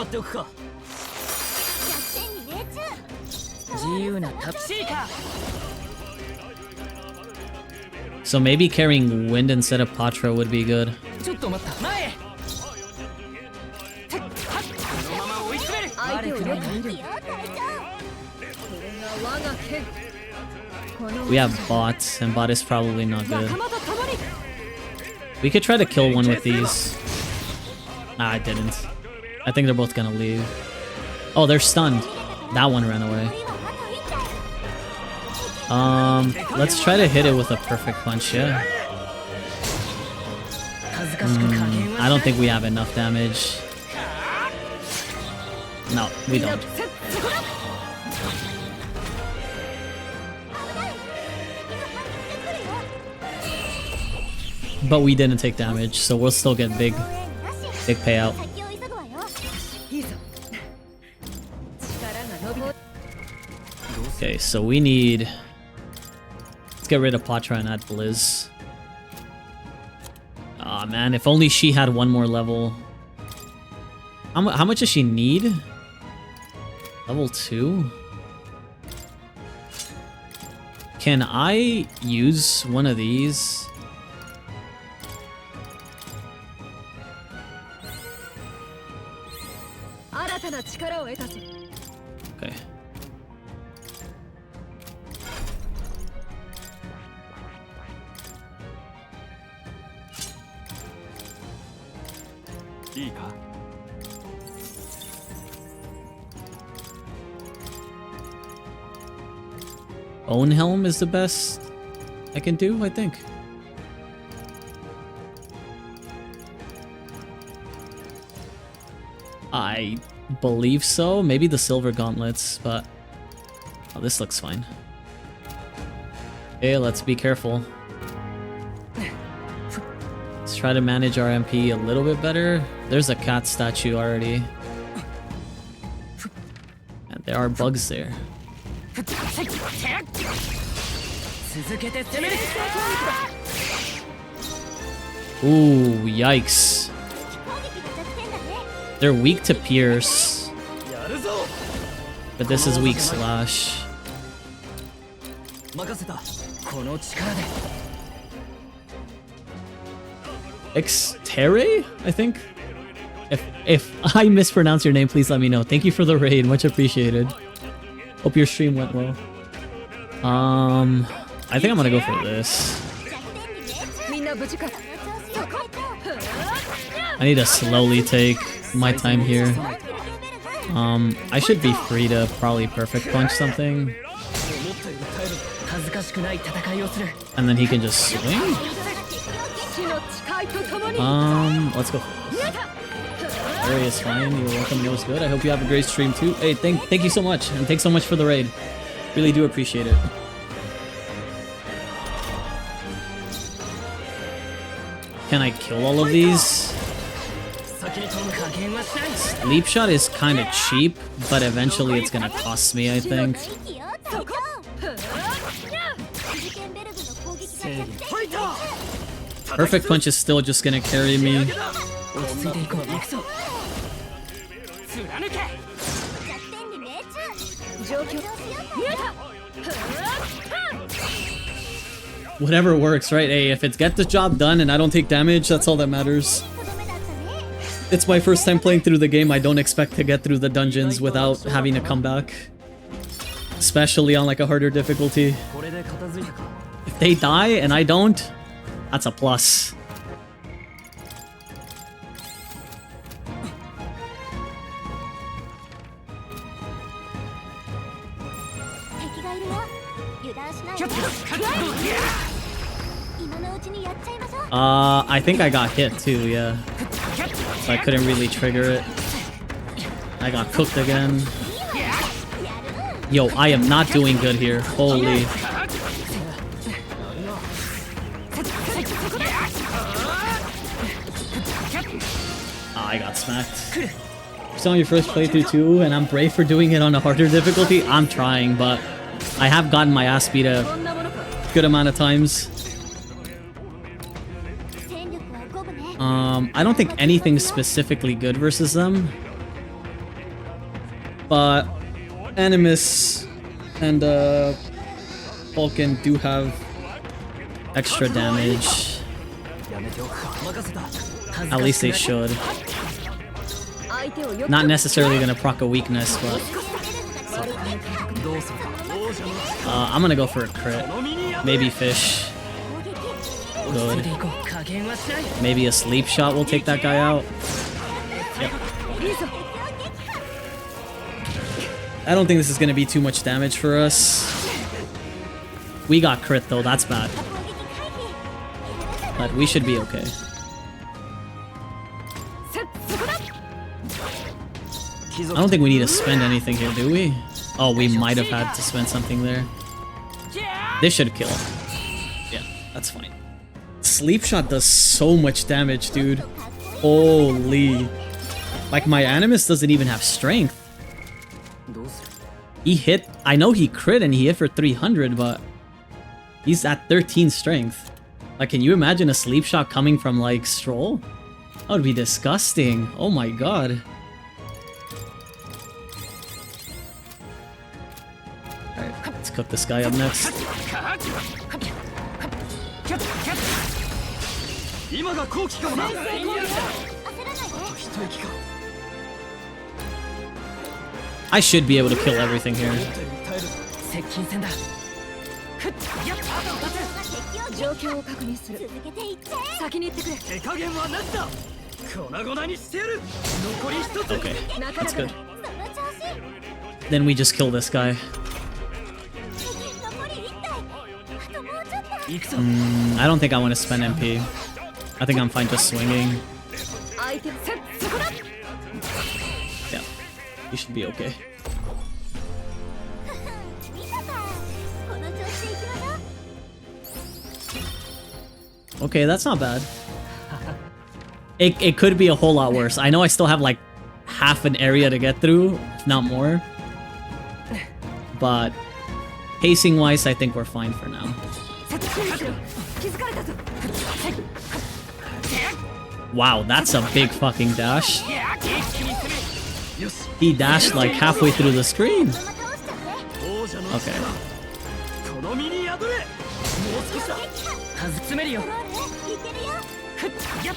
So maybe carrying Wind instead of Patra would be good. We have Bot, and Bot is probably not good. We could try to kill one with these. Nah, I didn't. I think they're both gonna leave. Oh, they're stunned. That one ran away. Let's try to hit it with a perfect punch, yeah. I don't think we have enough damage. No, we don't. But we didn't take damage, so we'll still get big payout. Okay, so we need... Let's get rid of Patra and add Blizz. Aw, man, if only she had one more level. How much does she need? Level 2? Can I use one of these? Okay. Own Helm is the best I can do, I think. I believe so. Maybe the Silver Gauntlets, but... Oh, this looks fine. Okay, let's be careful. Let's try to manage our MP a little bit better. There's a cat statue already. And there are bugs there. Ooh, yikes. They're weak to Pierce. But this is weak Slash. Exterre, I think? If I mispronounce your name, please let me know. Thank you for the raid, much appreciated. Hope your stream went well. I think I'm gonna go for this. I need to slowly take my time here. I should be free to probably perfect punch something. And then he can just swing? Let's go for this. Area is fine, you're welcome, it was good. I hope you have a great stream too. Hey, thank you so much, and thanks so much for the raid. Really do appreciate it. Can I kill all of these? Leap Shot is kind of cheap, but eventually it's gonna cost me, I think. Perfect Punch is still just gonna carry me. Whatever works, right? Hey, if it's get the job done and I don't take damage, that's all that matters. とどめだったね It's my first time playing through the game. I don't expect to get through the dungeons without having to come back. Especially on like a harder difficulty. これで片付いたか If they die and I don't, that's a plus. 敵がいるよ油断しないで今のうちにやっちゃいましょう I think I got hit too, yeah. So I couldn't really trigger it. I got cooked again. Yo, I am not doing good here. Holy. I got smacked. It's on your first playthrough too, and I'm brave for doing it on a harder difficulty. I'm trying, but I have gotten my ass beat a good amount of times. 戦力は五分ね I don't think anything's specifically good versus them. But Animus and Vulcan do have extra damage. やめておくか任せた At least they should. 相手をよく Not necessarily gonna proc a weakness, but どうするか I'm gonna go for a crit. Maybe fish. 落ち着い Good. ていこう加減はしない Maybe a sleep shot will take that guy out. Yep. I don't think this is gonna be too much damage for us. We got crit though, that's bad. But we should be okay. I don't think we need to spend anything here, do we? Oh, we might have had to spend something there. This should kill. Yeah, that's fine. Sleep shot does so much damage, dude. Holy. Like, my Animus doesn't even have strength. どうする He hit... I know he crit and he hit for 300, but... He's at 13 strength. Like, can you imagine a sleep shot coming from, like, Stroll? That would be disgusting. Oh my god. Alright, let's cook this guy up next. 今が好機かもな 焦らないで 一息か I should be able to kill everything here. 接近戦だふっやっ状況を確認する続けていっちゃえ先に行ってくれ手加減はなしだ粉々にしてやる残り一つ Okay, that's good. その調子 Then we just kill this guy. 敵残り1体あともうちょっと 行くぞ I don't think I want to spend MP. I think I'm fine just swinging. 相手そこだ Yeah, you should be okay. 見たかこの調子でいきましょう Okay, that's not bad. It could be a whole lot worse. I know I still have like half an area to get through, if not more. But pacing wise, I think we're fine for now. 気づかれたぞ Wow, that's a big fucking dash. よし He dashed like halfway through the screen. そのまま倒しちゃって王者の Okay. この身に宿れもう少しだ詰めるよゴールいけるよふっやっ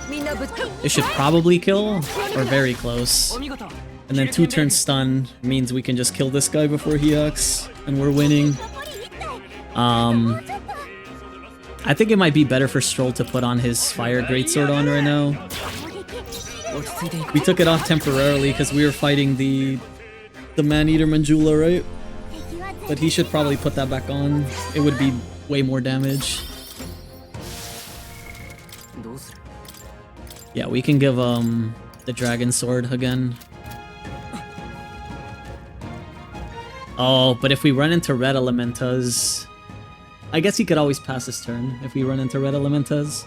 みんなぶっ It should probably kill, or very close. お見事 And then 2 turn stun means we can just kill this guy before he acts, and we're winning. 残り1体 Um, I think it might be better for Stroll to put on his fire greatsword on right now. 落ち着いていこ We took it off temporarily because we were fighting the man-eater Manjula, right? 敵は But he should probably put that back on. It would be way more damage. うどうする Yeah, we can give the dragon sword again. Oh, but if we run into red elementas, I guess he could always pass his turn if we run into red elementas.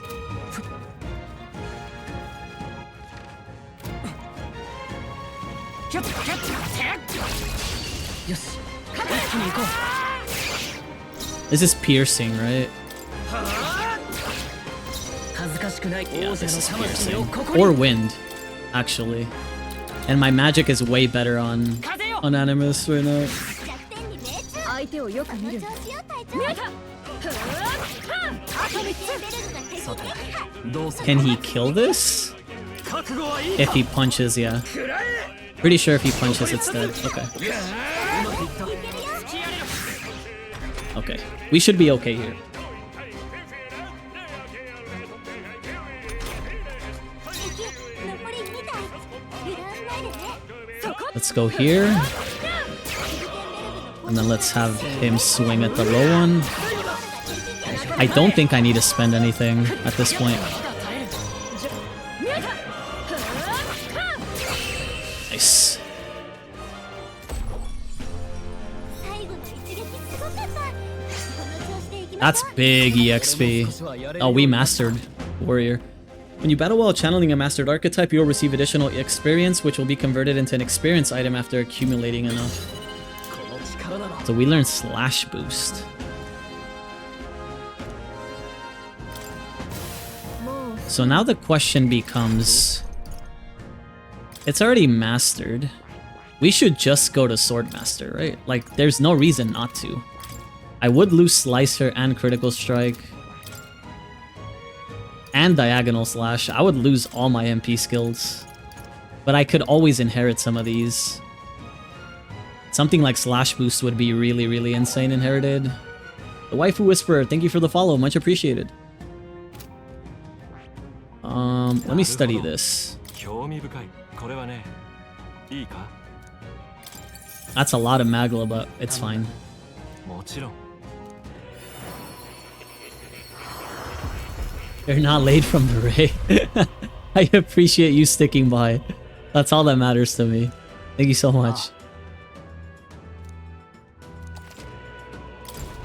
This is piercing, right? 恥ずかしくない Yeah, 王者 this の is 魂を piercing. ここに Or wind, actually. And my magic is way better on Animus right now. 弱点に命中相手をよく見るこの調子よ隊長 Can he kill this? If he punches, yeah. Pretty sure if he punches, it's dead. Okay. Okay. We should be okay here. Let's go here. And then let's have him swing at the low one. I don't think I need to spend anything at this point. Nice. That's big EXP. Oh, we mastered Warrior. When you battle while channeling a mastered archetype, you'll receive additional experience, which will be converted into an experience item after accumulating enough. So we learned Slash Boost. So now the question becomes... It's already mastered. We should just go to Sword Master, right? Like, there's no reason not to. I would lose Slicer and Critical Strike. And Diagonal Slash. I would lose all my MP skills. But I could always inherit some of these. Something like Slash Boost would be really, really insane inherited. The Waifu Whisperer, thank you for the follow. Much appreciated. Let me study this. That's a lot of Magla, but it's fine. You're not late from the raid. I appreciate you sticking by. That's all that matters to me. Thank you so much.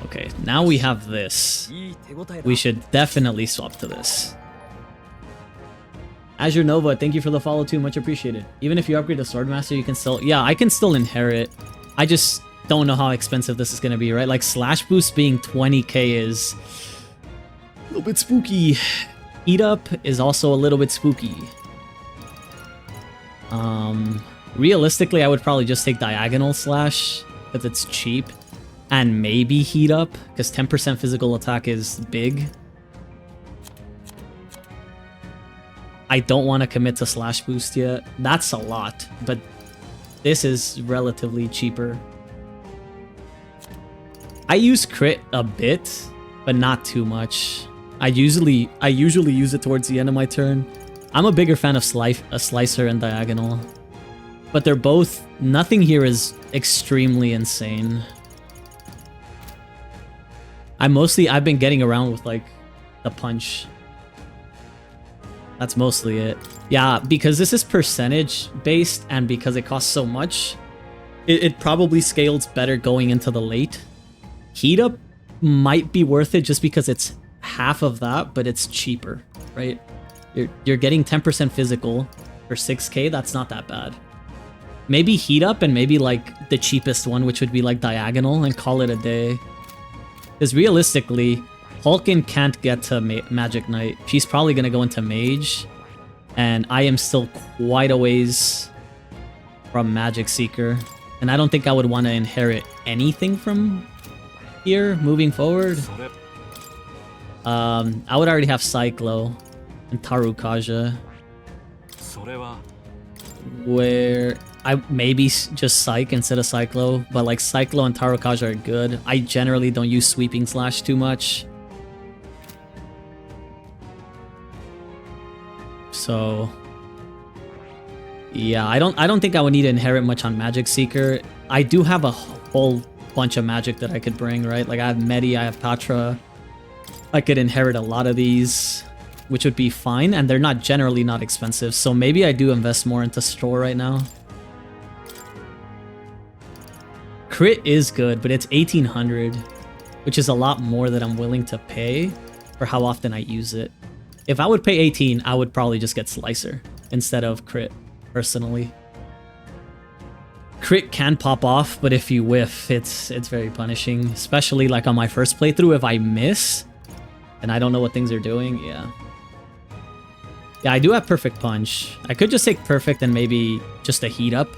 Okay, now we have this. We should definitely swap to this. Azure Nova, thank you for the follow too, much appreciated. Even if you upgrade to Swordmaster, you can still... Yeah, I can still inherit. I just don't know how expensive this is going to be, right? Like, Slash Boost being 20k is a little bit spooky. Eat Up is also a little bit spooky. Realistically, I would probably just take Diagonal Slash, because it's cheap. And maybe Heat Up, because 10% physical attack is big. I don't want to commit to Slash Boost yet. That's a lot, but this is relatively cheaper. I use Crit a bit, but not too much. I usually use it towards the end of my turn. I'm a bigger fan of Slicer and Diagonal. But they're both... Nothing here is extremely insane. I've been getting around with, like, the punch. That's mostly it. Yeah, because this is percentage based and because it costs so much, it probably scales better going into the late. Heat Up might be worth it just because it's half of that, but it's cheaper, right? You're getting 10% physical for 6k, that's not that bad. Maybe Heat Up and maybe like the cheapest one, which would be like Diagonal, and call it a day. Because realistically, Hulkin can't get to Magic Knight. She's probably going to go into Mage. And I am still quite a ways from Magic Seeker. And I don't think I would want to inherit anything from here moving forward. I would already have Cyclo and Tarukaja. Where I maybe just Psych instead of Cyclo. But like Cyclo and Tarukaja are good. I generally don't use Sweeping Slash too much. So yeah, I don't think I would need to inherit much on Magic Seeker. I do have a whole bunch of magic that I could bring, right? Like I have Medi, I have Patra. I could inherit a lot of these, which would be fine, and they're generally not expensive. So maybe I do invest more into Store right now. Crit is good, but it's 1800, which is a lot more that I'm willing to pay for how often I use it. If I would pay 18, I would probably just get Slicer instead of Crit, personally. Crit can pop off, but if you whiff, it's very punishing. Especially like on my first playthrough, if I miss and I don't know what things are doing, yeah. Yeah, I do have Perfect Punch. I could just take Perfect and maybe just a Heat Up.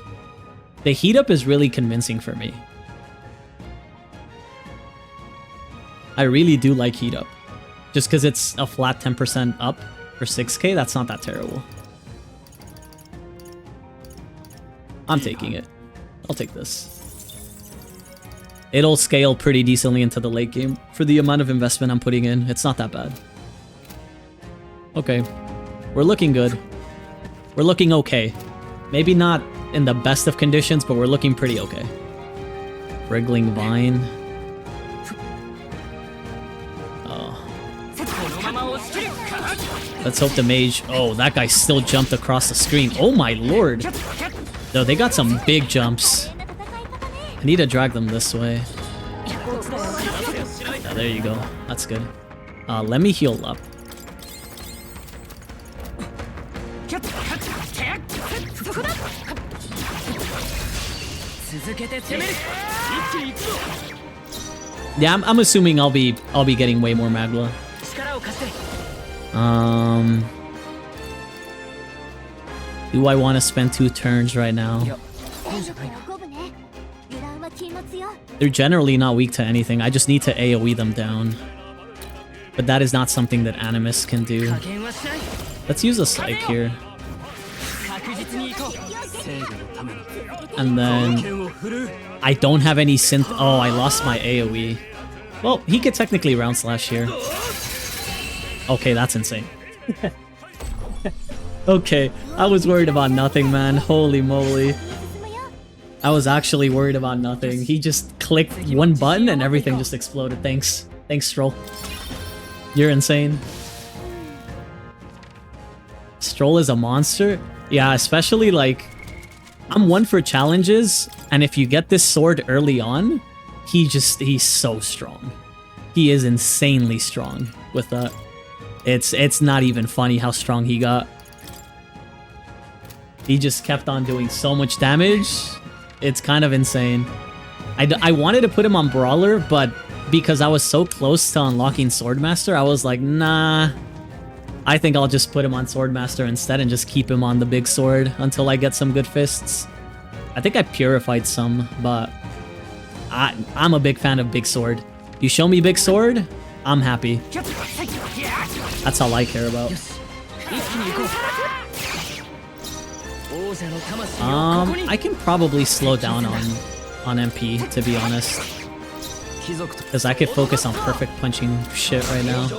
The Heat Up is really convincing for me. I really do like Heat Up. Just because it's a flat 10% up for 6k, that's not that terrible. I'm taking it. I'll take this. It'll scale pretty decently into the late game. For the amount of investment I'm putting in, it's not that bad. Okay. We're looking good. We're looking okay. Maybe not in the best of conditions, but we're looking pretty okay. Wriggling Vine. Oh. Let's hope the mage... Oh, that guy still jumped across the screen. Oh my lord. No, they got some big jumps. I need to drag them this way. Yeah, there you go. That's good. Let me heal up. Yeah, I'm assuming I'll be getting way more Magla. Do I want to spend 2 turns right now? They're generally not weak to anything. I just need to AoE them down. But that is not something that Animus can do. Let's use a Psych here. And then... I don't have any synth... Oh, I lost my AoE. Well, he could technically round slash here. Okay, that's insane. Okay, I was worried about nothing, man. Holy moly. I was actually worried about nothing. He just clicked one button and everything just exploded. Thanks. Thanks, Stroll. You're insane. Stroll is a monster? Yeah, especially like... I'm one for challenges, and if you get this sword early on, he's so strong. He is insanely strong with that. It's not even funny how strong he got. He just kept on doing so much damage. It's kind of insane. I wanted to put him on Brawler, but because I was so close to unlocking Swordmaster, I was like, nah. I think I'll just put him on Swordmaster instead and just keep him on the big sword until I get some good fists. I think I purified some, but I'm a big fan of big sword. You show me big sword, I'm happy. That's all I care about. I can probably slow down on MP, to be honest. Because I could focus on perfect punching shit right now.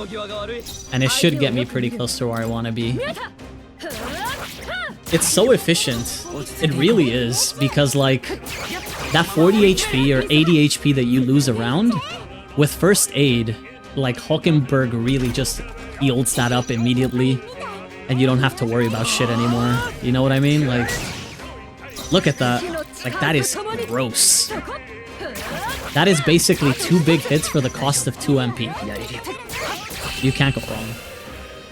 And it should get me pretty close to where I want to be. It's so efficient. It really is. Because like, that 40 HP or 80 HP that you lose around, with first aid, like Hulkenberg really just yields that up immediately. And you don't have to worry about shit anymore. You know what I mean? Like, look at that. Like, that is gross. That is basically 2 big hits for the cost of 2 MP. You can't go wrong.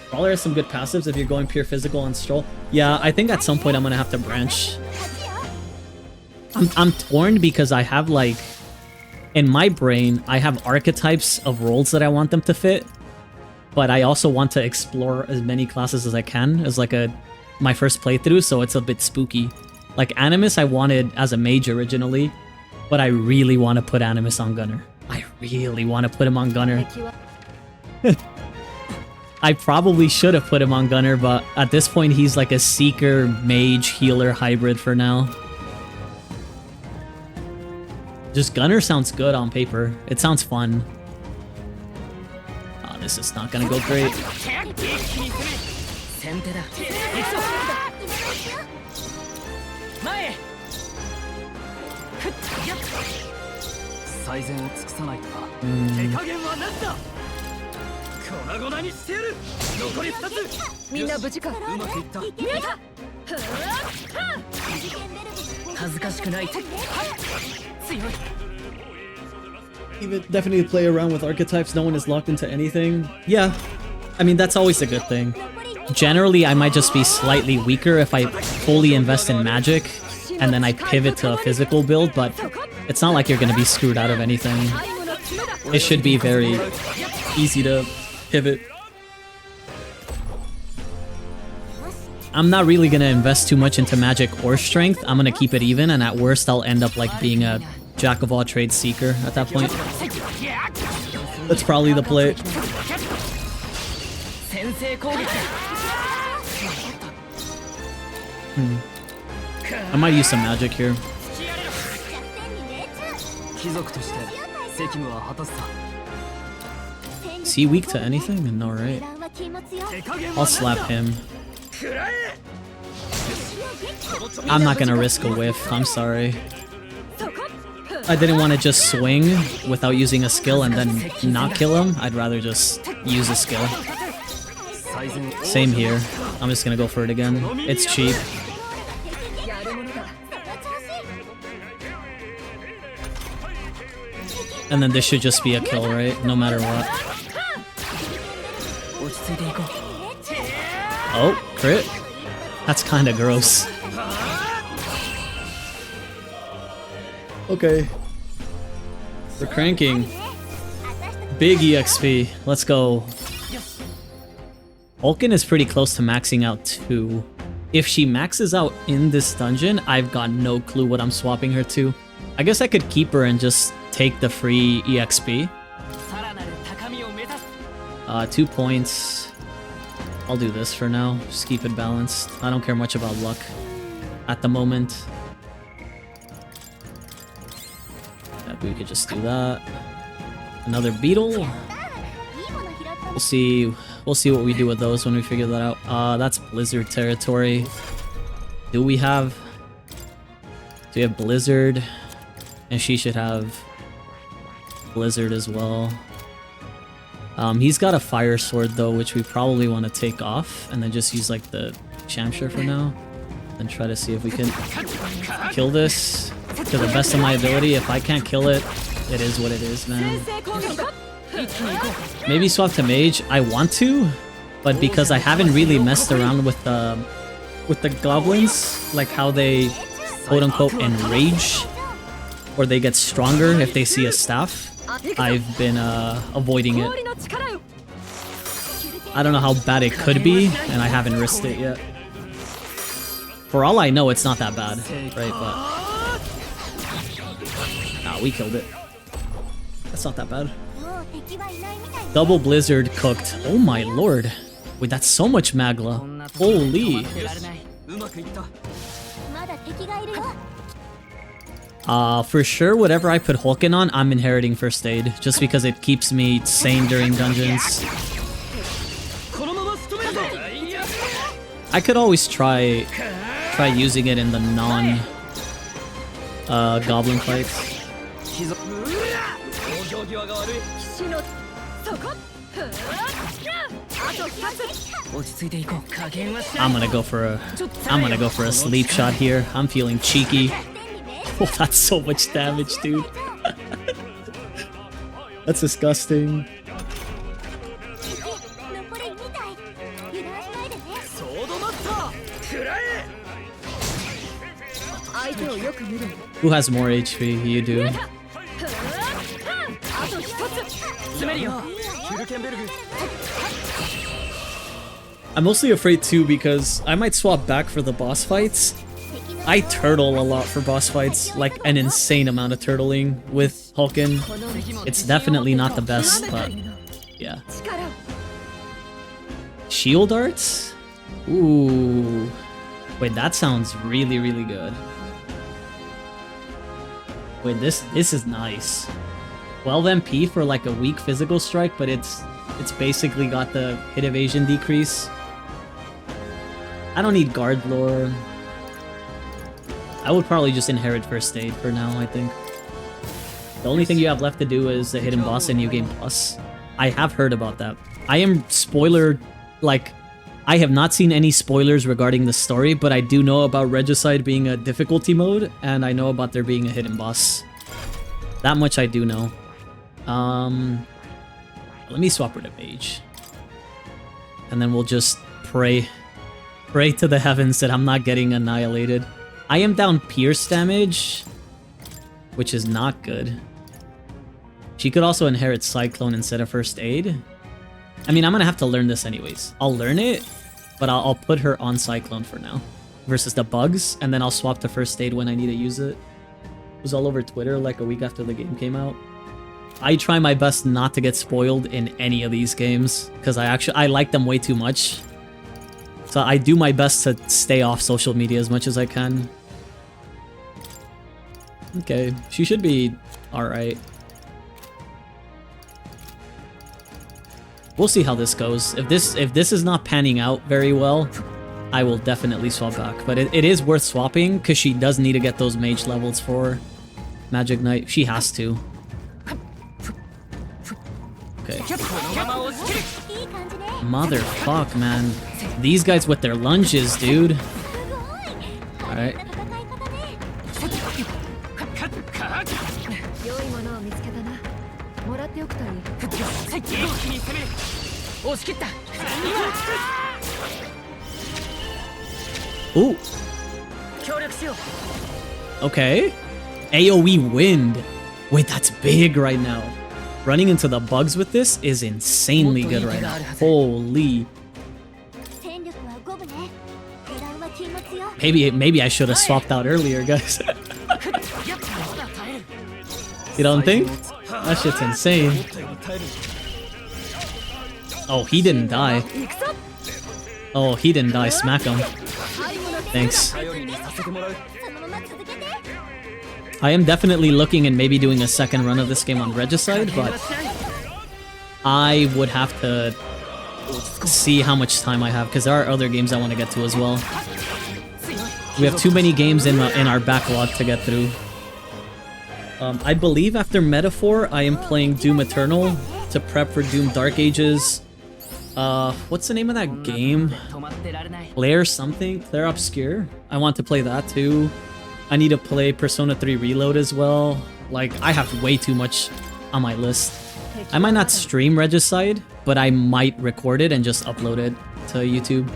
Brawler has some good passives if you're going pure physical on Stroll. Yeah, I think at some point I'm gonna have to branch. I'm torn because I have like... In my brain, I have archetypes of roles that I want them to fit. But I also want to explore as many classes as I can as like my first playthrough, so it's a bit spooky. Like Animus I wanted as a mage originally, but I really want to put Animus on Gunner. I really want to put him on Gunner. I probably should have put him on Gunner, but at this point he's like a Seeker, Mage, Healer hybrid for now. Just Gunner sounds good on paper. It sounds fun. Oh, this is not gonna go great. Even definitely play around with archetypes. No one is locked into anything. Yeah, I mean that's always a good thing. Generally, I might just be slightly weaker if I fully invest in magic and then I pivot to a physical build, but it's not like you're going to be screwed out of anything. It should be very easy to pivot. I'm not really going to invest too much into magic or strength. I'm going to keep it even, and at worst I'll end up like being a jack of all trades Seeker at that point. That's probably the play. I might use some magic here. Is he weak to anything? No, right? I'll slap him. I'm not gonna risk a whiff, I'm sorry. I didn't want to just swing without using a skill and then not kill him. I'd rather just use a skill. Same here. I'm just gonna go for it again. It's cheap. And then this should just be a kill, right? No matter what. Oh, crit? That's kinda gross. Okay. We're cranking. Big EXP. Let's go. Vulcan is pretty close to maxing out too. If she maxes out in this dungeon, I've got no clue what I'm swapping her to. I guess I could keep her and just take the free EXP. 2 points. I'll do this for now. Just keep it balanced. I don't care much about luck at the moment. We could just do that. Another beetle. We'll see what we do with those when we figure that out. That's blizzard territory. Do we have blizzard? And she should have blizzard as well. He's got a fire sword though, which we probably want to take off and then just use like the Shamshire for now. And try to see if we can kill this to the best of my ability. If I can't kill it, it is what it is, man. Maybe swap to mage. I want to, but because I haven't really messed around with the goblins, like how they quote unquote enrage, or they get stronger if they see a staff, I've been avoiding it. I don't know how bad it could be, and I haven't risked it yet. For all I know, it's not that bad, right? But we killed it. That's not that bad. Double blizzard cooked. Oh my lord. Wait, that's so much magla. Holy. For sure, whatever I put Hulkin on, I'm inheriting first aid, just because it keeps me sane during dungeons. I could always try using it in the non goblin fights. I'm gonna go for a sleep shot here. I'm feeling cheeky. Oh, that's so much damage, dude. That's disgusting. Who has more HP? You do. I'm mostly afraid too because I might swap back for the boss fights. I turtle a lot for boss fights, like an insane amount of turtling with Hulkin. It's definitely not the best, but yeah. Shield arts? Ooh. Wait, that sounds really, really good. Wait, this is nice. 12 MP for like a weak physical strike, but it's basically got the hit evasion decrease. I don't need guard lore. I would probably just inherit first aid for now, I think. The only thing you have left to do is the hidden boss and New Game Plus. I have heard about that. I am spoiler, like, I have not seen any spoilers regarding the story, but I do know about Regicide being a difficulty mode, and I know about there being a hidden boss. That much I do know. Let me swap her to mage. And then we'll just pray to the heavens that I'm not getting annihilated. I am down pierce damage, which is not good. She could also inherit Cyclone instead of first aid. I mean, I'm gonna have to learn this anyways. I'll learn it, but I'll put her on Cyclone for now. Versus the bugs, and then I'll swap to first aid when I need to use it. It was all over Twitter like a week after the game came out. I try my best not to get spoiled in any of these games because I like them way too much. So I do my best to stay off social media as much as I can. Okay, she should be alright. We'll see how this goes. If this is not panning out very well, I will definitely swap back. But it is worth swapping because she does need to get those mage levels for Magic Knight. She has to. Okay. Motherfuck, man. These guys with their lunges, dude. Alright. Ooh. Okay. AoE wind. Wait, that's big right now. Running into the bugs with this is insanely good right now. Holy. Maybe I should have swapped out earlier, guys. You don't think? That shit's insane. Oh, he didn't die. Oh, he didn't die. Smack him. Thanks. I am definitely looking and maybe doing a second run of this game on Regicide, but I would have to see how much time I have because there are other games I want to get to as well. We have too many games in our backlog to get through. I believe after Metaphor, I am playing Doom Eternal to prep for Doom Dark Ages. What's the name of that game? Claire something? Claire Obscure? I want to play that too. I need to play Persona 3 Reload as well. Like, I have way too much on my list. I might not stream Regicide, but I might record it and just upload it to YouTube.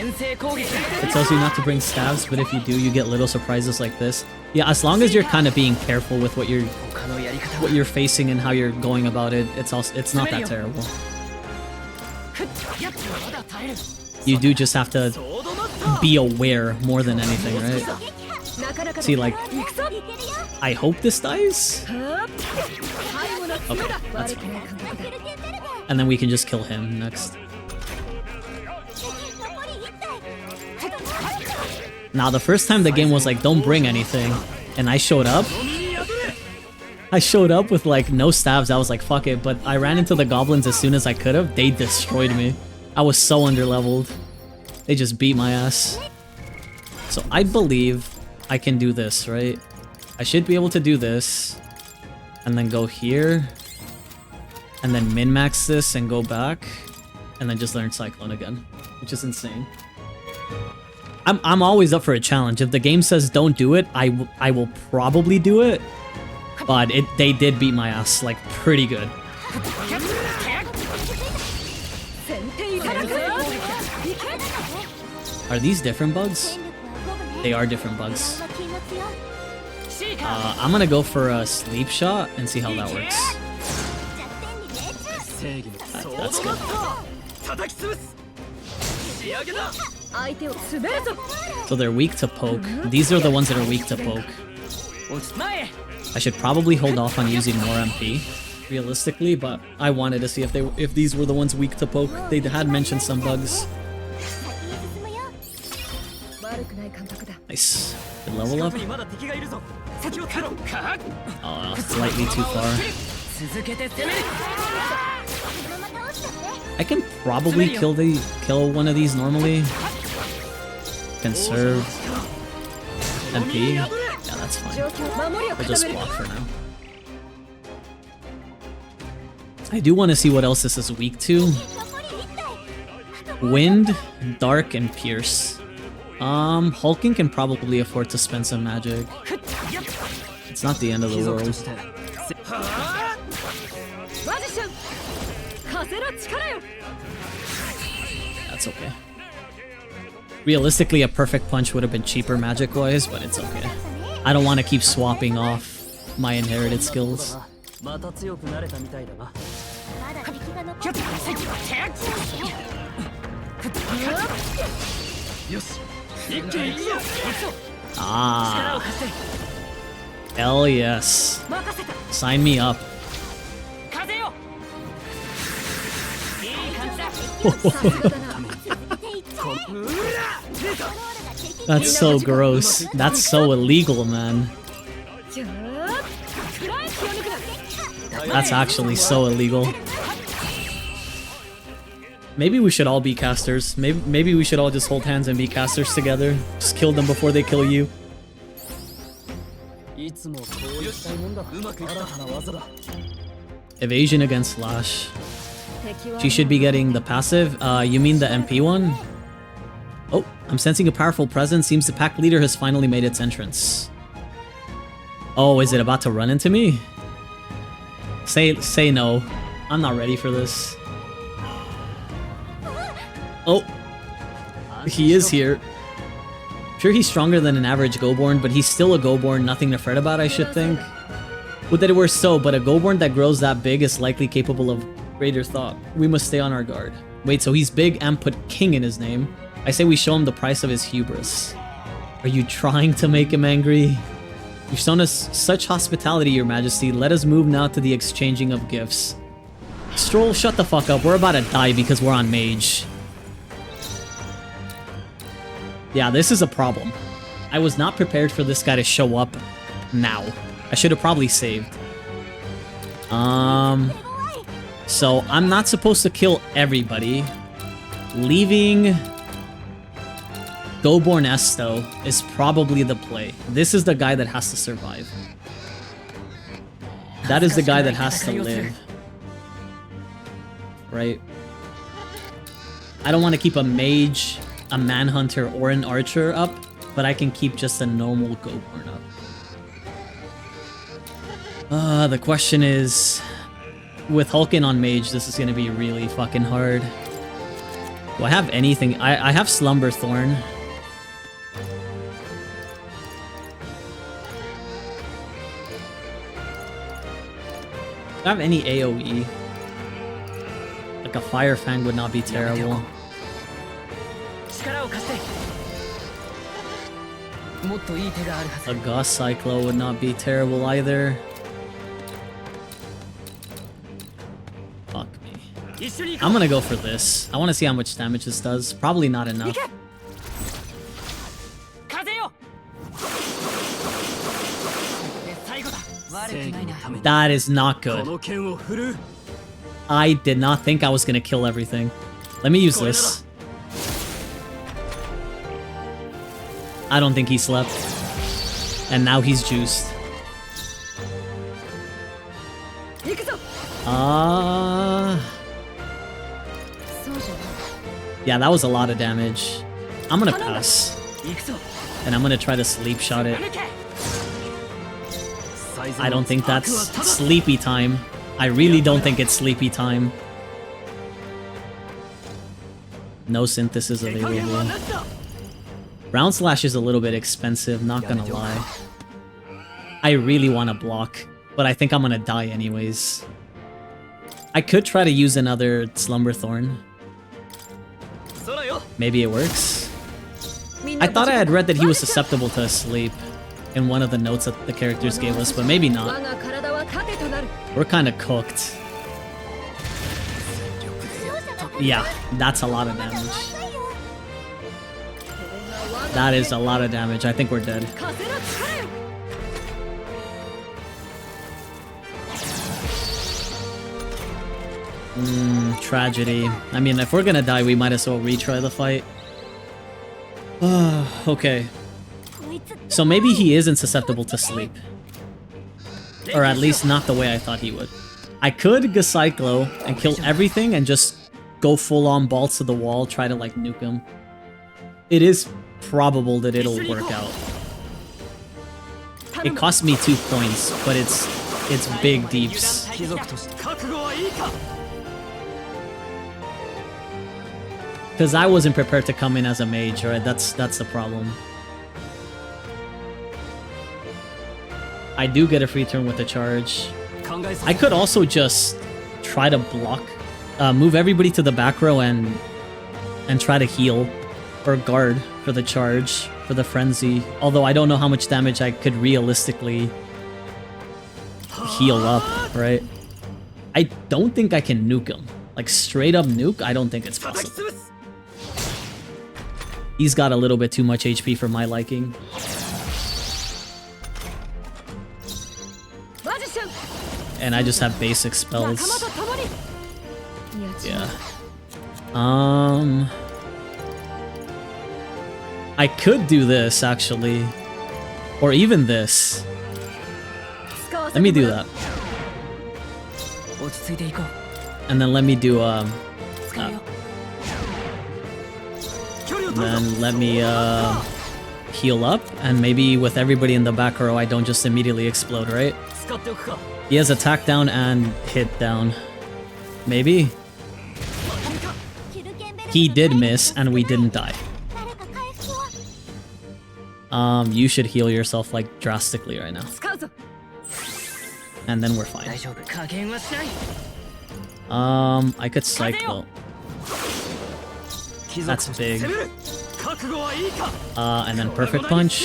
It tells you not to bring stabs, but if you do, you get little surprises like this. Yeah, as long as you're kind of being careful with what you're facing and how you're going about it, it's not that terrible. You do just have to be aware more than anything, right? See, like, I hope this dies? Okay, that's fine. And then we can just kill him next. Now, the first time the game was like, don't bring anything, and I showed up. I showed up with like no stabs. I was like, fuck it, but I ran into the goblins as soon as I could have. They destroyed me. I was so underleveled. They just beat my ass. So I believe I can do this, right? I should be able to do this. And then go here. And then min-max this and go back. And then just learn Cyclone again. Which is insane. I'm always up for a challenge. If the game says don't do it, I will probably do it. But they did beat my ass, like, pretty good. Are these different bugs? They are different bugs. I'm gonna go for a sleep shot and see how that works. That's good. So they're weak to poke. These are the ones that are weak to poke. I should probably hold off on using more MP, realistically, but I wanted to see if these were the ones weak to poke. They had mentioned some bugs. Nice. Good level up. Oh, slightly too far. I can probably kill one of these normally. Conserve MP. Yeah, that's fine. We'll just block for now. I do want to see what else this is weak to. Wind, Dark, and Pierce. Hulking can probably afford to spend some magic. It's not the end of the world. That's okay. Realistically, a perfect punch would have been cheaper magic-wise, but it's okay. I don't want to keep swapping off my inherited skills. Ah. Hell yes. Sign me up. That's so gross. That's so illegal, man. That's actually so illegal. Maybe we should all be casters. Maybe we should all just hold hands and be casters together. Just kill them before they kill you. Evasion against Slash. She should be getting the passive. You mean the MP one? Oh, I'm sensing a powerful presence. Seems the pack leader has finally made its entrance. Oh, is it about to run into me? Say no. I'm not ready for this. Oh, he is here. Sure, he's stronger than an average Goborn, but he's still a Goborn, nothing to fret about, I should think. Would that it were so, but a Goborn that grows that big is likely capable of greater thought. We must stay on our guard. Wait, so he's big and put king in his name? I say we show him the price of his hubris. Are you trying to make him angry? You've shown us such hospitality, your majesty. Let us move now to the exchanging of gifts. Stroll, shut the fuck up. We're about to die because we're on mage. Yeah, this is a problem. I was not prepared for this guy to show up now. I should have probably saved. So I'm not supposed to kill everybody. Leaving Goborn Esto is probably the play. This is the guy that has to survive. That is the guy that has to live. Right? I don't want to keep a mage, a manhunter, or an archer up, but I can keep just a normal Goborn up. The question is, with Hulkin on mage, this is going to be really fucking hard. Do I have anything? I have Slumber Thorn. Do I have any AoE? Like a Fire Fang would not be terrible. A Gauss Cyclo would not be terrible either. Fuck me. I'm gonna go for this. I want to see how much damage this does. Probably not enough. That is not good. I did not think I was gonna kill everything. Let me use this. I don't think he slept. And now he's juiced. Yeah, that was a lot of damage. I'm gonna pass. And I'm gonna try to sleep shot it. I don't think that's sleepy time. I really don't think it's sleepy time. No synthesis available. Round Slash is a little bit expensive, not gonna lie. I really want to block, but I think I'm gonna die anyways. I could try to use another Slumber Thorn. Maybe it works. I thought I had read that he was susceptible to sleep in one of the notes that the characters gave us, but maybe not. We're kind of cooked. Yeah, that's a lot of damage. That is a lot of damage. I think we're dead. Tragedy. I mean, if we're gonna die, we might as well retry the fight. Okay. So maybe he isn't susceptible to sleep. Or at least not the way I thought he would. I could Gacyclo and kill everything and just go full-on balls to the wall, try to like nuke him. It is probable that it'll work out. It cost me 2 points, but it's big deeps. Because I wasn't prepared to come in as a mage, right? That's the problem. I do get a free turn with a charge. I could also just try to block, move everybody to the back row and and try to heal or guard for the charge, for the frenzy. Although I don't know how much damage I could realistically heal up, right? I don't think I can nuke him. Like straight up nuke, I don't think it's possible. He's got a little bit too much HP for my liking. And I just have basic spells. Yeah. I could do this actually. Or even this. Let me do that. And then let me do then let me heal up, and maybe with everybody in the back row I don't just immediately explode, right? He has attack down and hit down. Maybe? He did miss and we didn't die. You should heal yourself like drastically right now. And then we're fine. I could cycle. That's big. And then perfect punch.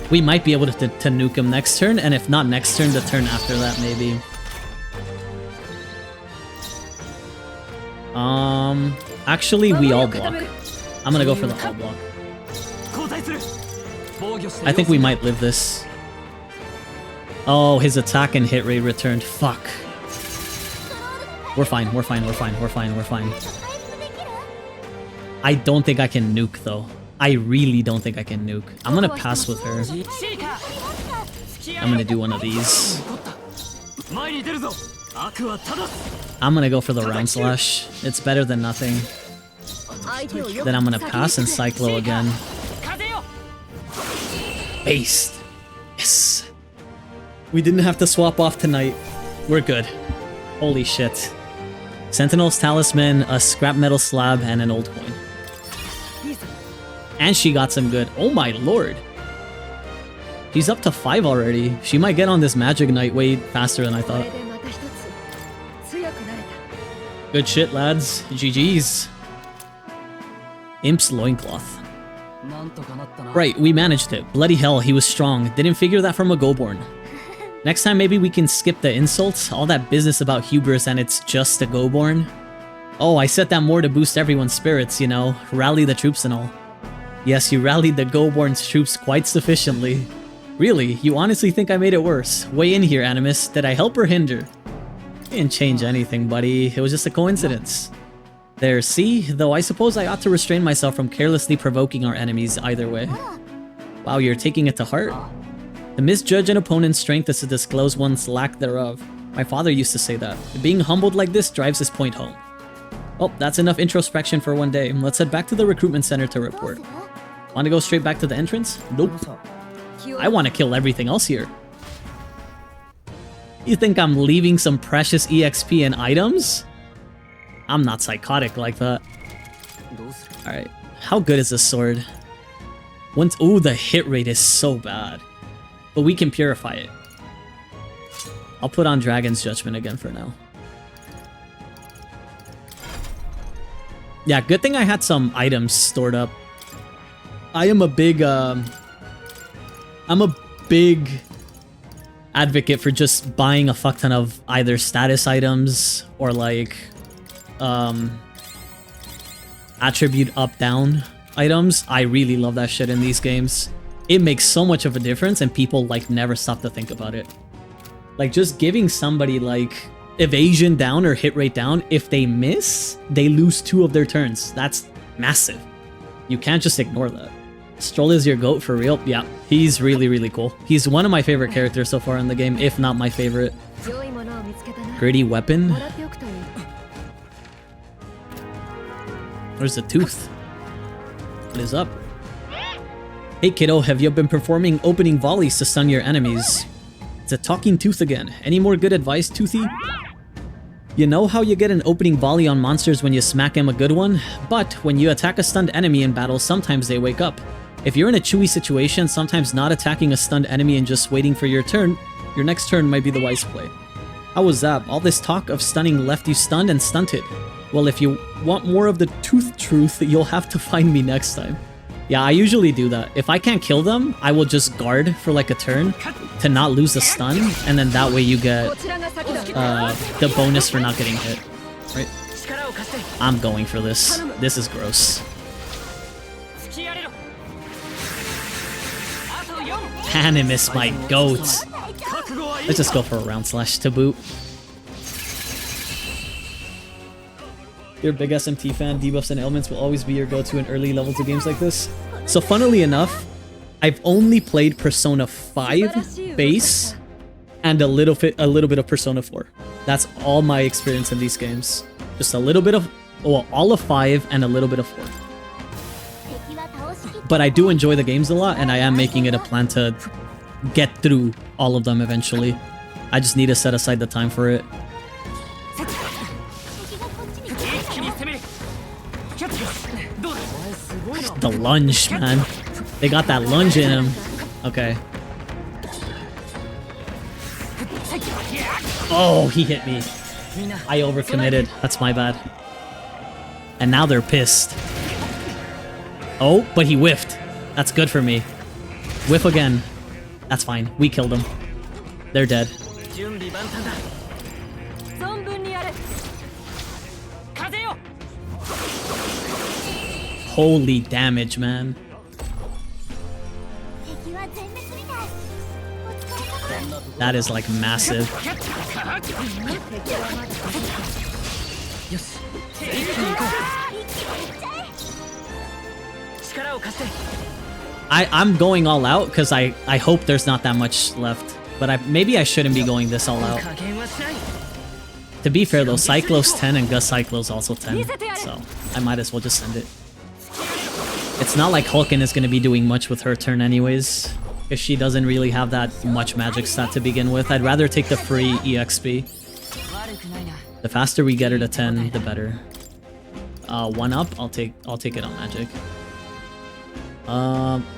We might be able to nuke him next turn, and if not next turn, the turn after that maybe. Actually we all block. I'm gonna go for the all block. I think we might live this. Oh, his attack and hit rate returned. Fuck. We're fine, we're fine, we're fine, we're fine, we're fine. I don't think I can nuke though. I really don't think I can nuke. I'm gonna pass with her. I'm gonna do one of these. I'm gonna go for the round slash. It's better than nothing. Then I'm gonna pass and cyclo again. Based. Yes. We didn't have to swap off tonight. We're good. Holy shit. Sentinel's Talisman, a scrap metal slab, and an old coin. And she got some good. Oh my lord. She's up to 5 already. She might get on this Magic Knight way faster than I thought. Good shit, lads. GG's. Imp's loincloth. Right, we managed it. Bloody hell, he was strong. Didn't figure that from a Goborn. Next time maybe we can skip the insults. All that business about hubris and it's just a Goborn. Oh, I said that more to boost everyone's spirits, you know. Rally the troops and all. Yes, you rallied the Goborn's troops quite sufficiently. Really, you honestly think I made it worse? Weigh in here, Animus. Did I help or hinder? Didn't change anything, buddy. It was just a coincidence. There, see? Though I suppose I ought to restrain myself from carelessly provoking our enemies either way. Wow, you're taking it to heart? To misjudge an opponent's strength is to disclose one's lack thereof. My father used to say that. Being humbled like this drives his point home. Oh, that's enough introspection for one day. Let's head back to the recruitment center to report. Want to go straight back to the entrance? Nope. I want to kill everything else here. You think I'm leaving some precious EXP and items? I'm not psychotic like that. Alright. How good is this sword? Ooh, the hit rate is so bad. But we can purify it. I'll put on Dragon's Judgment again for now. Yeah, good thing I had some items stored up. I am a big, I'm a big advocate for just buying a fuck ton of either status items or like, attribute up-down items. I really love that shit in these games. It makes so much of a difference and people like never stop to think about it. Like just giving somebody like evasion down or hit rate down, if they miss, they lose 2 of their turns. That's massive. You can't just ignore that. Stroll is your goat for real? Yeah, he's really, really cool. He's one of my favorite characters so far in the game, if not my favorite. Gritty weapon? Where's the tooth? What is up? Hey kiddo, have you been performing opening volleys to stun your enemies? It's a talking tooth again. Any more good advice, Toothy? You know how you get an opening volley on monsters when you smack them a good one? But when you attack a stunned enemy in battle, sometimes they wake up. If you're in a chewy situation, sometimes not attacking a stunned enemy and just waiting for your next turn might be the wise play. How was that? All this talk of stunning left you stunned and stunted. Well, if you want more of the tooth truth, you'll have to find me next time. Yeah, I usually do that. If I can't kill them, I will just guard for like a turn to not lose a stun, and then that way you get the bonus for not getting hit. Right? I'm going for this. This is gross. Animus, my goat. Let's just go for a round slash to boot. You're a big SMT fan. Debuffs and ailments will always be your go-to in early levels of games like this. So funnily enough, I've only played Persona 5 base and a little bit of Persona 4. That's all my experience in these games. Just a little bit of, well, all of 5 and a little bit of 4. But I do enjoy the games a lot, and I am making it a plan to get through all of them eventually. I just need to set aside the time for it. The lunge, man. They got that lunge in him. Okay. Oh, he hit me. I overcommitted. That's my bad. And now they're pissed. Oh, but he whiffed. That's good for me. Whiff again. That's fine. We killed him. They're dead. Holy damage, man. That is like massive. I'm going all out because I hope there's not that much left. But maybe I shouldn't be going this all out. To be fair though, Cyclo's 10 and Gus Cyclo's also 10. So I might as well just send it. It's not like Hulkin is going to be doing much with her turn anyways, if she doesn't really have that much magic stat to begin with. I'd rather take the free EXP. The faster we get her to 10, the better. 1 up, I'll take it on magic.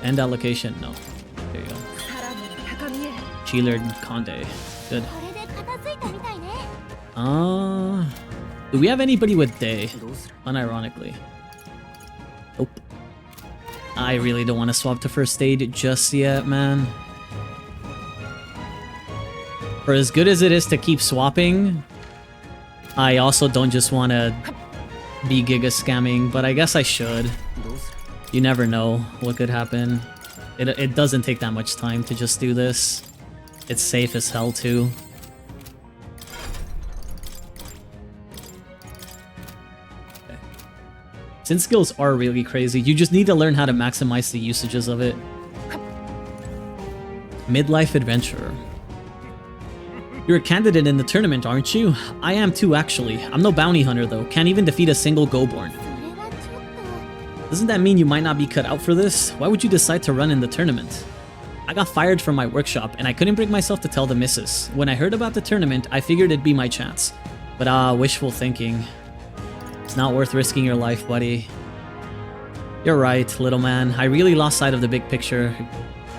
End allocation, no. There you go. Chillard Conde, good. Do we have anybody with Day? Unironically. Nope. I really don't want to swap to first aid just yet, man. For as good as it is to keep swapping, I also don't just want to be giga scamming, but I guess I should. You never know what could happen. It doesn't take that much time to just do this. It's safe as hell too. Synth skills are really crazy. You just need to learn how to maximize the usages of it. Midlife adventurer. You're a candidate in the tournament, aren't you? I am too, actually. I'm no bounty hunter, though. Can't even defeat a single Goborn. Doesn't that mean you might not be cut out for this? Why would you decide to run in the tournament? I got fired from my workshop, and I couldn't bring myself to tell the missus. When I heard about the tournament, I figured it'd be my chance. But wishful thinking. It's not worth risking your life, buddy. You're right, little man. I really lost sight of the big picture.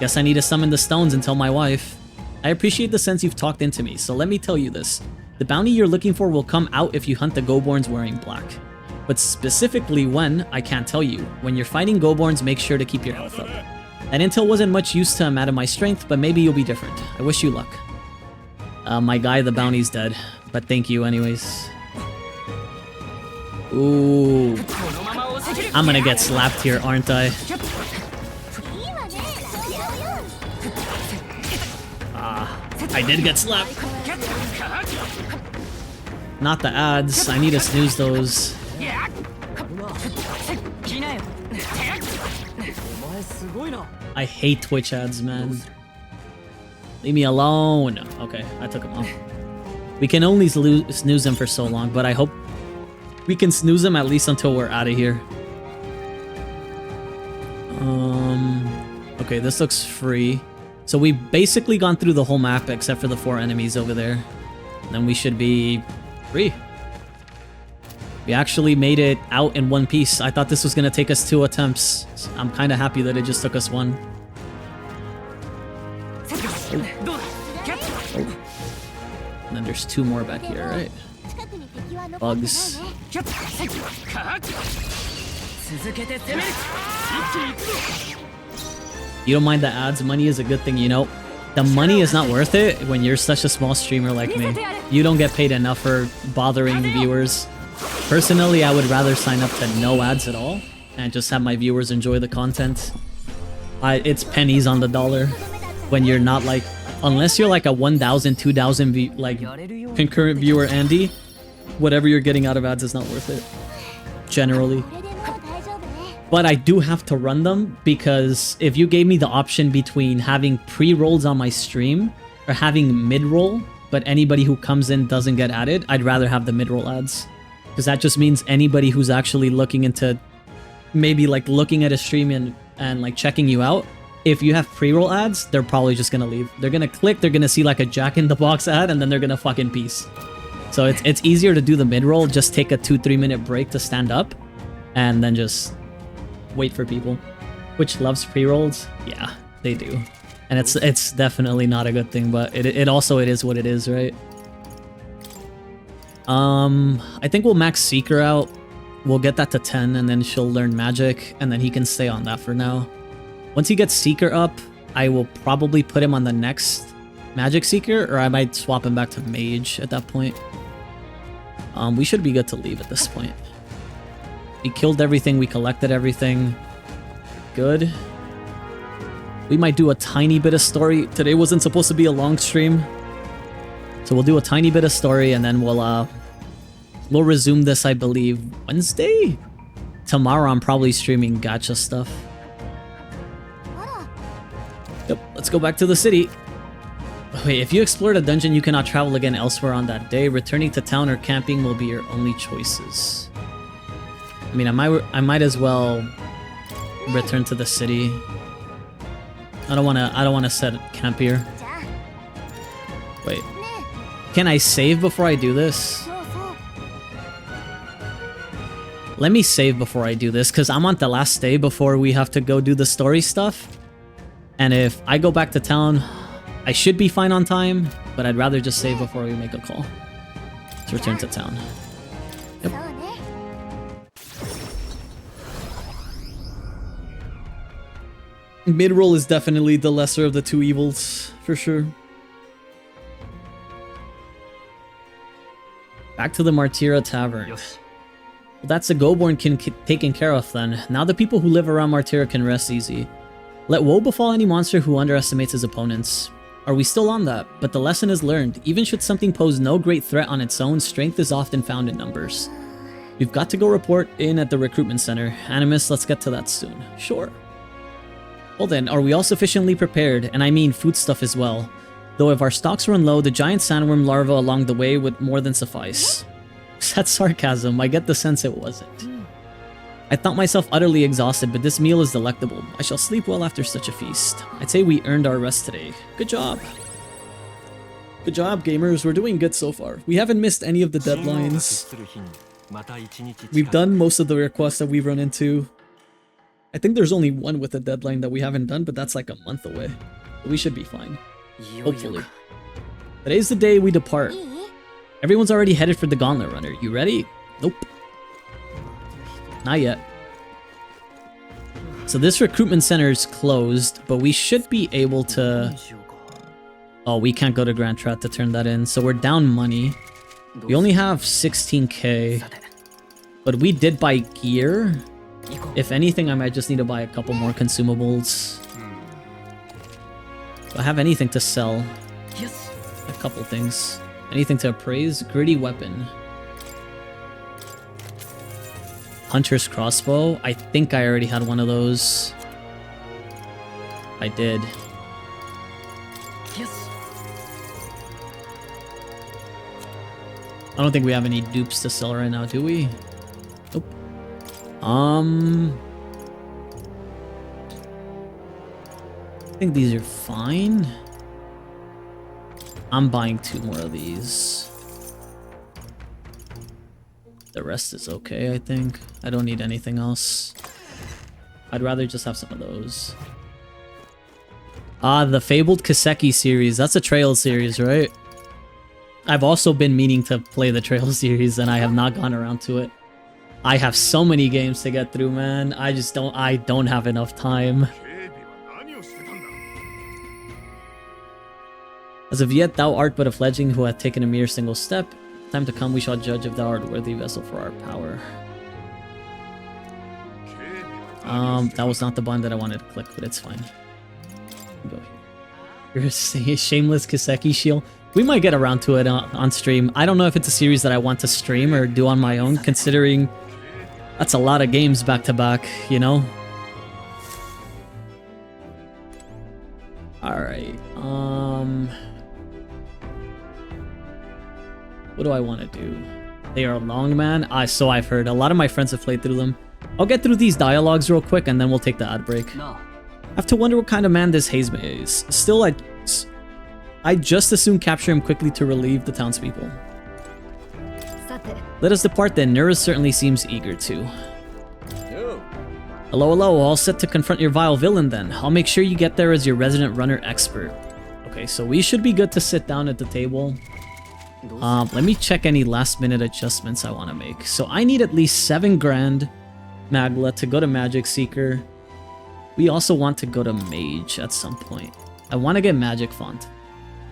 Guess I need to summon the stones and tell my wife. I appreciate the sense you've talked into me, so let me tell you this. The bounty you're looking for will come out if you hunt the Goborns wearing black. But specifically when, I can't tell you. When you're fighting Goborns, make sure to keep your health up. That intel wasn't much use to a man of my strength, but maybe you'll be different. I wish you luck. My guy, the bounty's dead. But thank you anyways. Ooh. I'm gonna get slapped here, aren't I? I did get slapped. Not the ads. I need to snooze those. I hate Twitch ads, man. Leave me alone. Okay, I took them off. We can only snooze them for so long, but I hope we can snooze them at least until we're out of here. Okay, this looks free. So we've basically gone through the whole map except for the 4 enemies over there. Then we should be free. We actually made it out in one piece. I thought this was going to take us 2 attempts. I'm kind of happy that it just took us 1. Oh. And then there's 2 more back here, right? Bugs. 続けて攻める。一気に行くぞ。 You don't mind the ads. Money is a good thing, you know. The money is not worth it when you're such a small streamer like me. You don't get paid enough for bothering viewers. Personally, I would rather sign up to no ads at all and just have my viewers enjoy the content. It's pennies on the dollar when you're not like, unless you're like a 1,000, 2,000 like concurrent viewer Andy, whatever you're getting out of ads is not worth it. Generally. But I do have to run them because if you gave me the option between having pre-rolls on my stream or having mid-roll, but anybody who comes in doesn't get added, I'd rather have the mid-roll ads. Because that just means anybody who's actually looking into maybe like looking at a stream and like checking you out, if you have pre-roll ads, they're probably just gonna leave. They're gonna click, they're gonna see like a Jack in the Box ad, and then they're gonna fucking peace. So it's easier to do the mid-roll, just take a 2-3 minute break to stand up, and then just wait for people. Which loves pre-rolls? Yeah, they do. And it's definitely not a good thing, but it is what it is, right? I think we'll max Seeker out. We'll get that to 10, and then she'll learn magic, and then he can stay on that for now. Once he gets Seeker up, I will probably put him on the next Magic Seeker, or I might swap him back to Mage at that point. We should be good to leave at this point. We killed everything, we collected everything. Good. We might do a tiny bit of story. Today wasn't supposed to be a long stream. So we'll do a tiny bit of story, and then we'll resume this, I believe, Wednesday? Tomorrow I'm probably streaming gacha stuff. Yep, let's go back to the city. Wait, if you explored a dungeon, you cannot travel again elsewhere on that day. Returning to town or camping will be your only choices. I mean, I might as well return to the city. I don't wanna set camp here. Wait. Can I save before I do this? Let me save before I do this, because I'm on the last day before we have to go do the story stuff. And if I go back to town, I should be fine on time, but I'd rather just save before we make a call. Let's return to town. Yep. Mid-roll is definitely the lesser of the two evils, for sure. Back to the Martyra Tavern. Well, that's a Goborn taken care of then. Now the people who live around Martyra can rest easy. Let woe befall any monster who underestimates his opponents. Are we still on that? But the lesson is learned. Even should something pose no great threat on its own, strength is often found in numbers. We've got to go report in at the recruitment center. Animus, let's get to that soon. Sure. Well then, are we all sufficiently prepared? And I mean foodstuff as well. Though if our stocks run low, the giant sandworm larva along the way would more than suffice. That's sarcasm. I get the sense it wasn't. I thought myself utterly exhausted, but this meal is delectable. I shall sleep well after such a feast. I'd say we earned our rest today. Good job. Good job, gamers. We're doing good so far. We haven't missed any of the deadlines. We've done most of the requests that we've run into. I think there's only one with a deadline that we haven't done, but that's like a month away. We should be fine. Hopefully. Today's the day we depart. Everyone's already headed for the Gauntlet Runner. You ready? Nope. Not yet. So this recruitment center is closed, but we should be able to... Oh, we can't go to Grand Strat to turn that in, so we're down money. We only have 16k, but we did buy gear. If anything, I might just need to buy a couple more consumables. Do I have anything to sell? A couple things. Anything to appraise? Gritty weapon. Hunter's crossbow. I think I already had one of those. I did. I don't think we have any dupes to sell right now, do we? Nope. I think these are fine. I'm buying 2 more of these. The rest is okay, I think. I don't need anything else. I'd rather just have some of those. Ah, the Fabled Kaseki series. That's a trail series, right? I've also been meaning to play the Trail series and I have not gone around to it. I have so many games to get through, man. I don't have enough time. As of yet, thou art but a fledgling who hath taken a mere single step. Time to come, we shall judge if thou art a worthy vessel for our power. That was not the button that I wanted to click, but it's fine. Go here. You're a shameless Kiseki shield. We might get around to it on stream. I don't know if it's a series that I want to stream or do on my own, considering that's a lot of games back to back, you know? Alright, what do I want to do? They are long, man. So I've heard. A lot of my friends have played through them. I'll get through these dialogues real quick and then we'll take the ad break. No. I have to wonder what kind of man this Haze is. Still, I'd just as soon capture him quickly to relieve the townspeople. Let us depart then. Nura certainly seems eager to. Hello, hello. All set to confront your vile villain then. I'll make sure you get there as your resident runner expert. Okay, so we should be good to sit down at the table. Let me check any last minute adjustments I want to make. So I need at least 7 grand Magla to go to Magic Seeker. We also want to go to Mage at some point. I want to get Magic Font.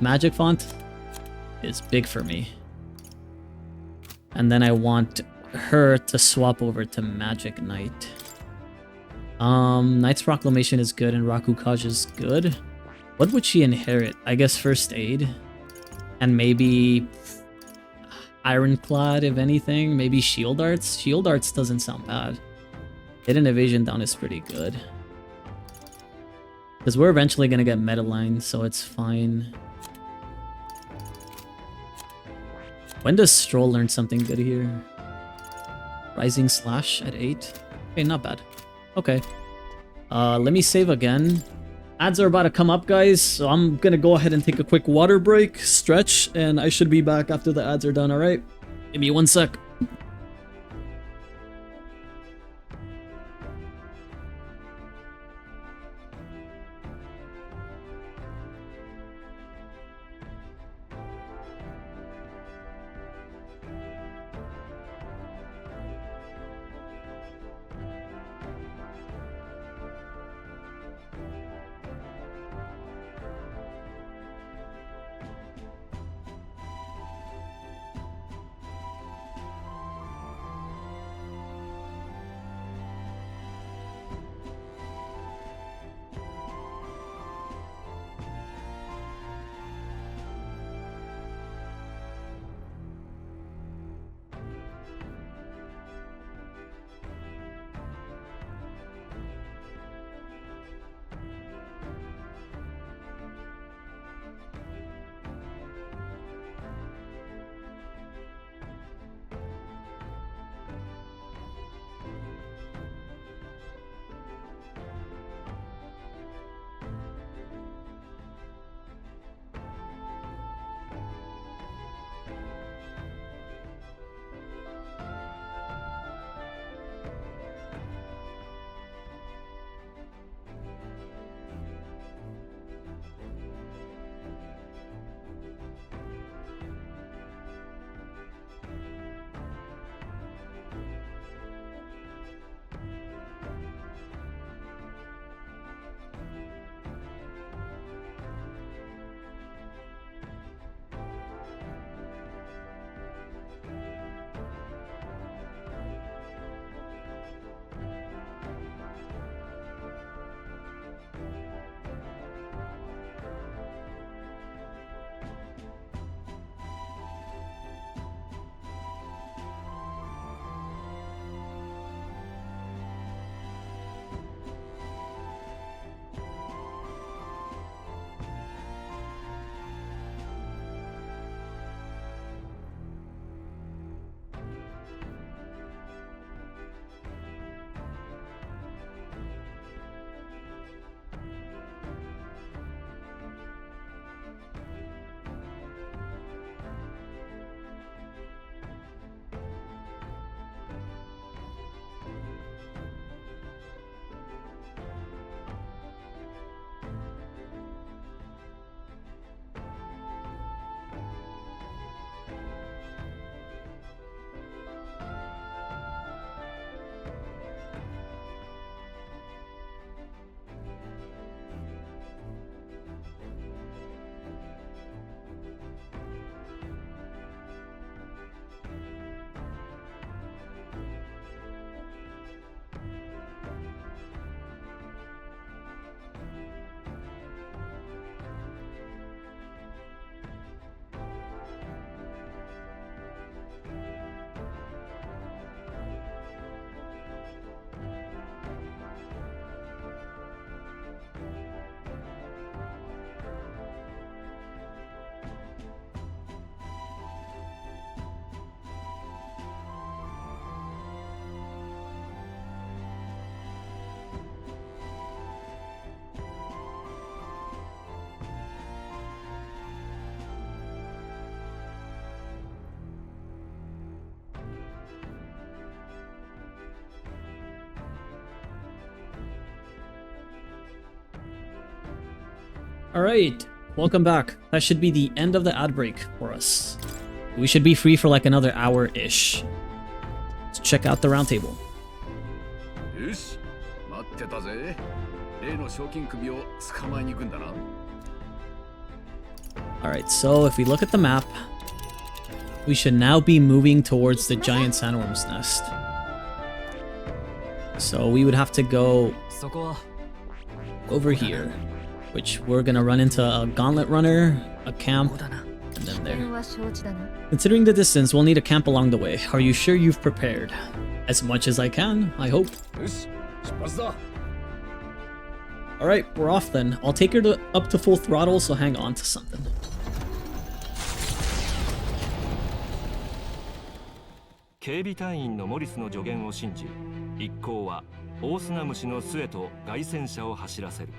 Magic Font is big for me. And then I want her to swap over to Magic Knight. Knight's Proclamation is good and Rakukaj is good. What would she inherit? I guess First Aid. And maybe Ironclad, if anything. Maybe Shield Arts. Shield Arts doesn't sound bad. Hidden Evasion down is pretty good. Because we're eventually going to get Metaline, so it's fine. When does Stroll learn something good here? Rising Slash at 8. Okay, not bad. Okay. Let me save again. Ads are about to come up, guys, so I'm gonna go ahead and take a quick water break, stretch, and I should be back after the ads are done, alright? Give me 1 sec. Alright, welcome back. That should be the end of the ad break for us. We should be free for like another hour-ish. Let's check out the roundtable. よし、待ってたぜ。例の賞金首を捕まえに行くんだな。Alright, so if we look at the map, we should now be moving towards the giant sandworm's nest. So we would have to go そこは over here, which we're gonna run into a gauntlet runner, a camp, and then there. Considering the distance, we'll need a camp along the way. Are you sure you've prepared? As much as I can, I hope. よし、出発だ。 Alright, we're off then. I'll take her up to full throttle, so hang on to something. 警備隊員のモリスの助言を信じ、一行は大砂虫の巣へと凱旋車を走らせる。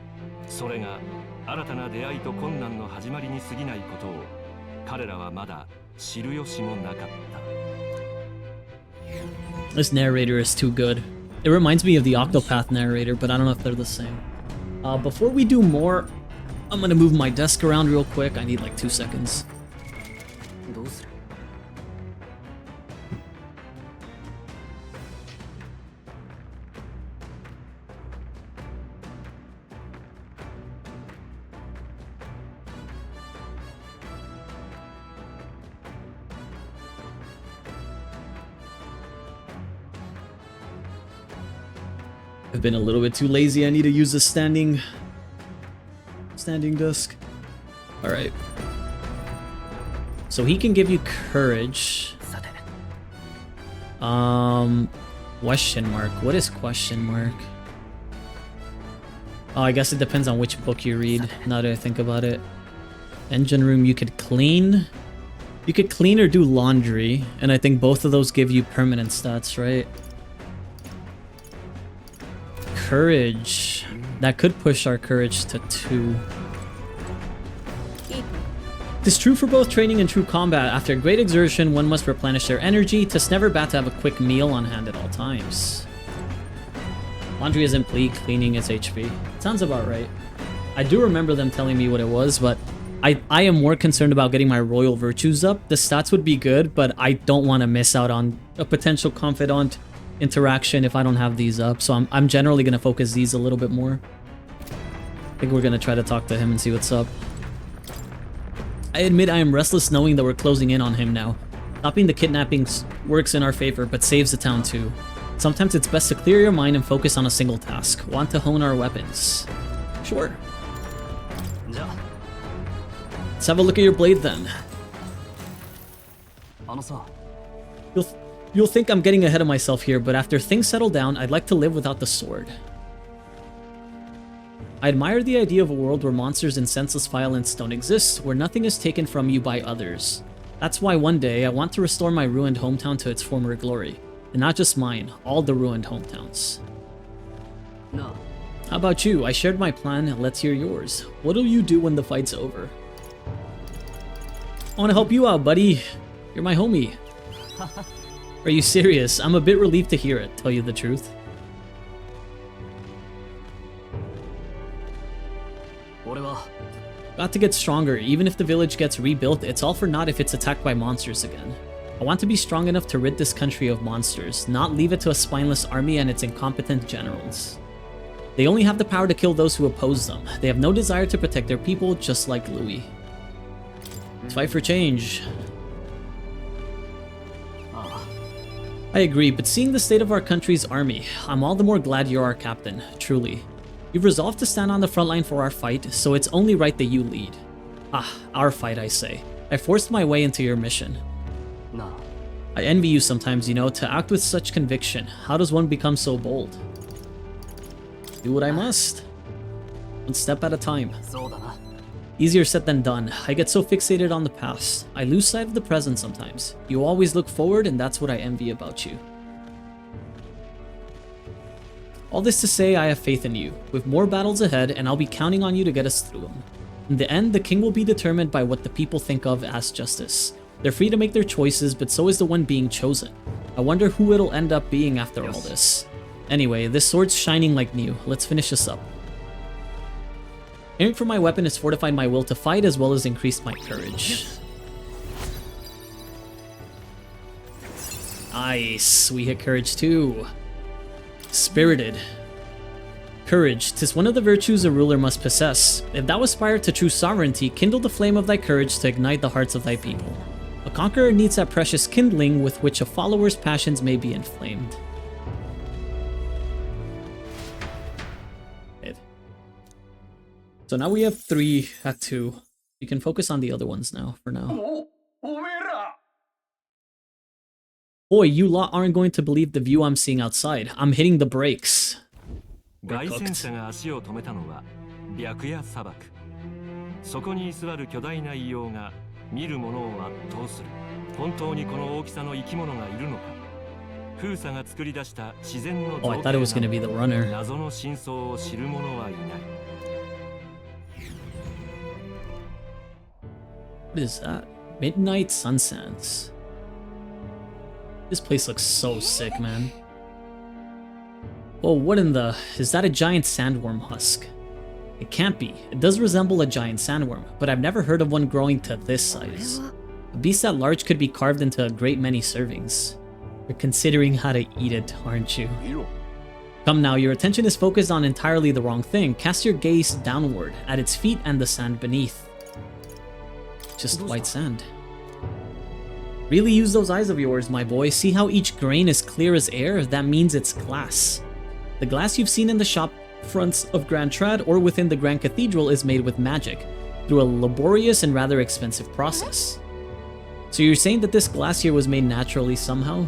それが新たな出会いと困難の始まりに過ぎないことを彼らはまだ知る由もなかった。This narrator is too good. It reminds me of the Octopath narrator, but I don't know if they're the same. Before we do more, I'm gonna move my desk around real quick. I need like 2 seconds. どうする？ I've been a little bit too lazy. I need to use a standing desk. All right. So he can give you courage. Question mark. What is question mark? Oh, I guess it depends on which book you read, now that I think about it. Engine room, you could clean. You could clean or do laundry, and I think both of those give you permanent stats, right? Courage. That could push our courage to 2. It is true for both training and true combat. After great exertion, one must replenish their energy. 'Tis never bad to have a quick meal on hand at all times. Laundry isn't bleak, cleaning is HP. Sounds about right. I do remember them telling me what it was, but I am more concerned about getting my royal virtues up. The stats would be good, but I don't want to miss out on a potential confidant interaction if I don't have these up, so I'm generally going to focus these a little bit more. I think we're going to try to talk to him and see what's up. I admit I am restless knowing that we're closing in on him now. Stopping the kidnappings works in our favor, but saves the town too. Sometimes it's best to clear your mind and focus on a single task. Want to hone our weapons? Sure. Let's have a look at your blade then. You'll think I'm getting ahead of myself here, but after things settle down, I'd like to live without the sword. I admire the idea of a world where monsters and senseless violence don't exist, where nothing is taken from you by others. That's why one day I want to restore my ruined hometown to its former glory. And not just mine, all the ruined hometowns. No. How about you? I shared my plan, let's hear yours. What'll you do when the fight's over? I want to help you out, buddy. You're my homie. Are you serious? I'm a bit relieved to hear it, tell you the truth. Got to get stronger. Even if the village gets rebuilt, it's all for naught if it's attacked by monsters again. I want to be strong enough to rid this country of monsters, not leave it to a spineless army and its incompetent generals. They only have the power to kill those who oppose them. They have no desire to protect their people, just like Louis. Let's fight for change. I agree, but seeing the state of our country's army, I'm all the more glad you're our captain, truly. You've resolved to stand on the front line for our fight, so it's only right that you lead. Ah, our fight, I say. I forced my way into your mission. No. I envy you sometimes, you know, to act with such conviction. How does one become so bold? Do what I must. One step at a time. Easier said than done. I get so fixated on the past. I lose sight of the present sometimes. You always look forward, and that's what I envy about you. All this to say, I have faith in you. With more battles ahead, and I'll be counting on you to get us through them. In the end, the king will be determined by what the people think of as justice. They're free to make their choices, but so is the one being chosen. I wonder who it'll end up being after all this. Anyway, this sword's shining like new. Let's finish this up. Caring for my weapon has fortified my will to fight as well as increased my courage. Nice. We hit courage too. Spirited. Courage. 'Tis one of the virtues a ruler must possess. If thou aspire to true sovereignty, kindle the flame of thy courage to ignite the hearts of thy people. A conqueror needs that precious kindling with which a follower's passions may be inflamed. So now we have 3 at 2. You can focus on the other ones now, for now. Boy, you lot aren't going to believe the view I'm seeing outside. I'm hitting the brakes. 凱旋者が足を止めたのは白夜砂漠。そこに居座る巨大な異様が見る者を圧倒する。本当にこの大きさの生き物がいるのか。封鎖が作り出した自然の Oh, I thought it was going to be the runner. 謎の真相を知る者はいない。What is that? Midnight Sunsands. This place looks so sick, man. Oh, what in the... Is that a giant sandworm husk? It can't be. It does resemble a giant sandworm, but I've never heard of one growing to this size. A beast that large could be carved into a great many servings. You're considering how to eat it, aren't you? Come now, your attention is focused on entirely the wrong thing. Cast your gaze downward, at its feet and the sand beneath. Just white sand. Really use those eyes of yours, my boy. See how each grain is clear as air? That means it's glass. The glass you've seen in the shop fronts of Grand Trad or within the Grand Cathedral is made with magic, through a laborious and rather expensive process. So you're saying that this glass here was made naturally somehow?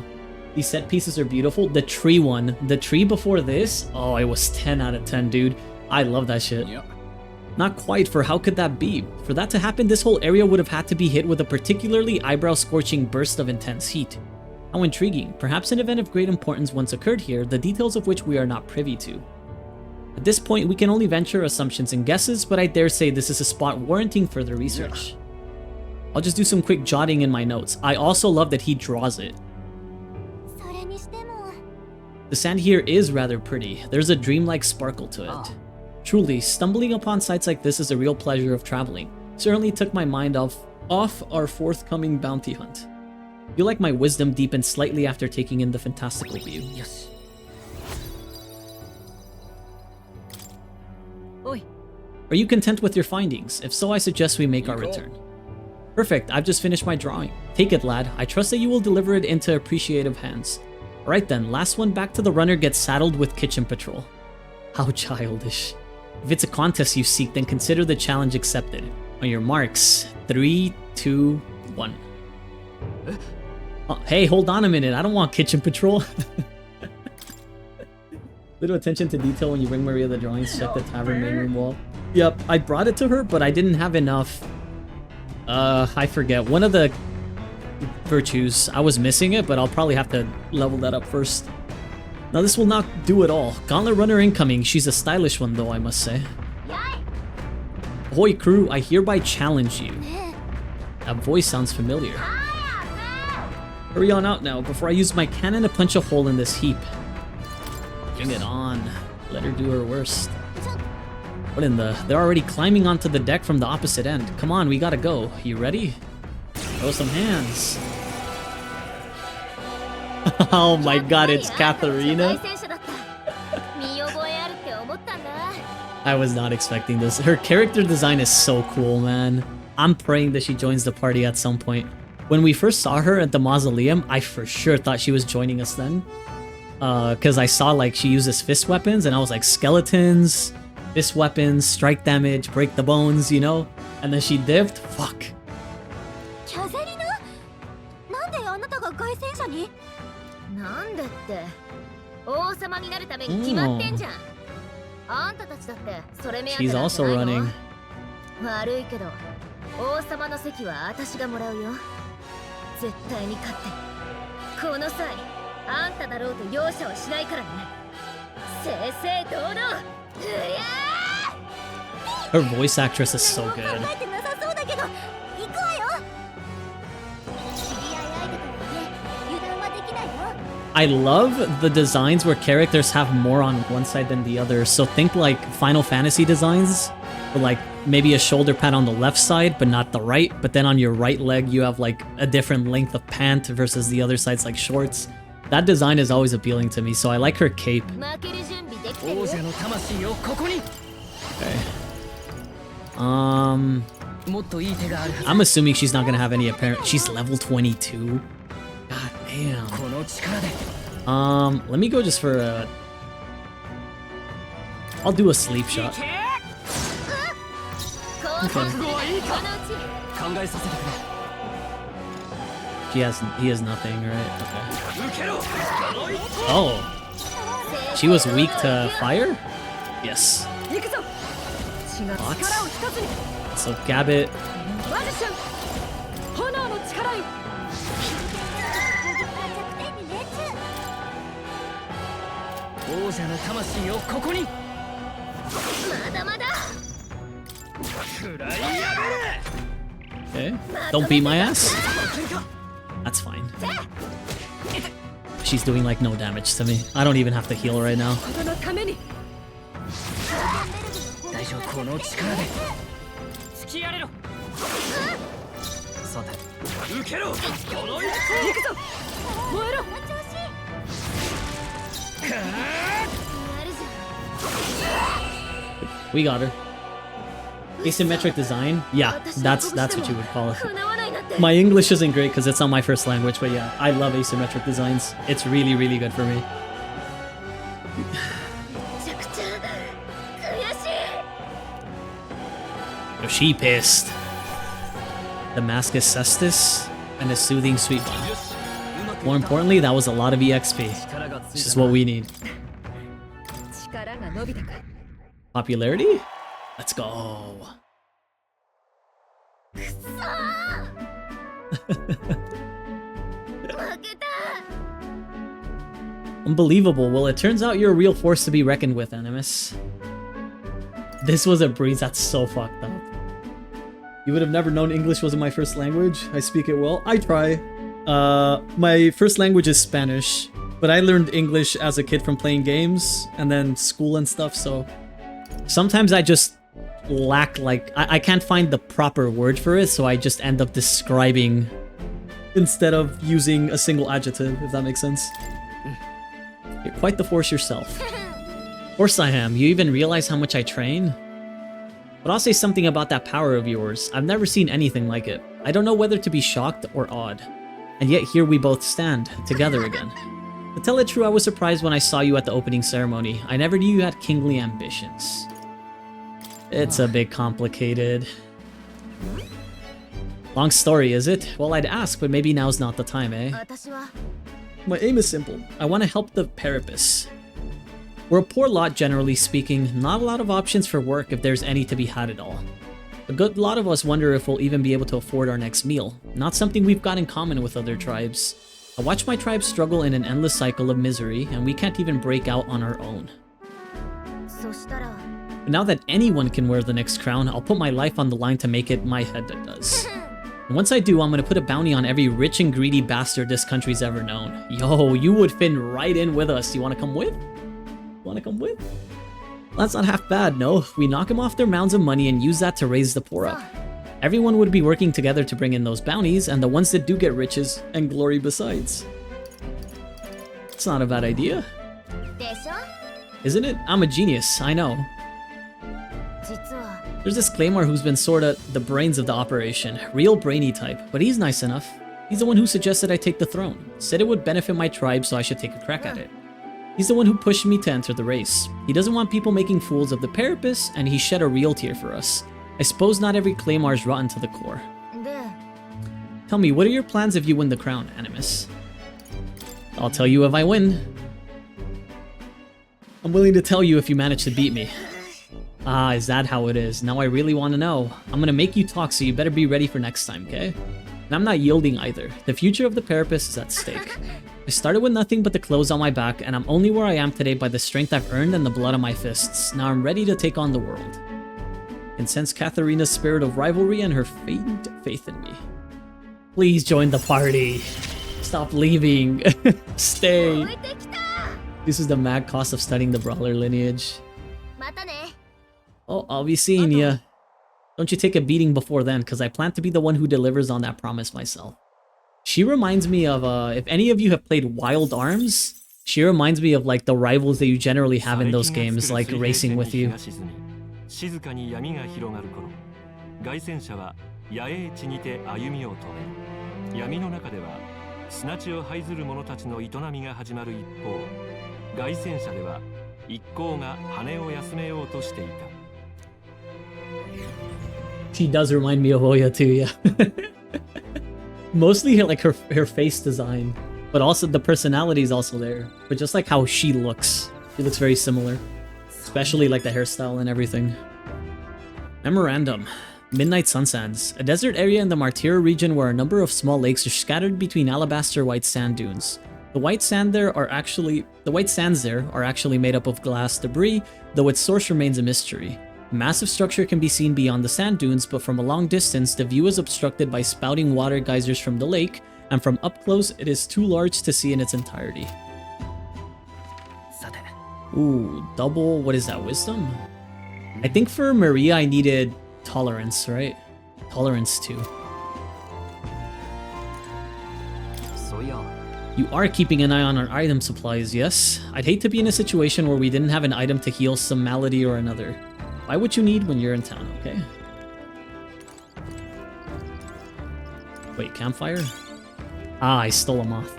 These set pieces are beautiful. The tree one, the tree before this, oh, it was 10 out of 10, dude. I love that shit. Yep. Not quite, for how could that be? For that to happen, this whole area would have had to be hit with a particularly eyebrow-scorching burst of intense heat. How intriguing. Perhaps an event of great importance once occurred here, the details of which we are not privy to. At this point, we can only venture assumptions and guesses, but I dare say this is a spot warranting further research. I'll just do some quick jotting in my notes. I also love that he draws it. The sand here is rather pretty. There's a dreamlike sparkle to it. Truly, stumbling upon sites like this is a real pleasure of traveling. Certainly took my mind off our forthcoming bounty hunt. Feel like my wisdom deepened slightly after taking in the fantastical view. Yes. Oi. Are you content with your findings? If so, I suggest we make our return. Perfect, I've just finished my drawing. Take it, lad. I trust that you will deliver it into appreciative hands. Alright then, last one back to the runner gets saddled with kitchen patrol. How childish. If it's a contest you seek, then consider the challenge accepted. On your marks, 3, 2, 1. Oh, hey, hold on a minute. I don't want kitchen patrol. Little attention to detail when you bring Maria the drawings. Check the tavern main room wall. Yep, I brought it to her, but I didn't have enough. I forget. One of the virtues. I was missing it, but I'll probably have to level that up first. Now this will not do at all. Gauntlet runner incoming. She's a stylish one though, I must say. Ahoy crew, I hereby challenge you. That voice sounds familiar. Hurry on out now before I use my cannon to punch a hole in this heap. Bring it on. Let her do her worst. What in the... They're already climbing onto the deck from the opposite end. Come on, we gotta go. You ready? Throw some hands. Oh my god, it's Katharina. I was not expecting this. Her character design is so cool, man. I'm praying that she joins the party at some point. When we first saw her at the mausoleum, I for sure thought she was joining us then. Because I saw like she uses fist weapons and I was like, skeletons, fist weapons, strike damage, break the bones, you know? And then she dipped. Fuck. She's also running. Her voice actress is so good. I love the designs where characters have more on one side than the other. So think like Final Fantasy designs, With like maybe a shoulder pad on the left side, but not the right. But then on your right leg, you have like a different length of pant versus the other side's like shorts. That design is always appealing to me, so I like her cape. 王者の魂をここに Okay. もっといい手があるはず I'm assuming she's not gonna have any apparent. She's level 22. God damn. この力で Let me go just for a. I'll do a sleep shot. 覚悟はいいか考えさせてく He has nothing, right? Okay. れ受けろ Oh, she was weak to fire. Yes. 行くぞ血が力を一つに So Gabbit. マジシャン炎の力よ王者の魂をここに Okay. Don't beat my ass. That's fine. She's doing like no damage to me. I don't even have to heal right now. ことのために大丈夫この力で突きやれろさて受けろこの一行くぞ燃えろ We got her. Asymmetric design? Yeah, that's what you would call it. My English isn't great because it's not my first language, but yeah, I love asymmetric designs. It's really, really good for me. Oh, she pissed. Damascus Cestus and a soothing sweet bomb. More importantly, that was a lot of EXP. This is what we need. 力が伸びたか Popularity? Let's go. Unbelievable. Well, it turns out you're a real force to be reckoned with, Animus. This was a breeze. That's so fucked up. You would have never known English wasn't my first language. I speak it well. I try. My first language is Spanish, but I learned English as a kid from playing games and then school and stuff, so sometimes I just lack, like, I can't find the proper word for it, so I just end up describing instead of using a single adjective, if that makes sense. You're quite the force yourself. Of course I am. You even realize how much I train? But I'll say something about that power of yours. I've never seen anything like it. I don't know whether to be shocked or awed. And yet here we both stand, together again. To tell it true, I was surprised when I saw you at the opening ceremony. I never knew you had kingly ambitions. It's a bit complicated. Long story, is it? Well, I'd ask, but maybe now's not the time, eh? My aim is simple. I want to help the Parapus. We're a poor lot, generally speaking. Not a lot of options for work if there's any to be had at all. A good lot of us wonder if we'll even be able to afford our next meal. Not something we've got in common with other tribes. I watch my tribe struggle in an endless cycle of misery, and we can't even break out on our own. But now that anyone can wear the next crown, I'll put my life on the line to make it my head that does. And once I do, I'm gonna put a bounty on every rich and greedy bastard this country's ever known. Yo, you would fit right in with us. You wanna come with? Wanna come with? Well, that's not half bad, no. We knock them off their mounds of money and use that to raise the poor up. Everyone would be working together to bring in those bounties, and the ones that do get riches and glory besides. It's not a bad idea. Isn't it? I'm a genius, I know. There's this Claymore who's been sorta the brains of the operation. Real brainy type, but he's nice enough. He's the one who suggested I take the throne. Said it would benefit my tribe, so I should take a crack at it. He's the one who pushed me to enter the race. He doesn't want people making fools of the Parapus, and he shed a real tear for us. I suppose not every Claymore is rotten to the core. Tell me, what are your plans if you win the crown, Animus? I'll tell you if I win. I'm willing to tell you if you manage to beat me. Ah, is that how it is? Now I really want to know. I'm gonna make you talk, so you better be ready for next time, okay? And I'm not yielding either. The future of the Parapus is at stake. I started with nothing but the clothes on my back, and I'm only where I am today by the strength I've earned and the blood on my fists. Now I'm ready to take on the world. And sense Katharina's spirit of rivalry and her faint faith in me. Please join the party. Stop leaving. Stay. This is the mad cost of studying the Brawler lineage. Oh, I'll be seeing ya. Don't you take a beating before then, because I plan to be the one who delivers on that promise myself. She reminds me of, if any of you have played Wild Arms, she reminds me of like the rivals that you generally have in those games, like racing with you. 静かに闇が広がる頃、凱旋者は野営地にて歩みを止める。闇の中では砂地を這ずる者たちの営みが始まる一方、凱旋者では一行が羽を休めようとしていた。She does remind me of Oya too, yeah. Mostly like her face design, but also the personality is also there. But just like how she looks very similar, especially like the hairstyle and everything. Memorandum: Midnight Sunsands, a desert area in the Martira region where a number of small lakes are scattered between alabaster white sand dunes. The white sands there are actually made up of glass debris, though its source remains a mystery. A massive structure can be seen beyond the sand dunes, but from a long distance, the view is obstructed by spouting water geysers from the lake, and from up close, it is too large to see in its entirety. Ooh, double, what is that, wisdom? I think for Maria, I needed tolerance, right? Tolerance too. You are keeping an eye on our item supplies, yes? I'd hate to be in a situation where we didn't have an item to heal some malady or another. Buy what you need when you're in town, okay? Wait, campfire? Ah, I stole a moth.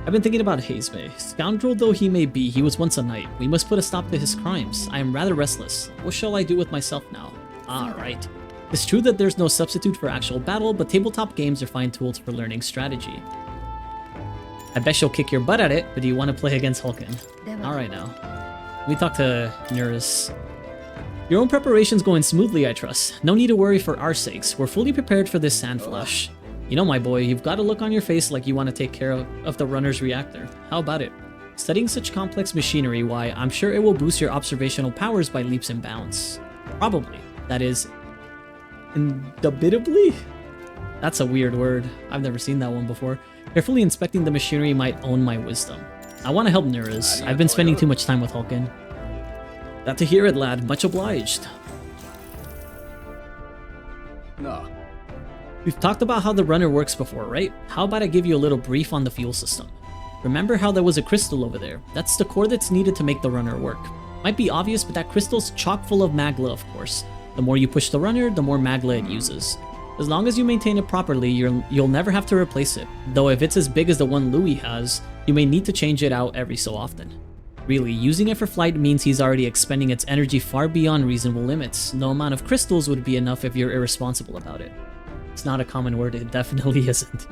I've been thinking about Hazebay. Scoundrel though he may be, he was once a knight. We must put a stop to his crimes. I am rather restless. What shall I do with myself now? Ah, right. It's true that there's no substitute for actual battle, but tabletop games are fine tools for learning strategy. I bet she'll kick your butt at it, but do you want to play against Hulkin? Alright now. Let me talk to Nurse. Your own preparation's going smoothly, I trust. No need to worry for our sakes. We're fully prepared for this sand flush. You know, my boy, you've got a look on your face like you want to take care of the runner's reactor. How about it? Studying such complex machinery, why, I'm sure it will boost your observational powers by leaps and bounds. Probably. That is... indubitably? That's a weird word. I've never seen that one before. Carefully inspecting the machinery might own my wisdom. I want to help Nuruz. I've been spending too much time with Hulkin. Glad to hear it, lad. Much obliged. No. We've talked about how the runner works before, right? How about I give you a little brief on the fuel system? Remember how there was a crystal over there? That's the core that's needed to make the runner work. Might be obvious, but that crystal's chock full of magla, of course. The more you push the runner, the more magla it uses. As long as you maintain it properly, you'll never have to replace it. Though if it's as big as the one Louis has, you may need to change it out every so often. Really, using it for flight means he's already expending its energy far beyond reasonable limits. No amount of crystals would be enough if you're irresponsible about it. It's not a common word, it definitely isn't.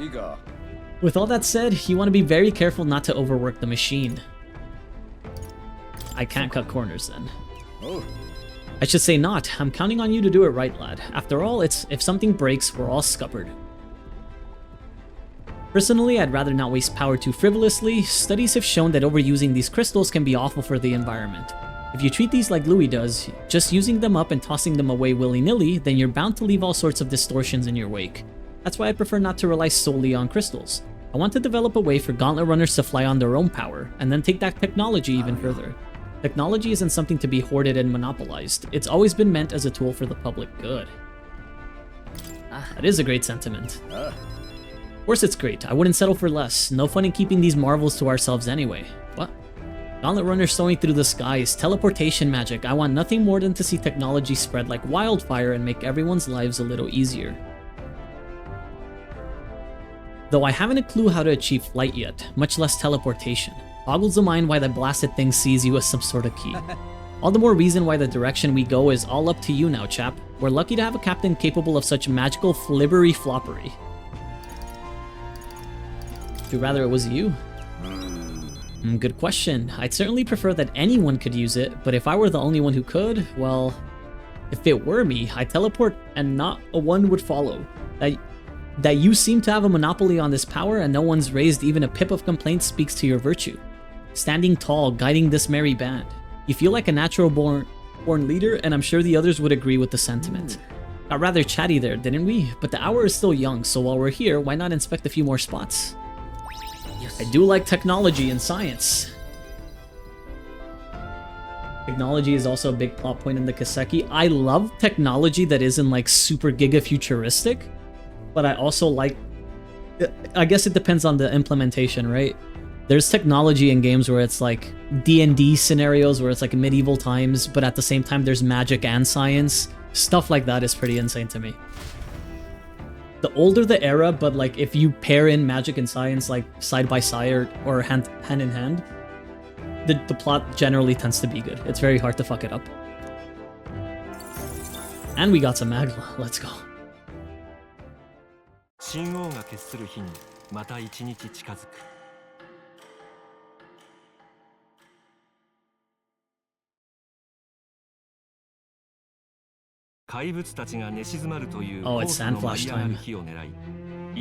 With all that said, you want to be very careful not to overwork the machine. I can't cut corners then. Oh. I should say not. I'm counting on you to do it right, lad. After all, if something breaks, we're all scuppered. Personally, I'd rather not waste power too frivolously. Studies have shown that overusing these crystals can be awful for the environment. If you treat these like Louis does, just using them up and tossing them away willy-nilly, then you're bound to leave all sorts of distortions in your wake. That's why I prefer not to rely solely on crystals. I want to develop a way for gauntlet runners to fly on their own power, and then take that technology even further. Technology isn't something to be hoarded and monopolized. It's always been meant as a tool for the public good. That is a great sentiment. Of course it's great. I wouldn't settle for less. No fun in keeping these marvels to ourselves anyway. What? Gauntlet runner soaring through the skies, teleportation magic. I want nothing more than to see technology spread like wildfire and make everyone's lives a little easier. Though I haven't a clue how to achieve flight yet, much less teleportation. Boggles the mind why that blasted thing sees you as some sort of key. All the more reason why the direction we go is all up to you now, chap. We're lucky to have a captain capable of such magical flibbery-floppery. Would you rather it was you? Good question. I'd certainly prefer that anyone could use it, but if I were the only one who could, well... If it were me, I'd teleport and not a one would follow. That you seem to have a monopoly on this power and no one's raised even a pip of complaint speaks to your virtue. Standing tall, guiding this merry band. You feel like a natural born leader, and I'm sure the others would agree with the sentiment. Got rather chatty there, didn't we? But the hour is still young, so while we're here, why not inspect a few more spots? I do like technology and science. Technology is also a big plot point in the Kaseki. I love technology that isn't like super giga futuristic, but I also like, I guess it depends on the implementation, right? There's technology in games where it's like D&D scenarios where it's like medieval times, but at the same time there's magic and science. Stuff like that is pretty insane to me. The older the era, but like if you pair in magic and science like side by side or hand in hand, the plot generally tends to be good. It's very hard to fuck it up. And we got some Magla. Let's go. 神王が決する日にまた一日近づく。怪物たちが寝静まるという Oh, it's 黄砂の Sand 舞 Flash い上がる time. 日を狙い、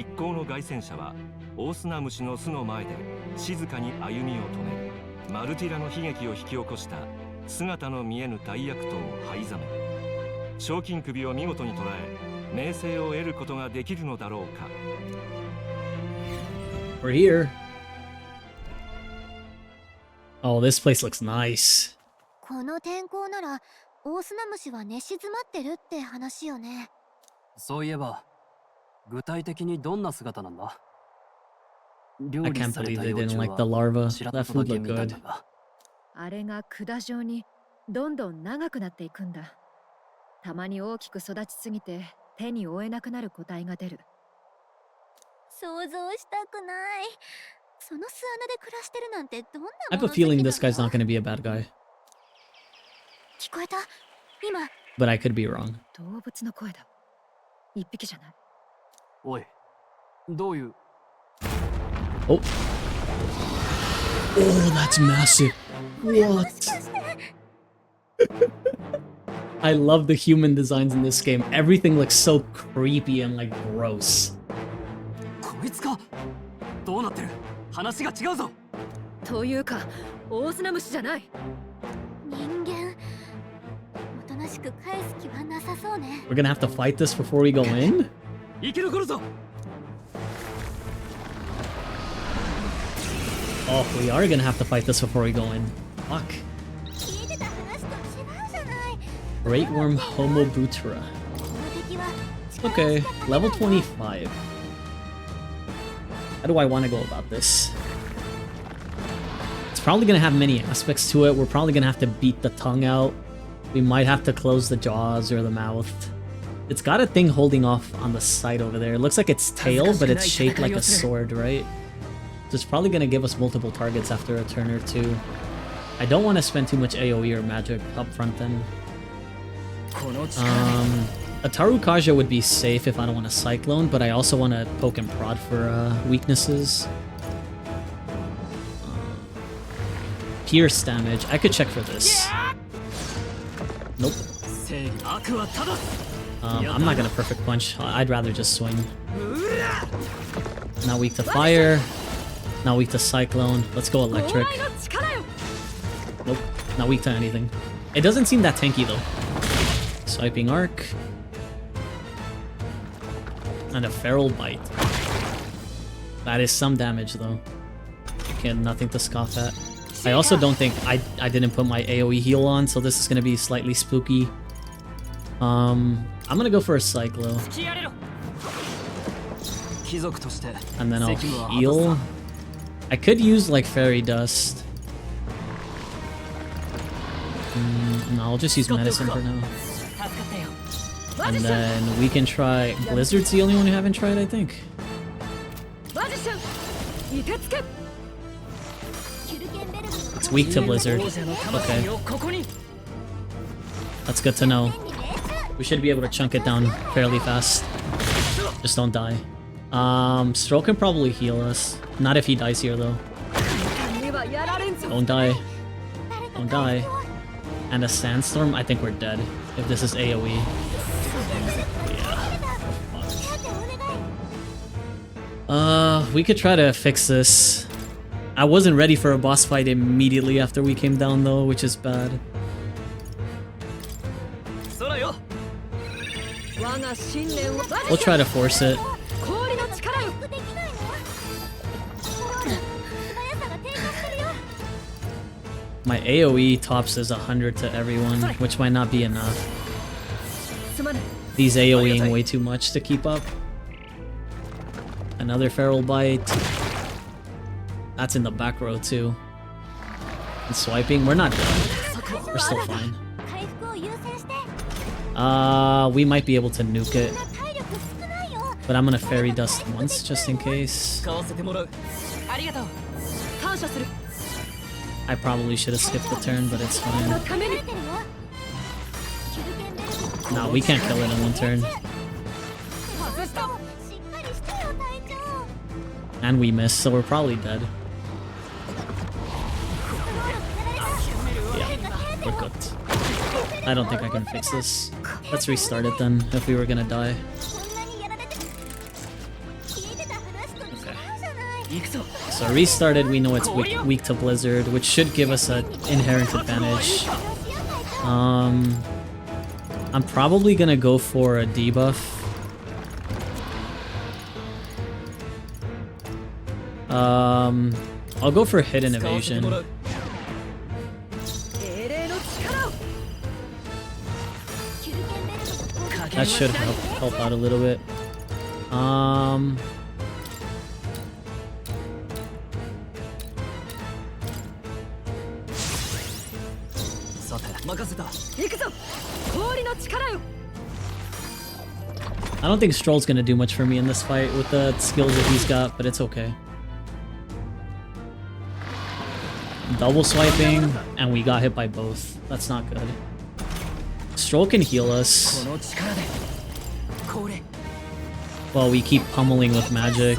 一行の凱旋者はオオスナムシの巣の前で静かに歩みを止める。マルティラの悲劇を引き起こした姿の見えぬ大悪党を灰ざめ、賞金首を見事に捉え、名声を得ることができるのだろうか。We're here. Oh, this place looks nice. この天候ならオオスナムシは寝静まってるって話よね。そういえば、具体的にどんな姿なんだ？ I can't believe they didn't like the larva. That food looked good. あれが管状にどんどん長くなっていくんだ。たまに大きく育ちすぎて手に負えなくなる個体が出る。想像したくない。その巣穴で暮らしてるなんてどんな I have a feeling this guy's not going to be a bad guy. 聞こえた？今。But I could be wrong. 動物の声だ。一匹じゃない。おい、どういう Oh. Oh, that's massive. What? I love the human designs in this game. Everything looks so creepy and like gross. こいつか？どうなってる？話が違うぞ。というか、オオスナムシじゃない。人間。おとなしく返す気はなさそうね。We're gonna have to fight this before we go in? 生き残るぞ。 Oh, we are gonna have to fight this before we go in. Fuck. Great Worm Homobutra. Okay, level 25. How do I want to go about this? It's probably gonna have many aspects to it. We're probably gonna have to beat the tongue out. We might have to close the jaws or the mouth. It's got a thing holding off on the side over there. It looks like its tail, but it's shaped like a sword, right? So it's probably going to give us multiple targets after a turn or two. I don't want to spend too much AoE or magic up front then. A Tarukaja would be safe if I don't want a Cyclone, but I also want to poke and prod for weaknesses. Pierce damage. I could check for this. Nope. I'm not going to perfect punch. I'd rather just swing. Not weak to fire. Not weak to Cyclone. Let's go Electric. Nope. Not weak to anything. It doesn't seem that tanky though. Swiping Arc. And a Feral Bite. That is some damage though. Okay, nothing to scoff at. I also don't think I didn't put my AoE heal on, so this is gonna be slightly spooky. I'm gonna go for a Cyclo. And then I'll heal. I could use like Fairy Dust. No, I'll just use Medicine for now. And then we can try... Blizzard's the only one who haven't tried, I think. It's weak to Blizzard. Okay. That's good to know. We should be able to chunk it down fairly fast. Just don't die. Stroke can probably heal us. Not if he dies here though. Don't die. Don't die. And a Sandstorm, I think we're dead. If this is AoE. Yeah. We could try to fix this. I wasn't ready for a boss fight immediately after we came down though, which is bad. We'll try to force it. My AoE tops is 100 to everyone, which might not be enough. He's AoEing way too much to keep up. Another feral bite. That's in the back row too. And swiping, we're not done. We're still fine. We might be able to nuke it. But I'm gonna fairy dust once just in case. I probably should have skipped the turn, but it's fine. No, we can't kill it in one turn. And we missed, so we're probably dead. Yeah, we're cooked. I don't think I can fix this. Let's restart it then, if we were gonna die. So restarted, we know it's weak to Blizzard, which should give us an inherent advantage. I'm probably gonna go for a debuff. I'll go for hidden evasion. That should help out a little bit. I don't think Stroll's gonna do much for me in this fight with the skills that he's got, but it's okay. Double swiping, and we got hit by both. That's not good. Stroll can heal us. Well, we keep pummeling with magic.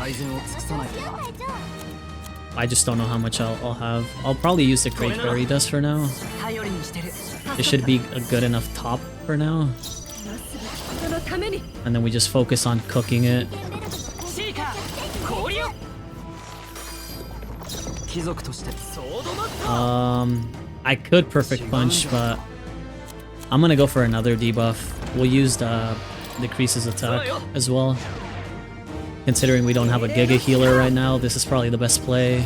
I just don't know how much I'll have. I'll probably use the Great Fairy Dust for now. It should be a good enough top for now. And then we just focus on cooking it. I could Perfect Punch, but I'm gonna go for another debuff. We'll use the decreases attack as well. Considering we don't have a Giga Healer right now, this is probably the best play.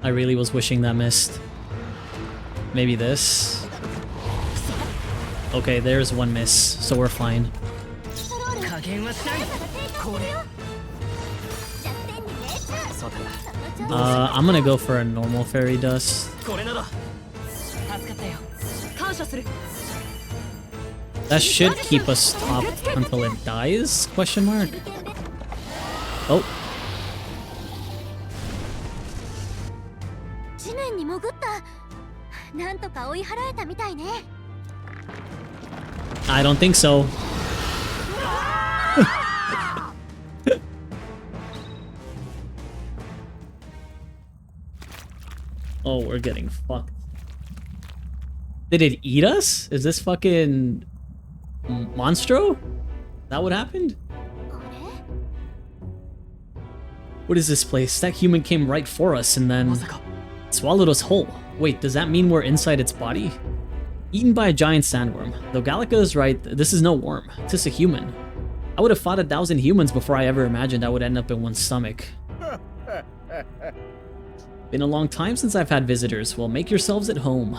I really was wishing that missed. Maybe this? Okay, there's one miss, so we're fine. I'm gonna go for a normal Fairy Dust. That should keep us top until it dies? Question mark. Oh. I don't think so. Oh, we're getting fucked. Did it eat us? Is this fucking Monstro? Is that what happened? What is this place? That human came right for us and then swallowed us whole. Wait, does that mean we're inside its body? Eaten by a giant sandworm. Though Gallica is right, this is no worm. It's just a human. I would have fought 1,000 humans before I ever imagined I would end up in one's stomach. Been a long time since I've had visitors. Well, make yourselves at home.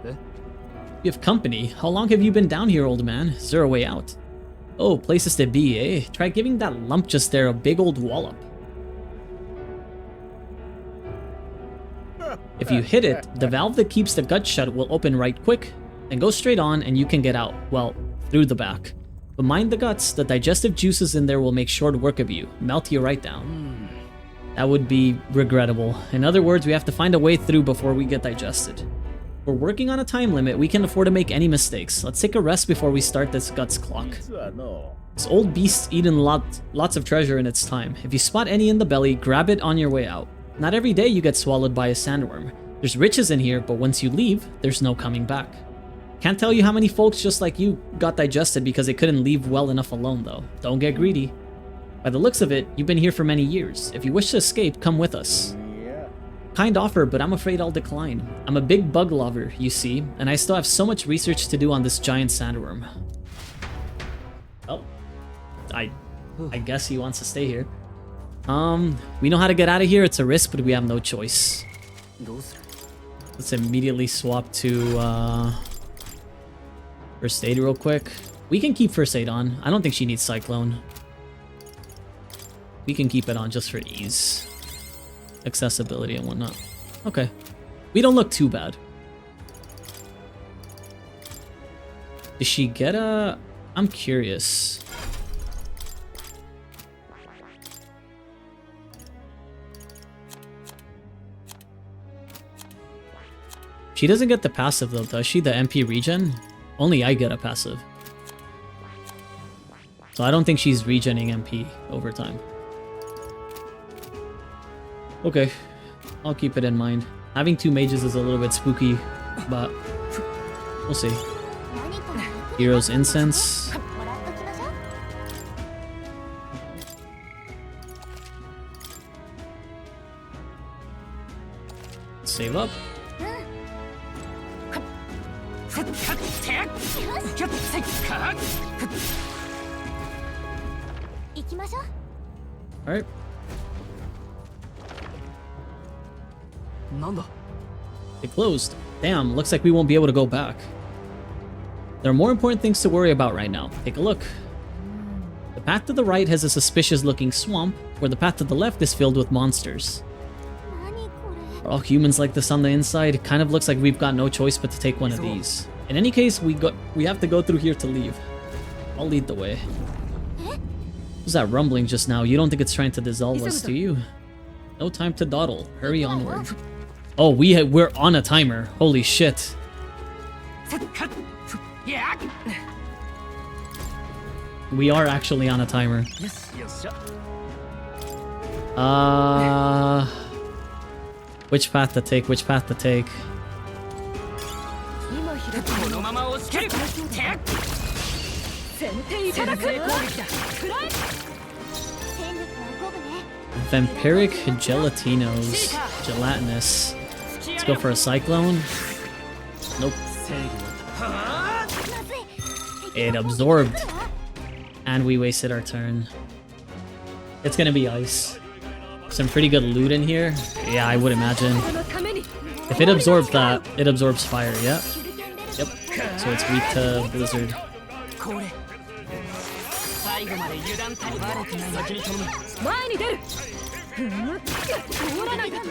You have company. How long have you been down here, old man? Is there a way out? Oh, places to be, eh? Try giving that lump just there a big old wallop. If you hit it, the valve that keeps the gut shut will open right quick, then go straight on and you can get out, well, through the back. But mind the guts, the digestive juices in there will make short work of you, melt you right down. That would be regrettable. In other words, we have to find a way through before we get digested. We're working on a time limit, we can afford to make any mistakes. Let's take a rest before we start this guts clock. This old beast's eaten lots of treasure in its time. If you spot any in the belly, grab it on your way out. Not every day you get swallowed by a sandworm. There's riches in here, but once you leave, there's no coming back. Can't tell you how many folks just like you got digested because they couldn't leave well enough alone though. Don't get greedy. By the looks of it, you've been here for many years. If you wish to escape, come with us. Kind offer, but I'm afraid I'll decline. I'm a big bug lover, you see, and I still have so much research to do on this giant sandworm. Oh. I I guess he wants to stay here. We know how to get out of here. It's a risk, but we have no choice. Let's immediately swap to first aid real quick. We can keep first aid on. I don't think she needs cyclone. We can keep it on just for ease, accessibility and whatnot. Okay, we don't look too bad. Did she get a... I'm curious. She doesn't get the passive though, does she? The MP regen? Only I get a passive. So I don't think she's regenning MP over time. Okay, I'll keep it in mind. Having 2 mages is a little bit spooky, but we'll see. Hero's Incense. Save up. Alright. It closed. Damn, looks like we won't be able to go back. There are more important things to worry about right now. Take a look. The path to the right has a suspicious looking swamp, where the path to the left is filled with monsters. Are all humans like this on the inside? It kind of looks like we've got no choice but to take one of these. In any case, we have to go through here to leave. I'll lead the way. What was that rumbling just now? You don't think it's trying to dissolve us, do you? No time to dawdle. Hurry onward. Oh, we're on a timer. Holy shit. We are actually on a timer. Which path to take? Which path to take? Vampiric gelatinos. Gelatinous. Let's go for a cyclone. Nope. It absorbed. And we wasted our turn. It's gonna be ice. Some pretty good loot in here. Yeah, I would imagine. If it absorbs that, it absorbs fire, yeah? Yep. So it's weak to blizzard.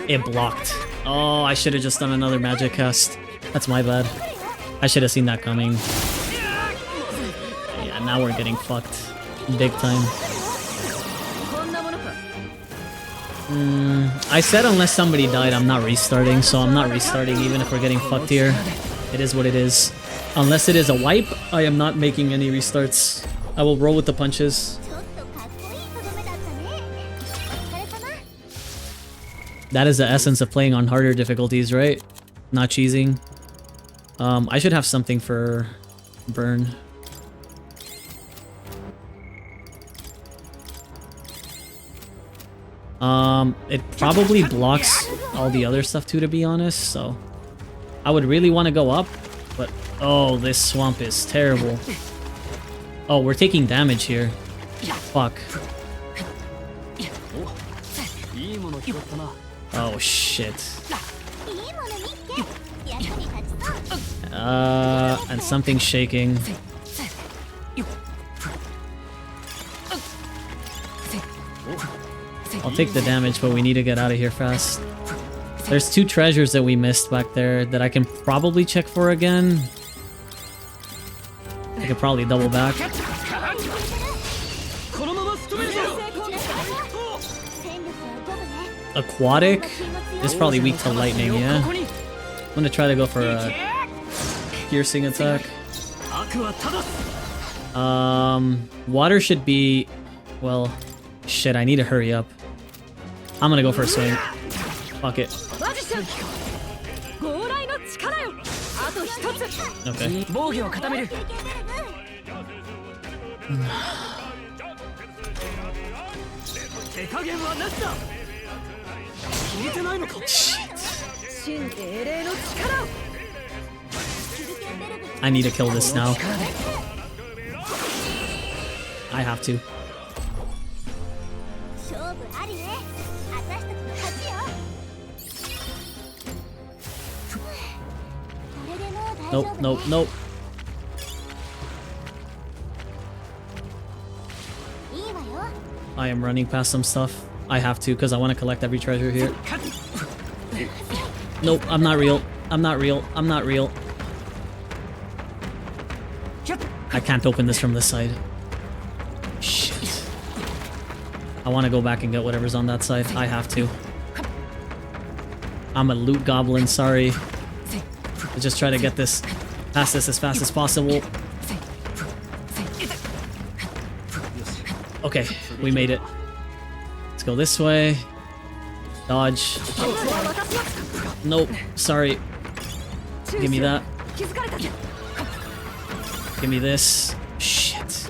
It blocked. Oh, I should have just done another magic cast. That's my bad. I should have seen that coming. Yeah, now we're getting fucked. Big time. I said unless somebody died, I'm not restarting, so I'm not restarting even if we're getting fucked here. It is what it is. Unless it is a wipe, I am not making any restarts. I will roll with the punches. That is the essence of playing on harder difficulties, right? Not cheesing. I should have something for burn. It probably blocks all the other stuff too, to be honest, so I would really want to go up, but oh, this swamp is terrible. Oh, we're taking damage here. Fuck. Oh, shit. And something's shaking. I'll take the damage, but we need to get out of here fast. There's 2 treasures that we missed back there that I can probably check for again. I could probably double back. Aquatic? It's probably weak to lightning, yeah? I'm gonna try to go for a piercing attack. Water should be... Well, shit, I need to hurry up. I'm gonna go for a swing. Fuck it. Okay. I need to kill this now. I have to. ありね。私たちの勝ちよ。これでもう大丈夫 Nope, ね。 nope, nope. いいわよ。 I am running past some stuff. I have to because I want to collect every treasure here. Nope, I'm not real. I'm not real. I'm not real. I can't open this from this side. Shit. I want to go back and get whatever's on that side. I have to. I'm a loot goblin, sorry. I just try to get this past this as fast as possible. Okay, we made it. Let's go this way. Dodge. Nope, sorry. Give me that. Give me this. Shit.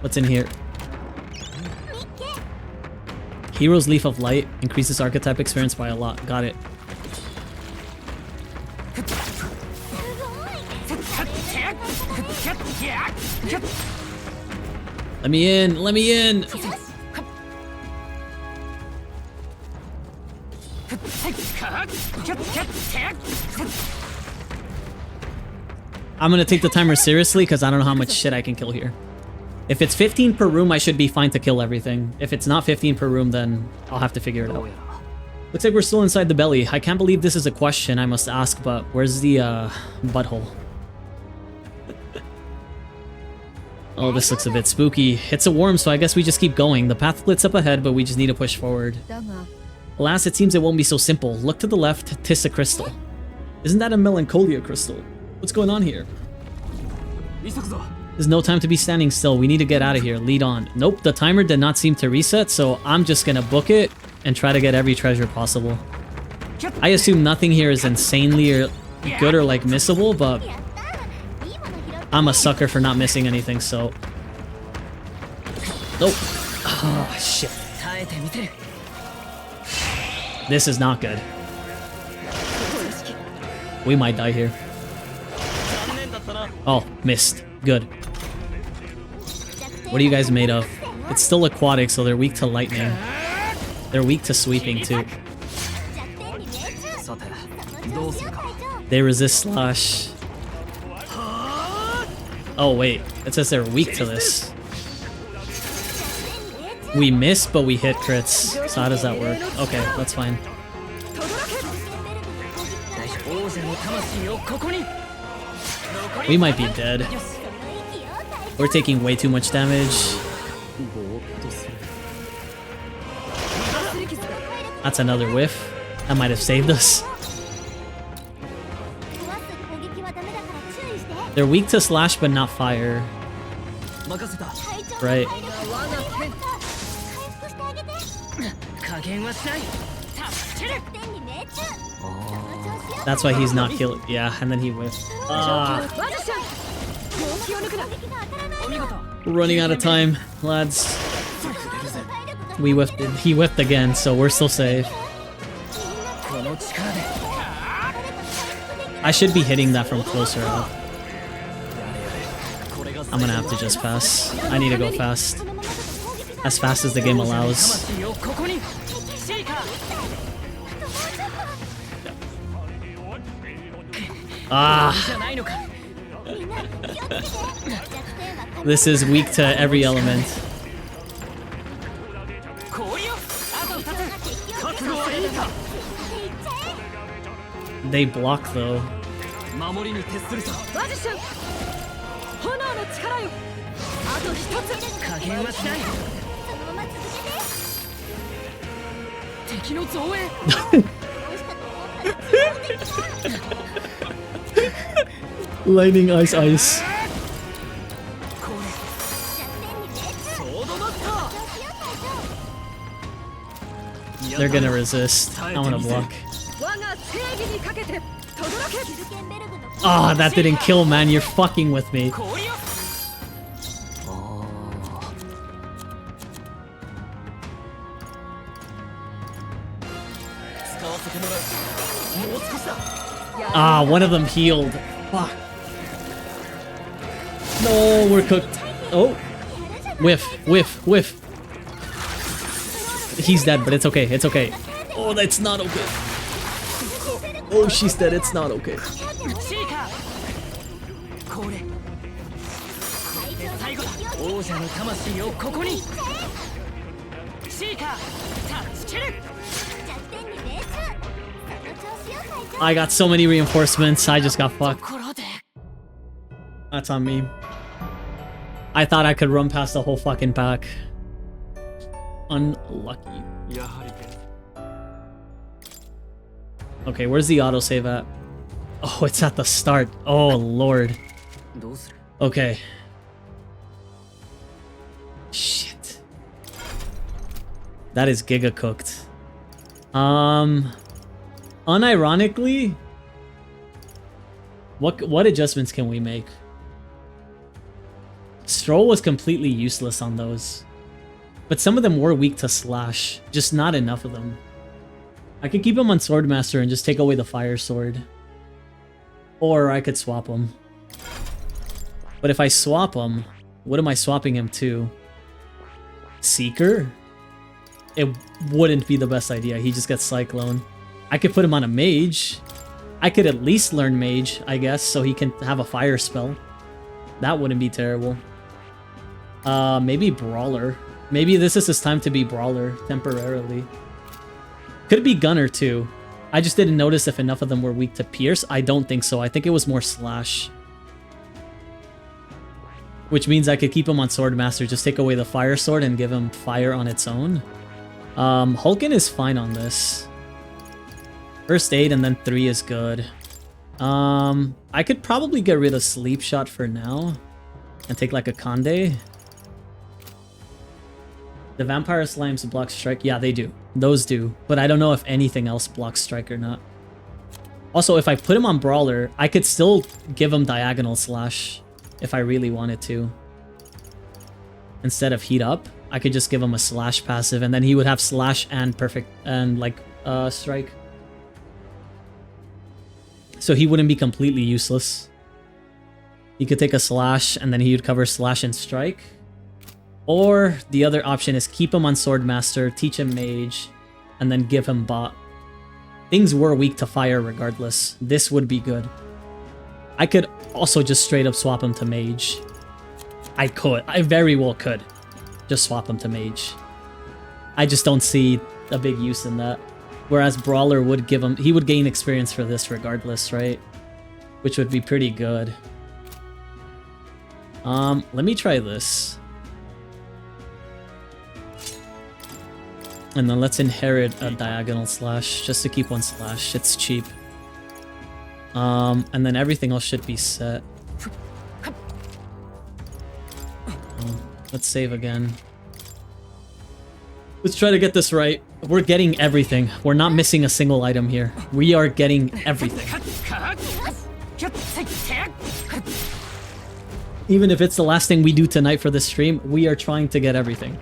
What's in here? Hero's Leaf of Light increases archetype experience by a lot. Got it. Let me in. Let me in. I'm gonna take the timer seriously because I don't know how much shit I can kill here. If it's 15 per room, I should be fine to kill everything. If it's not 15 per room, then I'll have to figure it out. Looks like we're still inside the belly. I can't believe this is a question I must ask, but where's the butthole? Oh, this looks a bit spooky. It's a worm, so I guess we just keep going. The path splits up ahead, but we just need to push forward. Alas, it seems it won't be so simple. Look to the left, 'tis a crystal. Isn't that a melancholia crystal? What's going on here? There's no time to be standing still. We need to get out of here. Lead on. Nope, the timer did not seem to reset, so I'm just gonna book it and try to get every treasure possible. I assume nothing here is insanely or good or like missable, but I'm a sucker for not missing anything, so... Nope. Oh, shit. This is not good. We might die here. Oh, missed. Good. What are you guys made of? It's still aquatic, so they're weak to lightning. They're weak to sweeping, too. They resist slash. Oh, wait. It says they're weak to this. We miss, but we hit crits. So how does that work? Okay, that's fine. We might be dead. We're taking way too much damage. That's another whiff. That might have saved us. They're weak to slash, but not fire. Right. That's why he's not killed. Yeah, and then he whiffed. We're running out of time, lads. We whiffed it. He whiffed again, so we're still safe. I should be hitting that from closer up. I'm gonna have to just pass. I need to go fast. As fast as the game allows. Ah! This is weak to every element. They block though. Lightning, ice, ice. They're gonna resist. I'm gonna block. Ah, that didn't kill, man. You're fucking with me. Ah, one of them healed. Fuck. No, we're cooked. Oh. Whiff, whiff, whiff. He's dead, but it's okay. It's okay. Oh, that's not okay. Oh, she's dead. It's not okay. 王者の魂をここにシーカータッチキル I got so many reinforcements. I just got fucked. ところで That's on me. I thought I could run past the whole fucking pack. Unlucky. やはり Okay, where's the autosave at? Oh, it's at the start. Oh, lord. どうする Okay. Shit. That is giga cooked. Unironically, what adjustments can we make? Stroll was completely useless on those. But some of them were weak to slash, just not enough of them. I could keep him on Swordmaster and just take away the Fire Sword. Or I could swap him. But if I swap him, what am I swapping him to? Seeker? It wouldn't be the best idea. He just gets Cyclone. I could put him on a Mage. I could at least learn Mage, I guess, so he can have a Fire spell. That wouldn't be terrible. Maybe Brawler. Maybe this is his time to be Brawler, temporarily. Could be Gunner, too. I just didn't notice if enough of them were weak to Pierce. I don't think so. I think it was more Slash. Which means I could keep him on Swordmaster, just take away the Fire Sword and give him Fire on its own. Hulkin is fine on this. First aid and then 3 is good. I could probably get rid of Sleep Shot for now. And take like a Conde. The Vampire Slimes block Strike. Yeah, they do. Those do. But I don't know if anything else blocks Strike or not. Also, if I put him on Brawler, I could still give him Diagonal Slash. If I really wanted to. Instead of Heat Up, I could just give him a Slash passive. And then he would have Slash and Perfect and like Strike. So he wouldn't be completely useless. He could take a Slash and then he would cover Slash and Strike. Or the other option is keep him on Swordmaster, teach him Mage, and then give him Bot. Things were weak to Fire regardless. This would be good. I could also just straight up swap him to Mage. I could. I very well could. Just swap him to Mage. I just don't see a big use in that. Whereas Brawler would give him... He would gain experience for this regardless, right? Which would be pretty good. Let me try this. And then let's inherit a Diagonal Slash, just to keep one Slash. It's cheap. And then everything else should be set. Let's save again. Let's try to get this right. We're getting everything. We're not missing a single item here. We are getting everything. Even if it's the last thing we do tonight for this stream, we are trying to get everything.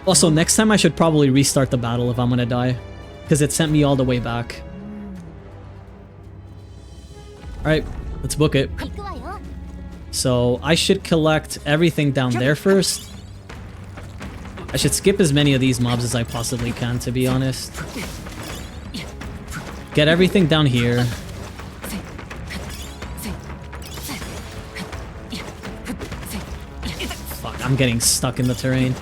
Also, next time I should probably restart the battle if I'm gonna die. Because it sent me all the way back. Alright, let's book it. So, I should collect everything down there first. I should skip as many of these mobs as I possibly can, to be honest. Get everything down here. Fuck, I'm getting stuck in the terrain.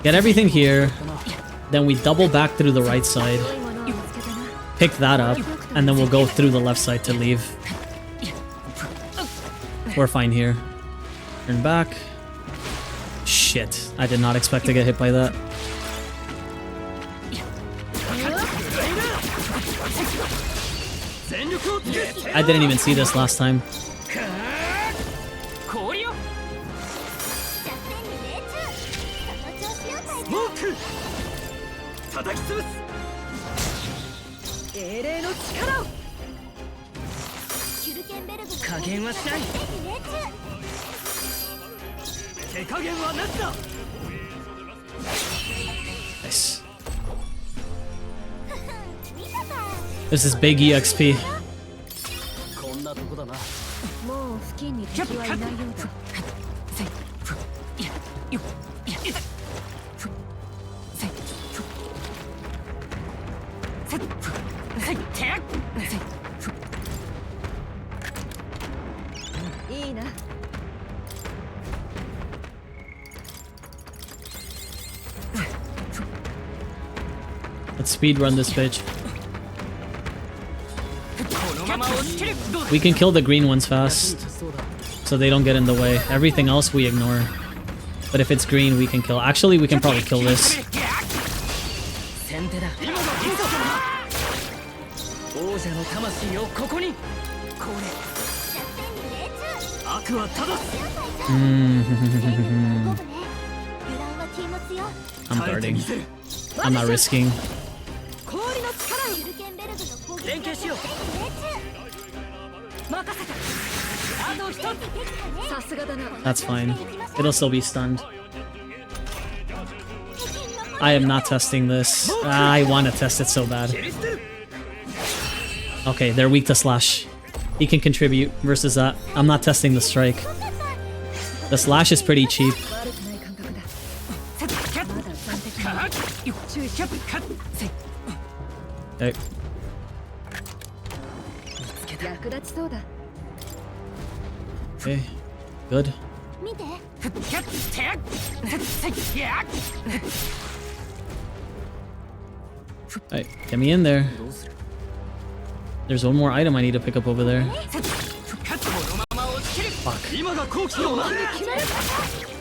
Get everything here. Then we double back through the right side. Pick that up. And then we'll go through the left side to leave. We're fine here. Turn back. Shit. I did not expect to get hit by that. I didn't even see this last time. Nice. This is big EXP. 敵はいないようだ。いいな。Let's speed run this bitch. We can kill the green ones fast, so they don't get in the way. Everything else we ignore. But if it's green, we can kill. Actually, we can probably kill this. 王者の魂をここに。これ。悪はただ。I'm guarding. I'm not risking. 氷の力を。連携しよう。任せた。あと一つ。さすがだな。 That's fine. It'll still be stunned. I am not testing this. I want to test it so bad. Okay, they're weak to slash. He can contribute versus that. I'm not testing the strike. The slash is pretty cheap. 悪くない感覚だ。まだ暫定注意しよう。 Okay. 役立ちそうだ。 Okay. Good. 見て。 Alright, get me in there. There's one more item I need to pick up over there. Fuck.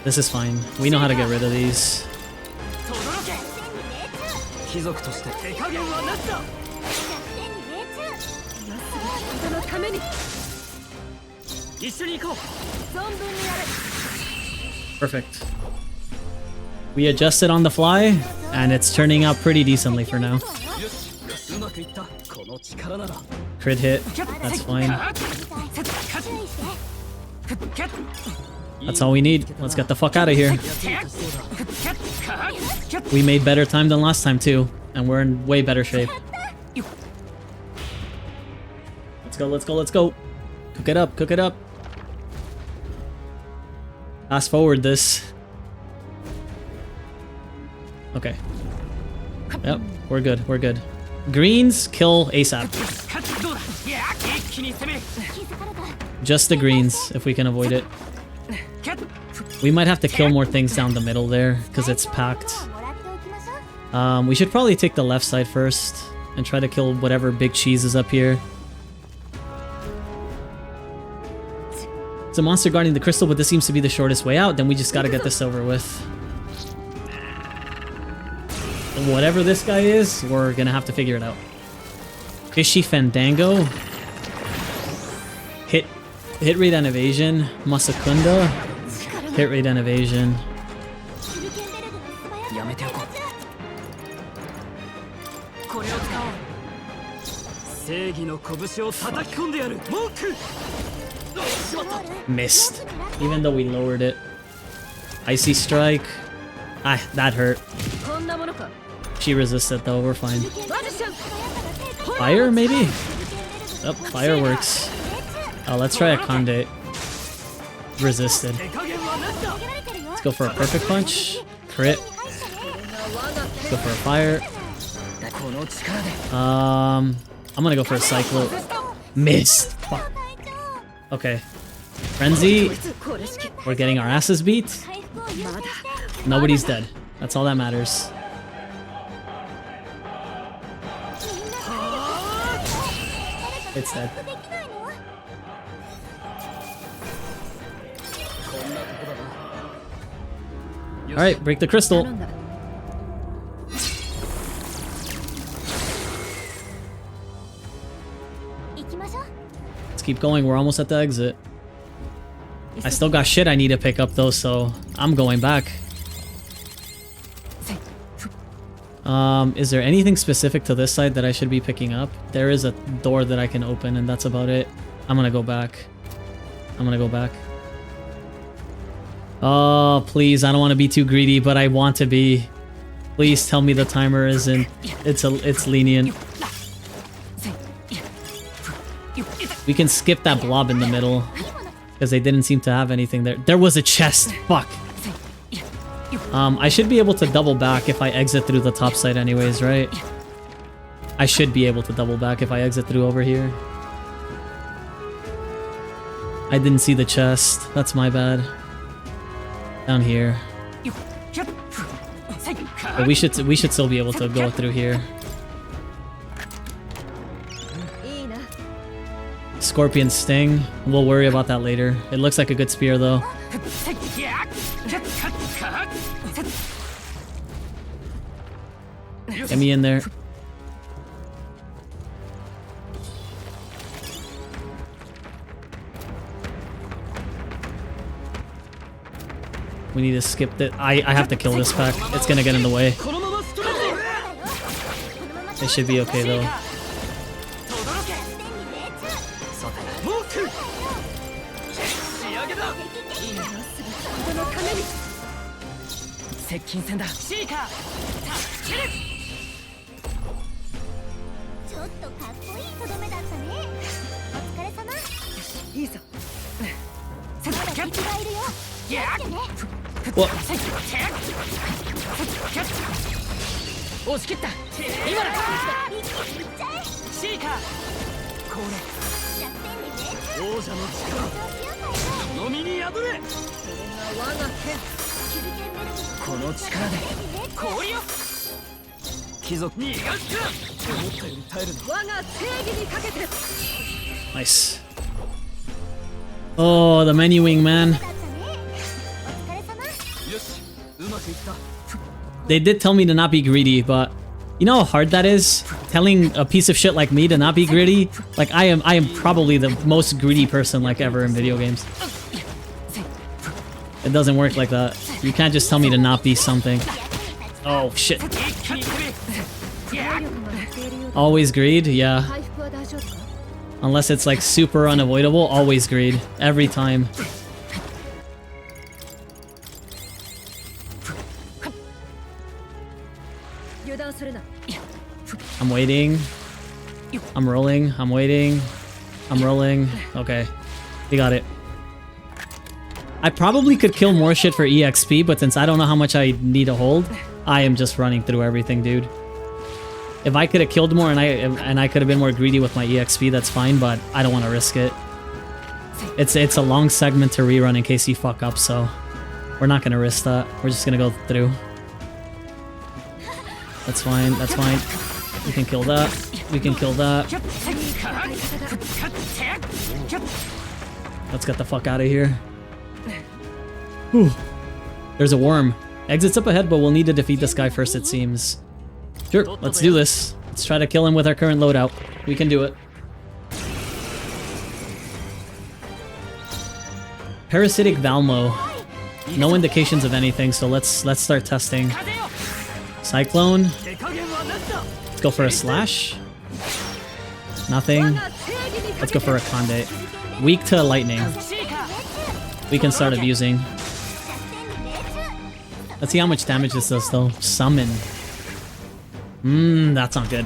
This is fine. We know how to get rid of these. 貴族として手加減はなしだ。人のために。一緒に行こう。存分にやれ。 Perfect. We adjusted on the fly, and it's turning out pretty decently for now. うまくいった。この力なら。 Crit hit. That's fine. That's all we need. Let's get the fuck out of here. We made better time than last time too, and we're in way better shape. Let's go, let's go, let's go. Cook it up, cook it up. Fast forward this. Okay. Yep, we're good, we're good. Greens kill ASAP. Just the greens, if we can avoid it. We might have to kill more things down the middle there, because it's packed. We should probably take the left side first, and try to kill whatever big cheese is up here. It's a monster guarding the crystal, but this seems to be the shortest way out. Then we just gotta get this over with. Whatever this guy is, we're gonna have to figure it out. Fishy Fandango. Hit rate and evasion. Masakunda. Hit rate and evasion. やめておこう。これを使おう。正義の拳を叩き込んでやる。モーク。 Missed. Even though we lowered it. Icy Strike. Ah, that hurt. こんなものか。 She resisted though, we're fine. Fire, maybe? Oh, fire works. Oh, let's try a Conde. Resisted. Let's go for a perfect punch. Crit. Let's go for a fire. I'm gonna go for a Cyclo. Missed. Fuck. Okay. Frenzy. We're getting our asses beat. Nobody's dead. That's all that matters. It's dead. Alright, break the crystal. Let's keep going, we're almost at the exit. I still got shit I need to pick up though, so I'm going back. Is there anything specific to this side that I should be picking up? There is a door that I can open and that's about it. I'm gonna go back. I'm gonna go back. Oh, please, I don't want to be too greedy, but I want to be. Please tell me the timer isn't. It's lenient. We can skip that blob in the middle. Because they didn't seem to have anything there. There was a chest. Fuck. I should be able to double back if I exit through the top side anyways, right? I should be able to double back if I exit through over here. I didn't see the chest. That's my bad. Down here. But we should still be able to go through here. Scorpion Sting. We'll worry about that later. It looks like a good spear though. Get me in there. We need to skip that. I have to kill this pack. It's gonna get in the way. It should be okay though. What? Nice. Oh, the menuing, man. They did tell me to not be greedy, but you know how hard that is? Telling a piece of shit like me to not be greedy? Like I am probably the most greedy person like ever in video games. It doesn't work like that. You can't just tell me to not be something. Oh shit. Always greed? Yeah. Unless it's like super unavoidable, always greed. Every time. I'm waiting. I'm rolling. I'm waiting. I'm rolling. Okay. We got it. I probably could kill more shit for EXP, but since I don't know how much I need to hold, I am just running through everything, dude. If I could have killed more and I could have been more greedy with my EXP, that's fine, but I don't want to risk it. It's a long segment to rerun in case you fuck up, so we're not gonna risk that. We're just gonna go through. That's fine, that's fine. We can kill that. We can kill that. Let's get the fuck out of here. Whew. There's a worm. Exit's up ahead, but we'll need to defeat this guy first, it seems. Sure, let's do this. Let's try to kill him with our current loadout. We can do it. Parasitic Valmo. No indications of anything, so let's start testing. Cyclone. Let's go for a slash. Nothing. Let's go for a Conde. Weak to lightning. We can start abusing. Let's see how much damage this does though. Summon. That's not good.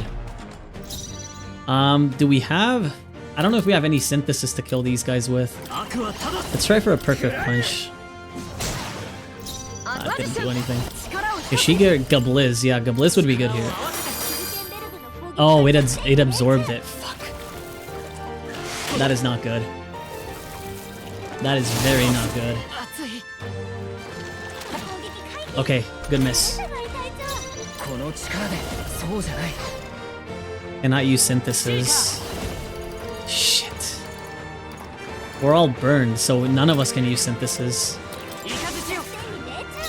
Do we have... I don't know if we have any synthesis to kill these guys with. Let's try for a perfect punch. Didn't do anything. Kashiga Gabliz. Yeah, Gabliz would be good here. Oh, it absorbed it. Fuck. That is not good. That is very not good. Okay, good miss. Cannot use synthesis. Shit. We're all burned, so none of us can use synthesis.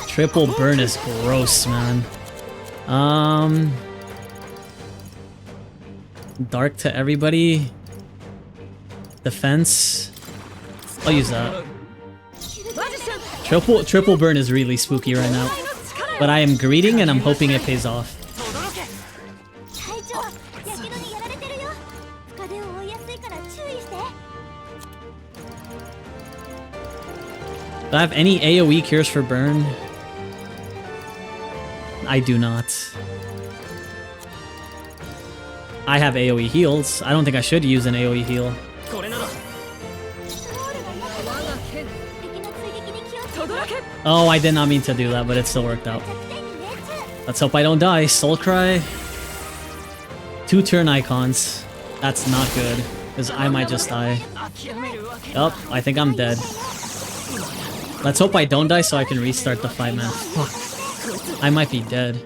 Triple burn is gross, man. Dark to everybody. Defense. I'll use that. Triple burn is really spooky right now. But I am greeting and I'm hoping it pays off. Do I have any AoE cures for burn? I do not. I have AoE heals. I don't think I should use an AoE heal. Oh, I did not mean to do that, but it still worked out. Let's hope I don't die. Soul Cry. 2 turn icons. That's not good, because I might just die. Oh, I think I'm dead. Let's hope I don't die so I can restart the fight, man. Fuck. I might be dead.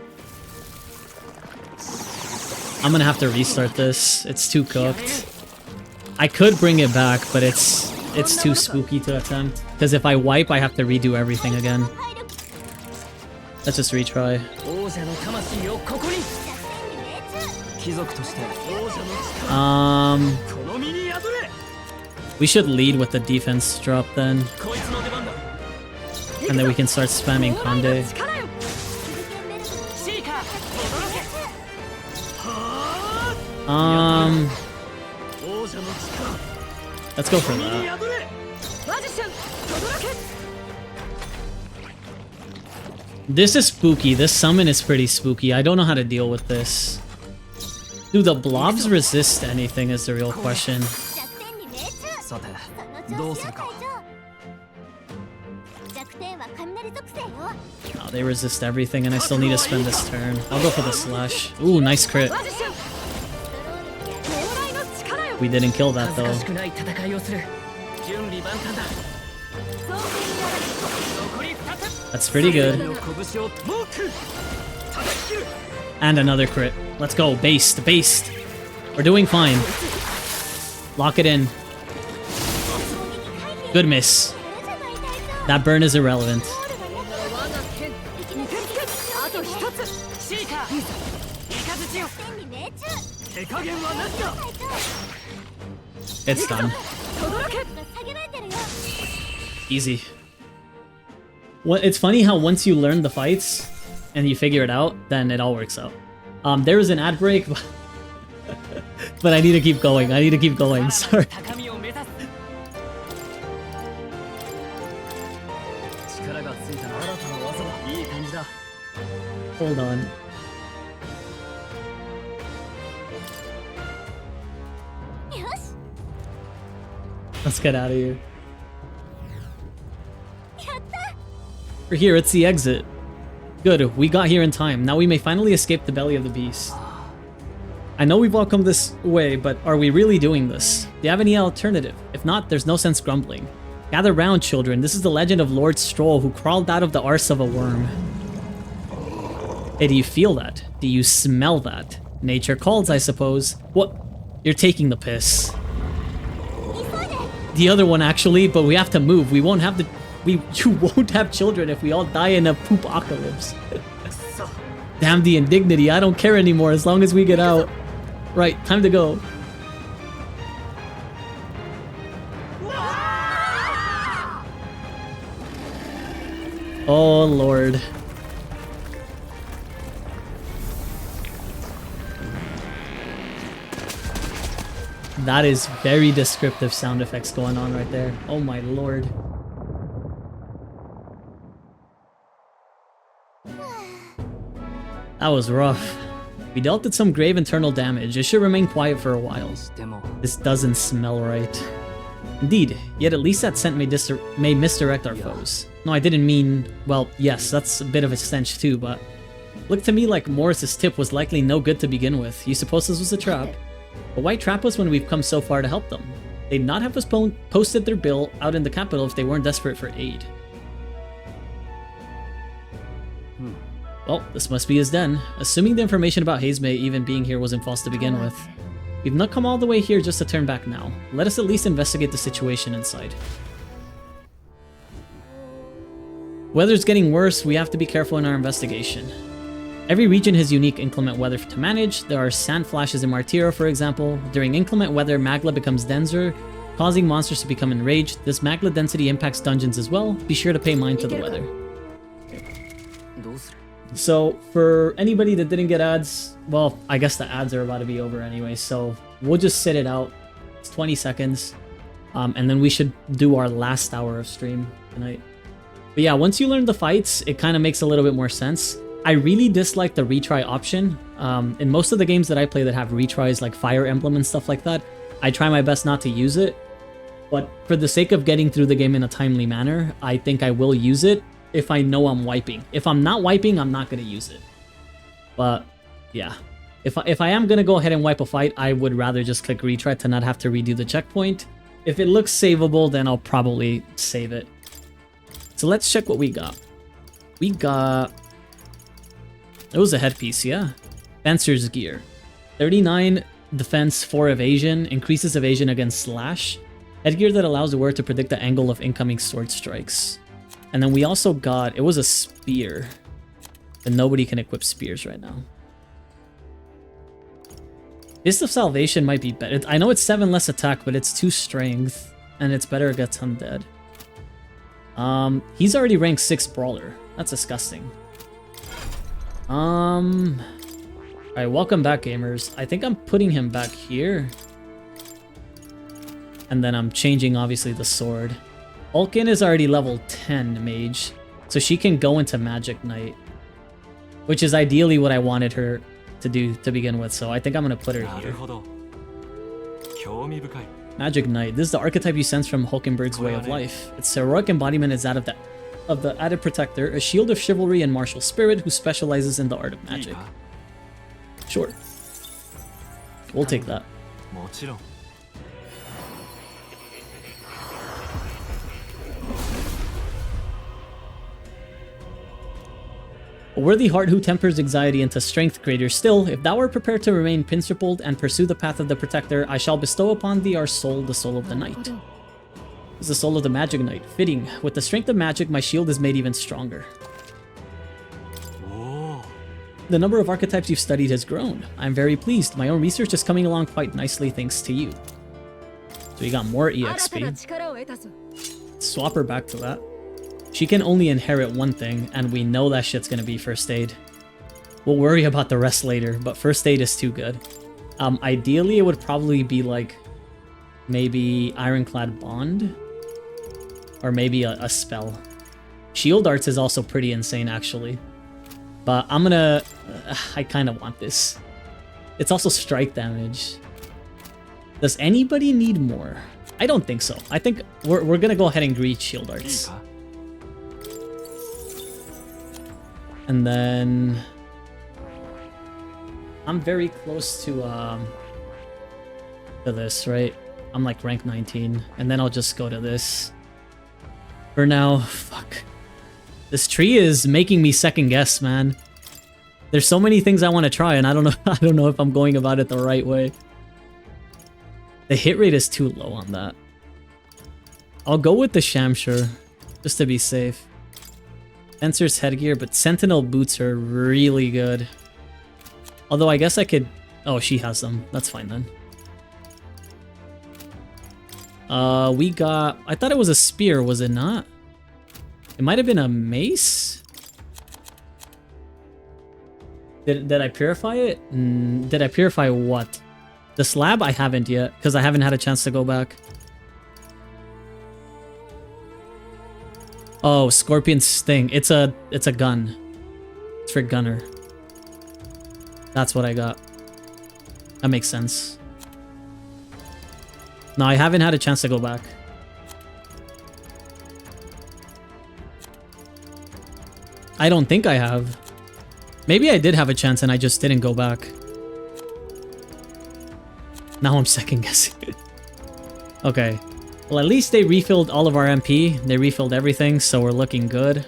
I'm gonna have to restart this. It's too cooked. I could bring it back, but it's too spooky to attempt. Because if I wipe, I have to redo everything again. Let's just retry. We should lead with the defense drop then. And then we can start spamming Kande. Let's go for that. This is spooky. This summon is pretty spooky. I don't know how to deal with this. Do the blobs resist anything is the real question. Oh, they resist everything and I still need to spend this turn. I'll go for the slash. Ooh, nice crit. We didn't kill that though. That's pretty good. And another crit. Let's go. Based. Based. We're doing fine. Lock it in. Good miss. That burn is irrelevant. It's done. Easy. It's funny how once you learn the fights and you figure it out, then it all works out. There is an ad break, but I need to keep going. I need to keep going. Sorry. Hold on. Let's get out of here. We're here, it's the exit. Good, we got here in time. Now we may finally escape the belly of the beast. I know we've all come this way, but are we really doing this? Do you have any alternative? If not, there's no sense grumbling. Gather round, children. This is the legend of Lord Stroll, who crawled out of the arse of a worm. Hey, do you feel that? Do you smell that? Nature calls, I suppose. What? You're taking the piss. The other one, actually, but we have to move. We won't have the... You won't have children if we all die in a poop-apocalypse. Damn the indignity. I don't care anymore as long as we get out. Right, time to go. Oh, Lord. That is very descriptive sound effects going on right there. Oh my lord. That was rough. We dealt it some grave internal damage. It should remain quiet for a while. This doesn't smell right. Indeed, yet at least that scent may misdirect our foes. No, I didn't mean... Well, yes, that's a bit of a stench too, but... Looked to me like Morris's tip was likely no good to begin with. You suppose this was a trap? But why trap us when we've come so far to help them? They'd not have posted their bill out in the capital if they weren't desperate for aid. Well, this must be his den. Assuming the information about Hazemay even being here wasn't false to begin with. We've not come all the way here just to turn back now. Let us at least investigate the situation inside. Weather's getting worse, we have to be careful in our investigation. Every region has unique inclement weather to manage. There are sand flashes in Martira, for example. During inclement weather, magma becomes denser, causing monsters to become enraged. This magma density impacts dungeons as well. Be sure to pay mind to the weather. So, for anybody that didn't get ads, well, I guess the ads are about to be over anyway, so we'll just sit it out. It's 20 seconds, and then we should do our last hour of stream tonight. But yeah, once you learn the fights, it kind of makes a little bit more sense. I really dislike the retry option. In most of the games that I play that have retries like Fire Emblem and stuff like that, I try my best not to use it. But for the sake of getting through the game in a timely manner, I think I will use it. if I know I'm wiping. If I'm not wiping, I'm not gonna use it. But yeah, if I am gonna go ahead and wipe a fight, I would rather just click retry to not have to redo the checkpoint. If it looks savable, then I'll probably save it. So let's check what we got. We got... It was a headpiece, yeah. Fencer's gear. 39 defense, 4 evasion, increases evasion against slash. Headgear that allows the wearer to predict the angle of incoming sword strikes. And then we also got... It was a spear. And nobody can equip spears right now. Fist of Salvation might be better. I know it's 7 less attack, but it's 2 strength. And it's better against undead. He's already ranked 6 brawler. That's disgusting. Alright, welcome back, gamers. I think I'm putting him back here. And then I'm changing, obviously, the sword. Ulkin is already level 10 mage. So she can go into Magic Knight. Which is ideally what I wanted her to do to begin with. So I think I'm going to put her here. Magic Knight. This is the archetype you sense from Hulkenberg's way of life. Its heroic embodiment is that of the added protector, a shield of chivalry and martial spirit who specializes in the art of magic. Sure. We'll take that. A worthy heart who tempers anxiety into strength greater still, if thou art prepared to remain principled and pursue the path of the protector, I shall bestow upon thee our soul, the soul of the knight. Is the soul of the magic knight. Fitting. With the strength of magic, my shield is made even stronger. The number of archetypes you've studied has grown. I'm very pleased. My own research is coming along quite nicely thanks to you. So you got more EXP. Swap her back to that. She can only inherit one thing, and we know that shit's gonna be first aid. We'll worry about the rest later, but first aid is too good. Ideally, it would probably be like maybe Ironclad Bond, or maybe a spell. Shield Arts is also pretty insane, actually. But I'm gonna... I kind of want this. It's also strike damage. Does anybody need more? I don't think so. I think we're gonna go ahead and greet Shield Arts. And then... I'm very close to this, right? I'm like rank 19. And then I'll just go to this. For now, fuck. This tree is making me second guess, man. There's so many things I want to try, and I don't know if I'm going about it the right way. The hit rate is too low on that. I'll go with the Shamshur, just to be safe. Fencer's headgear, but Sentinel boots are really good. Although I guess I could... Oh, she has them. That's fine then. We got... I thought it was a spear, was it not? It might have been a mace? Did I purify it? Did I purify what? The slab? I haven't yet, because I haven't had a chance to go back. Oh, Scorpion Sting. It's a gun. It's for gunner. That's what I got. That makes sense. No, I haven't had a chance to go back. I don't think I have. Maybe I did have a chance and I just didn't go back. Now I'm second guessing. Okay. Well, at least they refilled all of our MP. They refilled everything, so we're looking good.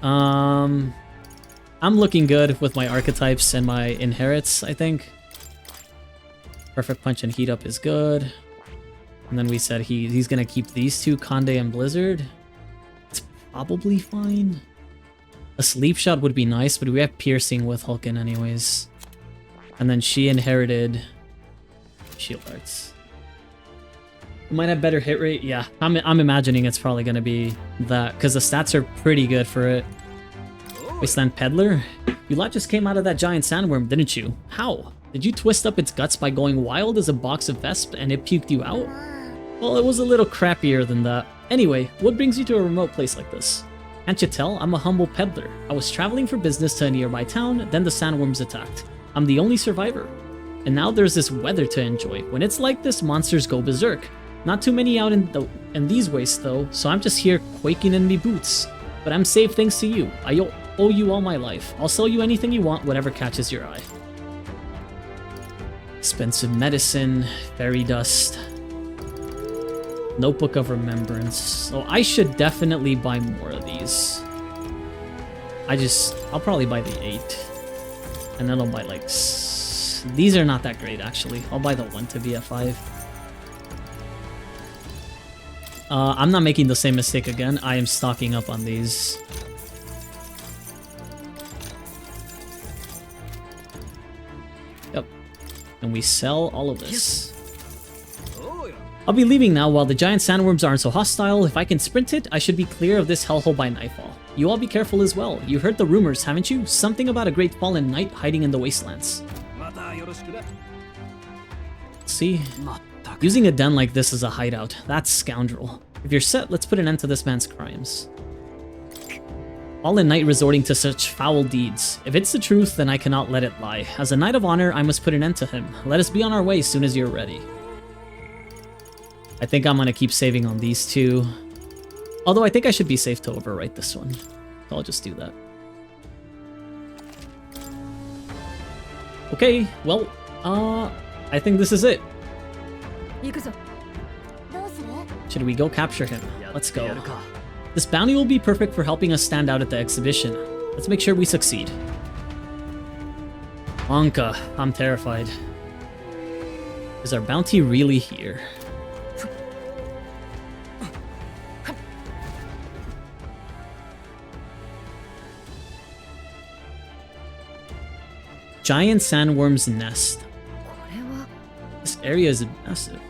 I'm looking good with my archetypes and my inherits, I think. Perfect Punch and Heat Up is good. And then we said he's gonna keep these two, Conde and Blizzard. It's probably fine. A Sleep Shot would be nice, but we have Piercing with Hulkin anyways. And then she inherited Shield Arts. It might have better hit rate. Yeah, I'm imagining it's probably gonna be that, because the stats are pretty good for it. Wasteland Peddler? You lot just came out of that giant sandworm, didn't you? How? Did you twist up its guts by going wild as a box of Vesp and it puked you out? Well, it was a little crappier than that. Anyway, what brings you to a remote place like this? Can't you tell? I'm a humble peddler. I was traveling for business to a nearby town, then the sandworms attacked. I'm the only survivor. And now there's this weather to enjoy. When it's like this, monsters go berserk. Not too many out in these wastes though, so I'm just here quaking in me boots. But I'm safe thanks to you. I owe you all my life. I'll sell you anything you want, whatever catches your eye. Expensive medicine, fairy dust, notebook of remembrance. So I should definitely buy more of these. I'll probably buy the 8. And then I'll buy like... These are not that great actually. I'll buy the 1 to be at 5. I'm not making the same mistake again. I am stocking up on these. Yep. And we sell all of this. I'll be leaving now while the giant sandworms aren't so hostile. If I can sprint it, I should be clear of this hellhole by nightfall. You all be careful as well. You heard the rumors, haven't you? Something about a great fallen knight hiding in the wastelands. See? Using a den like this as a hideout. That's scoundrel. If you're set, let's put an end to this man's crimes. Fallen knight resorting to such foul deeds. If it's the truth, then I cannot let it lie. As a knight of honor, I must put an end to him. Let us be on our way as soon as you're ready. I think I'm gonna keep saving on these two. Although I think I should be safe to overwrite this one. So I'll just do that. Okay, well, I think this is it. Should we go capture him? Let's go. This bounty will be perfect for helping us stand out at the exhibition. Let's make sure we succeed. Anka, I'm terrified. Is our bounty really here? Giant sandworm's nest. This area is massive,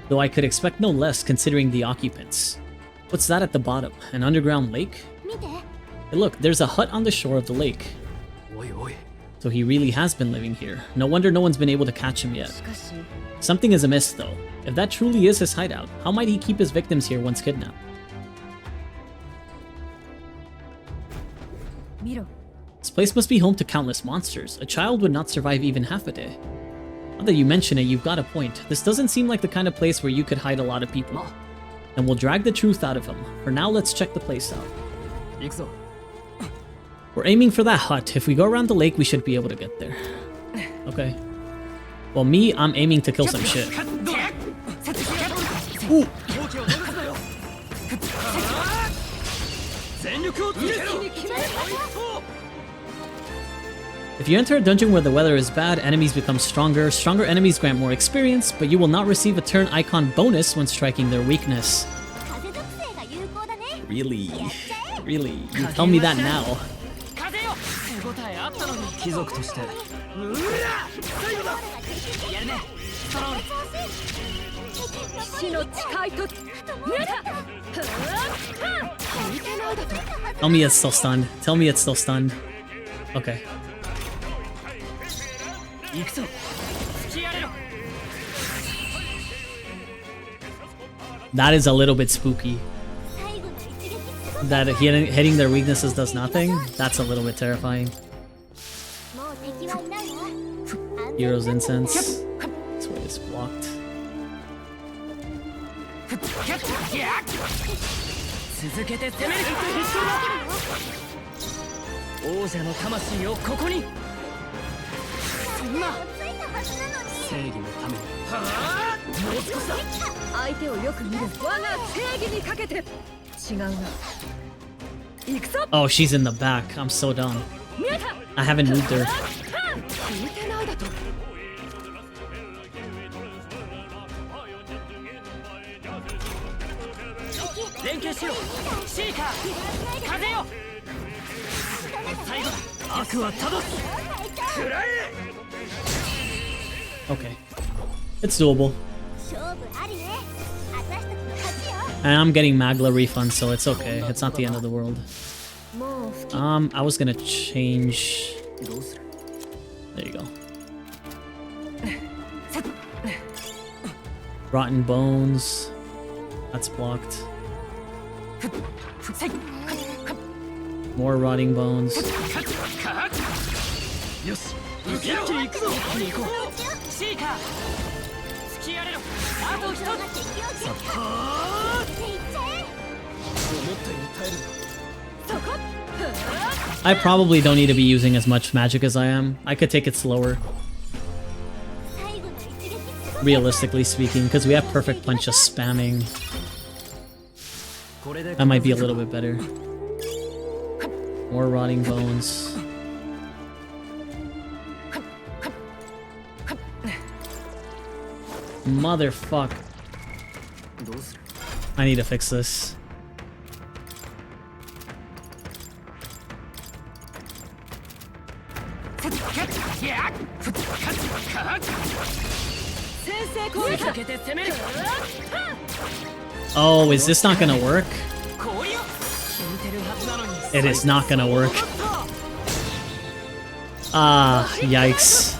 though I could expect no less considering the occupants. What's that at the bottom? An underground lake? Hey look, there's a hut on the shore of the lake. So he really has been living here. No wonder no one's been able to catch him yet. Something is amiss though. If that truly is his hideout, how might he keep his victims here once kidnapped? This place must be home to countless monsters. A child would not survive even half a day. Now that you mention it, you've got a point. This doesn't seem like the kind of place where you could hide a lot of people. And we'll drag the truth out of him. For now, let's check the place out. We're aiming for that hut. If we go around the lake, we should be able to get there. Okay. Well, me, I'm aiming to kill some shit. Ooh. If you enter a dungeon where the weather is bad, enemies become stronger. Stronger enemies grant more experience, but you will not receive a turn icon bonus when striking their weakness. Really? Really? You tell me that now. Tell me it's still stunned. Tell me it's still stunned. Okay. That is a little bit spooky. That hitting their weaknesses does nothing? That's a little bit terrifying. Hero's Incense. This way is blocked. Oh, she's in the back. I'm so done. I haven't moved her. Okay. It's doable. And I'm getting Magla refunds, so it's okay. It's not the end of the world. I was gonna change... There you go. Rotten Bones. That's blocked. More Rotting Bones. I probably don't need to be using as much magic as I am. I could take it slower. Realistically speaking, because we have Perfect Punch just spamming. That might be a little bit better. More Rotting Bones. Motherfuck. I need to fix this. Oh, is this not gonna work? It is not gonna work. Ah, yikes.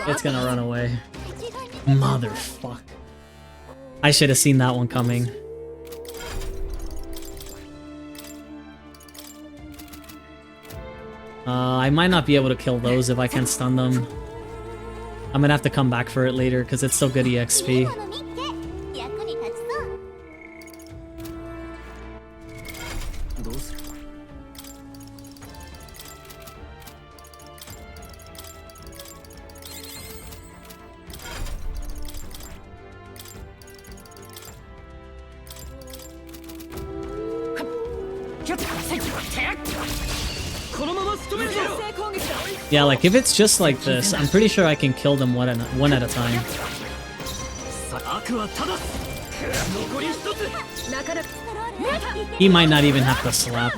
It's gonna run away. Motherfuck. I should have seen that one coming. I might not be able to kill those if I can't stun them. I'm gonna have to come back for it later because it's still good EXP. Yeah, like if it's just like this, I'm pretty sure I can kill them one at a time. He might not even have to slap.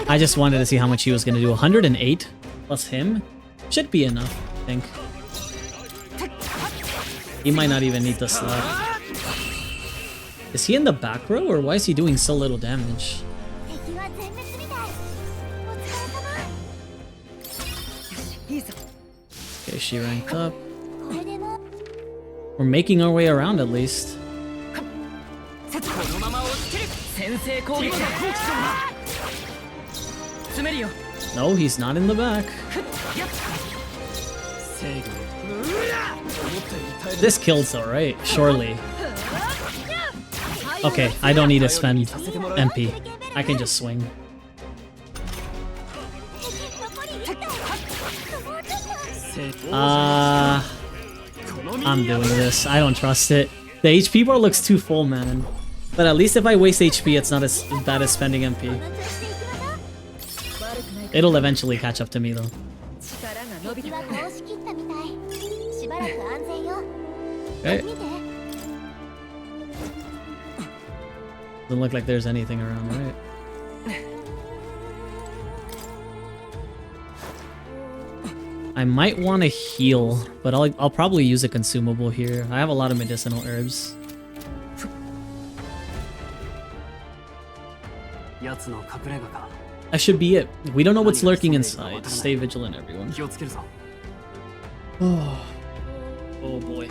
I just wanted to see how much he was gonna do. 108 plus him should be enough, I think. He might not even need to slap. Is he in the back row, or why is he doing so little damage? Okay, she ranked up. We're making our way around at least. No, he's not in the back. This kills though, right? Surely. Okay, I don't need to spend MP. I can just swing. I'm doing this. I don't trust it. The HP bar looks too full, man. But at least if I waste HP, it's not as bad as spending MP. It'll eventually catch up to me, though. Okay. Doesn't look like there's anything around, right? I might want to heal, but I'll probably use a consumable here. I have a lot of medicinal herbs. That should be it. We don't know what's lurking inside. Stay vigilant, everyone. Oh, oh boy.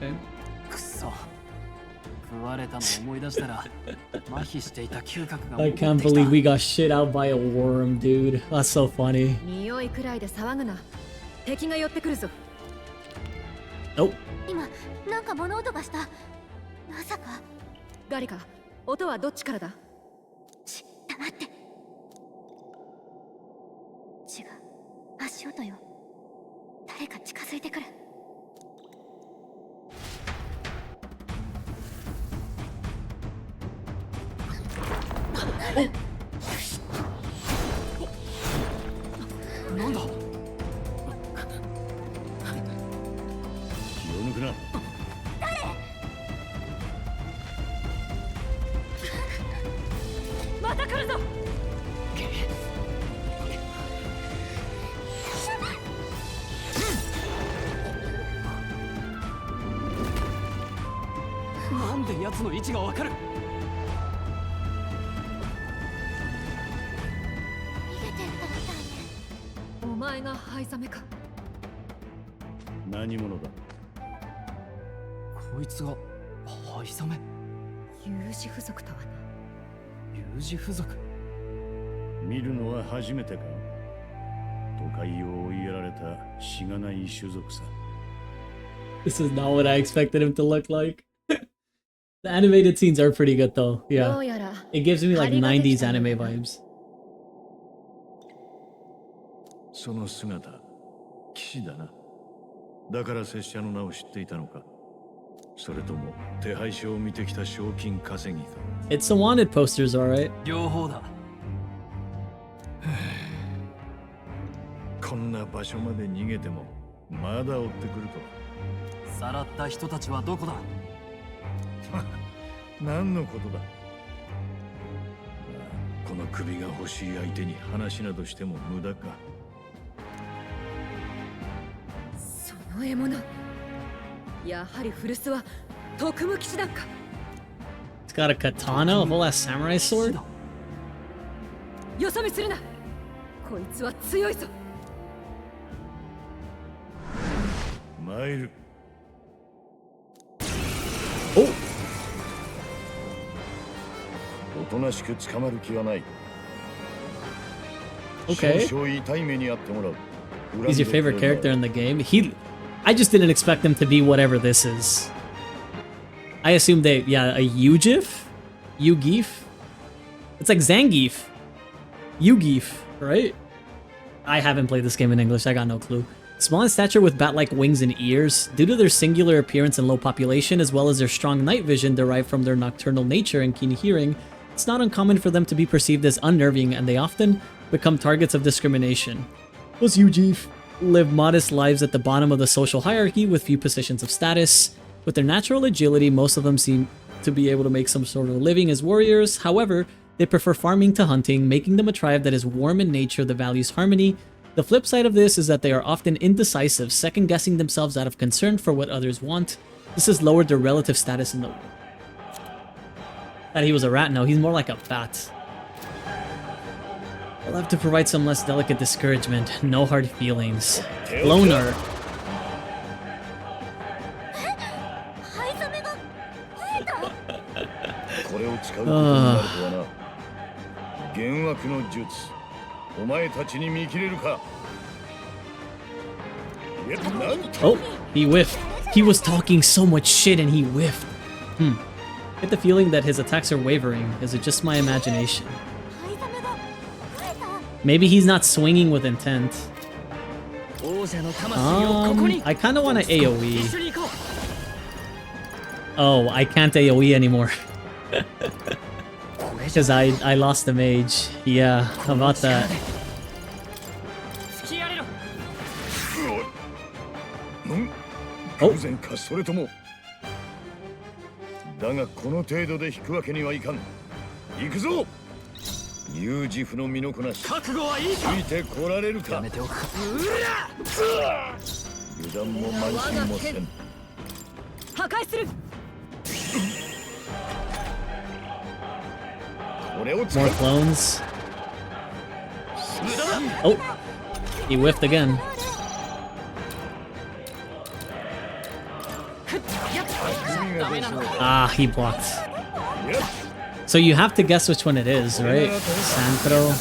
Okay. I can't believe we got shit out by a worm, dude. That's so funny. Nope. なんか物音がした。まさか。誰か、音はどっちからだ？黙って。違う、足音よ。誰か近づいてくる。なんだ？気を抜くな。また来るぞ。なんで奴の位置がわかる？逃げてったみたいね。お前が灰ザメか。何者だ。こいつが藍染め。有事付属とはな。有事付属。見るのは初めてか。都会を追いやられたしがない種族さ。This is not what I expected him to look like. The animated scenes are pretty good though. Yeah. It gives me like 90s anime vibes. その姿、騎士だな。だから拙者の名を知っていたのか。それとも手配書を見てきた賞金稼ぎか。It's the wanted posters, alright. 両方だ。こんな場所まで逃げてもまだ追ってくると。さらった人たちはどこだ。何のことだ。この首が欲しい相手に話などしても無駄か。その獲物、やはり古巣は特務騎士団か。It's got a katana, a whole ass samurai sword. よそ見するな。こいつは強いぞ。参る。お。おとなしく捕まる気はない。 Okay. He's your favorite character in the game. I just didn't expect him to be whatever this is. I assumed a Ugif? Ugif? It's like Zangief. Ugif, right? I haven't played this game in English, I got no clue. Small in stature with bat-like wings and ears, due to their singular appearance and low population, as well as their strong night vision derived from their nocturnal nature and keen hearing, it's not uncommon for them to be perceived as unnerving, and they often become targets of discrimination. Those Ugif live modest lives at the bottom of the social hierarchy with few positions of status. With their natural agility, most of them seem to be able to make some sort of living as warriors. However, they prefer farming to hunting, making them a tribe that is warm in nature that values harmony. The flip side of this is that they are often indecisive, second-guessing themselves out of concern for what others want. This has lowered their relative status in the world. Thought he was a rat? No, he's more like a bat. I'll have to provide some less delicate discouragement. No hard feelings. Loner. Oh, he whiffed. He was talking so much shit and he whiffed. Get the feeling that his attacks are wavering. Is it just my imagination? Maybe he's not swinging with intent. I kind of want to AoE. Oh, I can't AoE anymore. Because I lost the mage. Yeah, how about that? Oh. だがこの程度で引くわけにはいかん。行くぞ。有事不の身のこなし。覚悟はいいか。ついてこられるか。やめておくか。油断も慢心もせん。破壊する。これを使う。 More clones. Oh, he whiffed again. Ah, he blocked. So you have to guess which one it is, right? Sandro.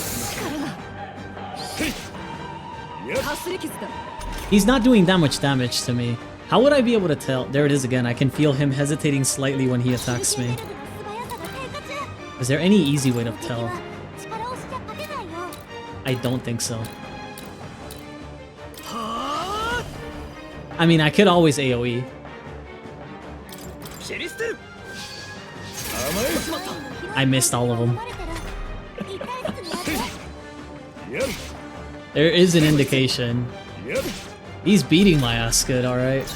He's not doing that much damage to me. How would I be able to tell? There it is again. I can feel him hesitating slightly when he attacks me. Is there any easy way to tell? I don't think so. I mean, I could always AoE. I missed all of them. There is an indication. He's beating my ass good, alright.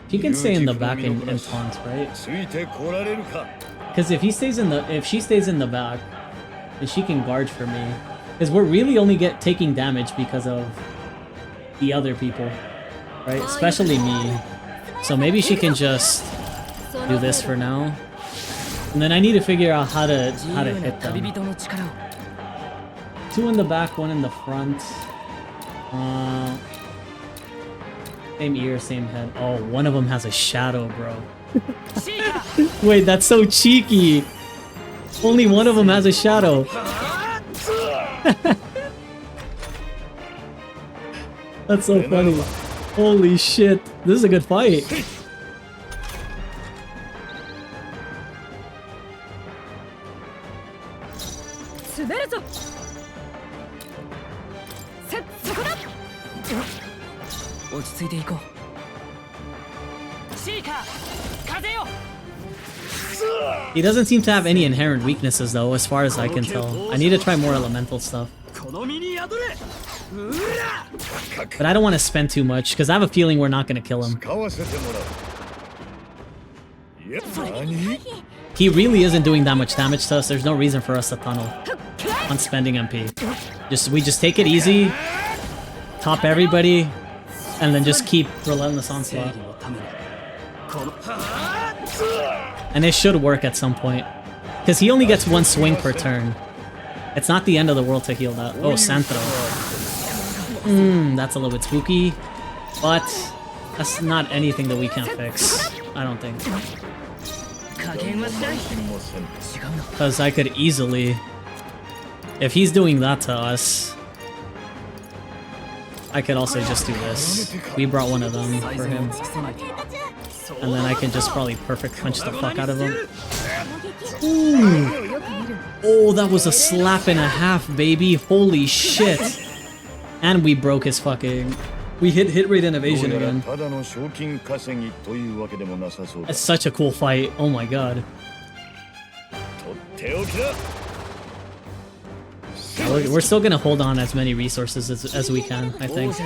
He can stay in the back and taunt, right? Because if she stays in the back, then she can guard for me. Because we're really only taking damage because of the other people, right? Especially me. So maybe she can just do this for now. And then I need to figure out how to hit them. 2 in the back, 1 in the front. Same ear, same head. Oh, one of them has a shadow, bro. Wait, that's so cheeky. Only one of them has a shadow. That's so funny. Holy shit. This is a good fight. He doesn't seem to have any inherent weaknesses though, as far as I can tell. I need to try more elemental stuff. But I don't want to spend too much, because I have a feeling we're not going to kill him. He really isn't doing that much damage to us. There's no reason for us to tunnel on spending MP. We just take it easy, top everybody, and then just keep relentless onslaught. And it should work at some point, because he only gets 1 swing per turn. It's not the end of the world to heal that. Oh, Santro. That's a little bit spooky, but that's not anything that we can't fix, I don't think. Because I could easily, if he's doing that to us, I could also just do this. We brought one of them for him. And then I can just probably perfect punch the fuck out of him. Ooh. Oh, that was a slap and a half, baby. Holy shit. And we broke his fucking... We hit rate and evasion again. It's such a cool fight. Oh my god. We're still gonna hold on as many resources as we can, I think.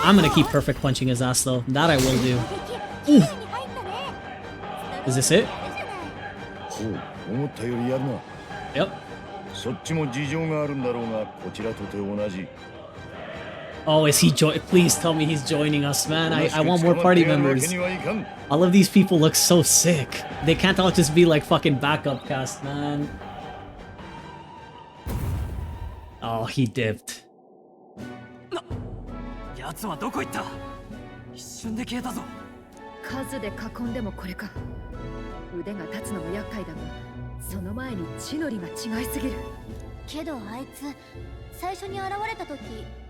I'm gonna keep perfect punching his ass though. That I will do. Ooh. Is this it? Yep. Oh, is he please tell me he's joining us, man. I want more party members. All of these people look so sick. They can't all just be like fucking backup cast, man. Oh, he dipped. 奴はどこ行った？一瞬で消えたぞ。数で囲んでもこれか。腕が立つのも厄介だが、その前に血のりが違いすぎる。けどあいつ最初に現れた時、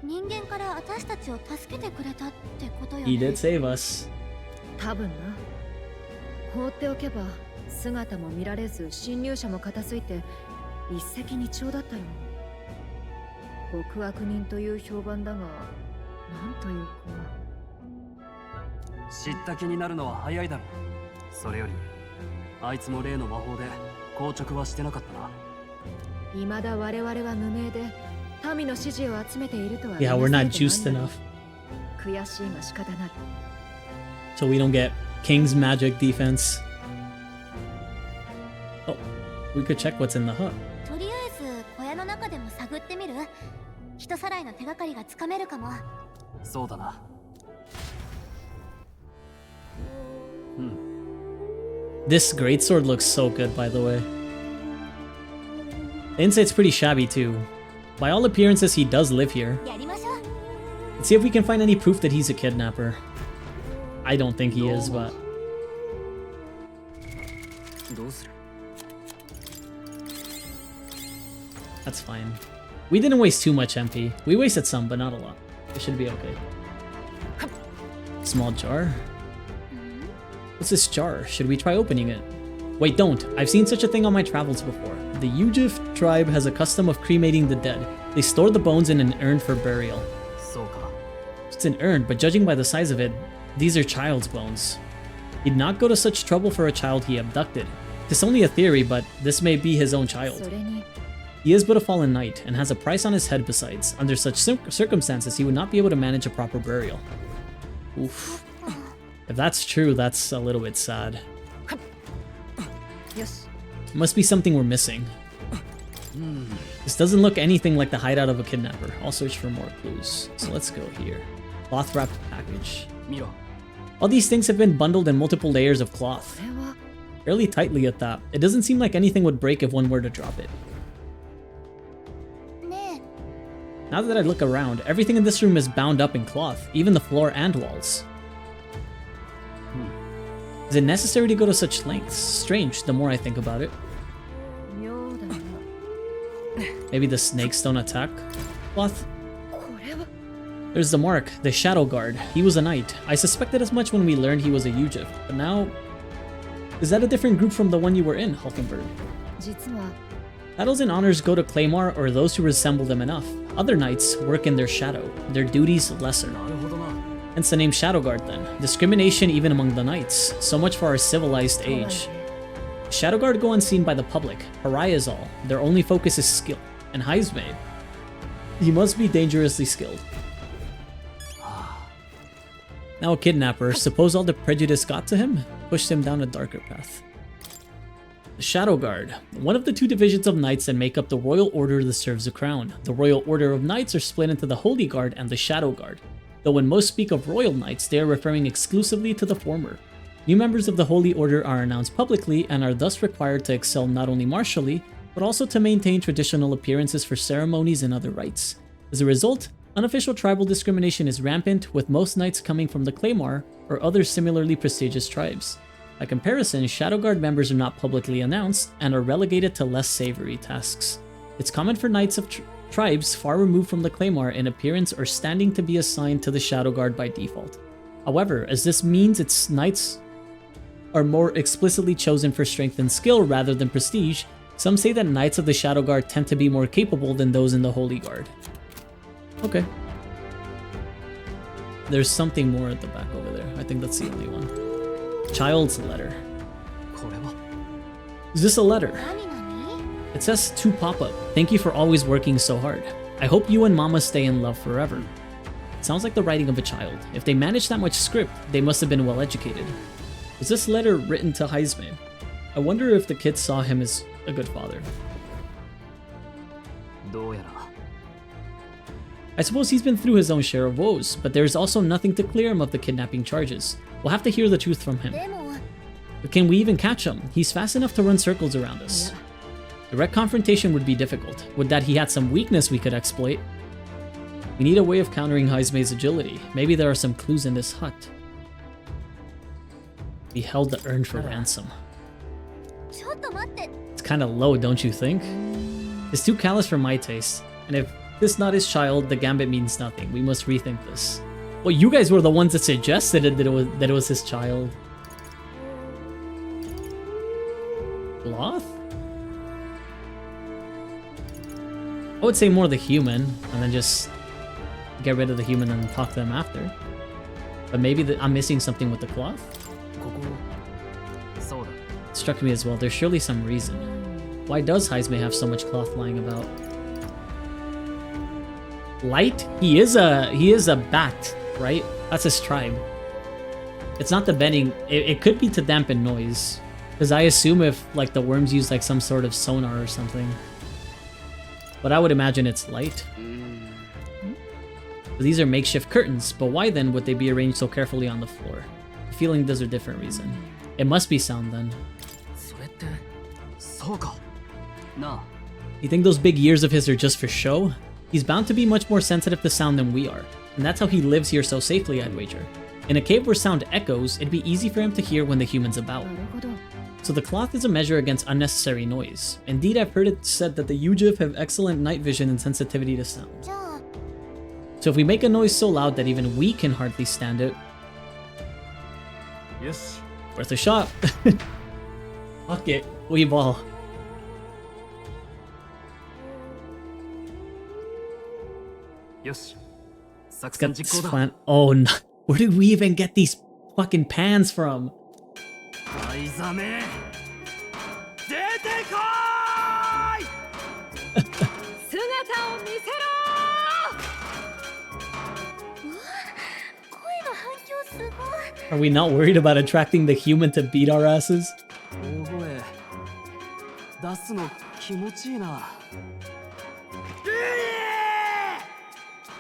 人間から私たちを助けてくれたってことよね。He did save us. 多分な。放っておけば姿も見られず侵入者も片付いて一石二鳥だったよ。極悪人という評判だが、なんというか。知った気になるのは早いだろう。それより、あいつも例の魔法で硬直はしてなかったな。未だ我々は無名で民の支持を集めているとは。Yeah, we're not juiced enough. 悔しいが仕方ない。So we don't get King's magic defense. Oh, we could check what's in the hut. とりあえず小屋の中でも探ってみる？人さらいの手がかりがつかめるかも。そうだな。This greatsword looks so good, by the way. The insight's pretty shabby too. By all appearances, he does live here. Let's see if we can find any proof that he's a kidnapper. I don't think he is, but... That's fine. We didn't waste too much MP. We wasted some, but not a lot. It should be okay. Small jar. What's this jar? Should we try opening it? Wait, don't. I've seen such a thing on my travels before. The Ujif tribe has a custom of cremating the dead. They store the bones in an urn for burial. It's an urn, but judging by the size of it, these are child's bones. He'd not go to such trouble for a child he abducted. It's only a theory, but this may be his own child. He is but a fallen knight, and has a price on his head besides. Under such circumstances, he would not be able to manage a proper burial. Oof. If that's true, that's a little bit sad. Yes. Must be something we're missing. This doesn't look anything like the hideout of a kidnapper. I'll search for more clues. So let's go here. Cloth wrapped package. All these things have been bundled in multiple layers of cloth. Fairly tightly at that. It doesn't seem like anything would break if one were to drop it. Now that I look around, everything in this room is bound up in cloth, even the floor and walls. Is it necessary to go to such lengths? Strange, the more I think about it. Maybe the snakes don't attack cloth? There's the mark, the Shadow Guard. He was a knight. I suspected as much when we learned he was a Yujif, but now... Is that a different group from the one you were in, Hulkenberg? Titles and honors go to Claymore or those who resemble them enough. Other knights work in their shadow, their duties lesser. Hence the name Shadow Guard then. Discrimination even among the knights. So much for our civilized age. Shadow Guard go unseen by the public. Pariahs all. Their only focus is skill. And Heisme, he must be dangerously skilled. Now a kidnapper, suppose all the prejudice got to him? Pushed him down a darker path. The Shadow Guard, one of the two divisions of knights that make up the Royal Order that serves the crown. The Royal Order of Knights are split into the Holy Guard and the Shadow Guard. Though when most speak of Royal Knights, they are referring exclusively to the former. New members of the Holy Order are announced publicly and are thus required to excel not only martially, but also to maintain traditional appearances for ceremonies and other rites. As a result, unofficial tribal discrimination is rampant, with most knights coming from the Claymore or other similarly prestigious tribes. By comparison, Shadow Guard members are not publicly announced and are relegated to less savory tasks. It's common for knights of tribes far removed from the Claymore in appearance or standing to be assigned to the Shadow Guard by default. However, as this means its knights are more explicitly chosen for strength and skill rather than prestige, some say that knights of the Shadow Guard tend to be more capable than those in the Holy Guard. Okay. There's something more at the back over there. I think that's the only one. Child's letter. Is this a letter? It says to Papa, thank you for always working so hard. I hope you and Mama stay in love forever. It sounds like the writing of a child. If they managed that much script, they must have been well educated. Was this letter written to Heisme? I wonder if the kids saw him as a good father. I suppose he's been through his own share of woes, but there's also nothing to clear him of the kidnapping charges. We'll have to hear the truth from him. But can we even catch him? He's fast enough to run circles around us. Direct confrontation would be difficult. Would that he had some weakness we could exploit? We need a way of countering Heisme's agility. Maybe there are some clues in this hut. We held the urn for ransom. It's kinda low, don't you think? It's too callous for my taste, and if this not his child, the gambit means nothing. We must rethink this. Well, you guys were the ones that suggested it, that it was his child. Cloth? I would say more the human, and then just get rid of the human and talk to them after. But maybe I'm missing something with the cloth? It struck me as well. There's surely some reason. Why does Heisme have so much cloth lying about? Light? He is a bat, right? That's his tribe. It's not the bending. It could be to dampen noise. Because I assume if like the worms use like some sort of sonar or something. But I would imagine it's light. These are makeshift curtains, but why then would they be arranged so carefully on the floor? I'm feeling there's a different reason. It must be sound then. You think those big ears of his are just for show? He's bound to be much more sensitive to sound than we are, and that's how he lives here so safely, I'd wager. In a cave where sound echoes, it'd be easy for him to hear when the human's about. So the cloth is a measure against unnecessary noise. Indeed, I've heard it said that the Yujif have excellent night vision and sensitivity to sound. So if we make a noise so loud that even we can hardly stand it, Yes. worth a shot. Fuck it, we ball. Yes. Let's get this plan. Oh no, where did we even get these fucking pans from? Are we not worried about attracting the human to beat our asses? 大声出すの気持ちいいな。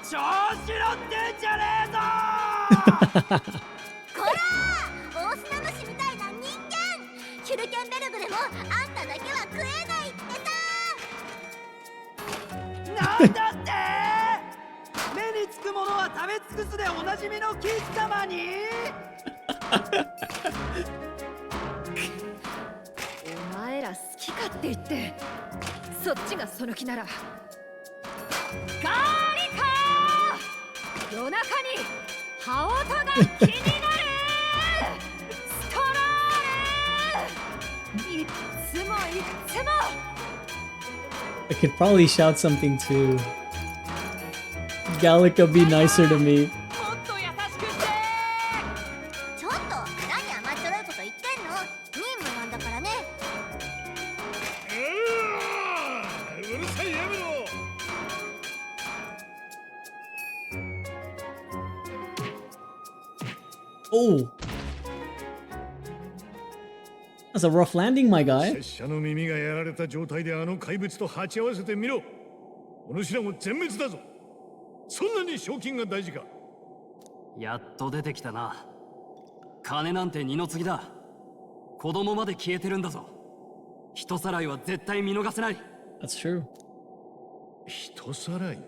調子乗ってんじゃねえぞこらー、大砂虫みたいな人間、ヒュルケンベルグでもあんただけは食えないってさ。なんだって目につくものは食べ尽くすでおなじみのキッ様にお前ら好きかって言って、そっちがその気なら。ガーリカー、夜中に羽音が気になるストロール、いっつもいっつも。 I could probably shout something too. Gallica, be nicer to me. もっと優しくしてちょっと何甘っちょろいこと言ってんの。任務なんだからね。うるさいやめろ。 Oh. That's a rough landing, my guy. 拙者の耳がやられた状態であの怪物と鉢合わせてみろ。お主らも全滅だぞ。そんなに賞金が大事か。やっと出てきたな。金なんて二の次だ。子供まで消えてるんだぞ。人さらいは絶対見逃せない。 That's true. 人さらい。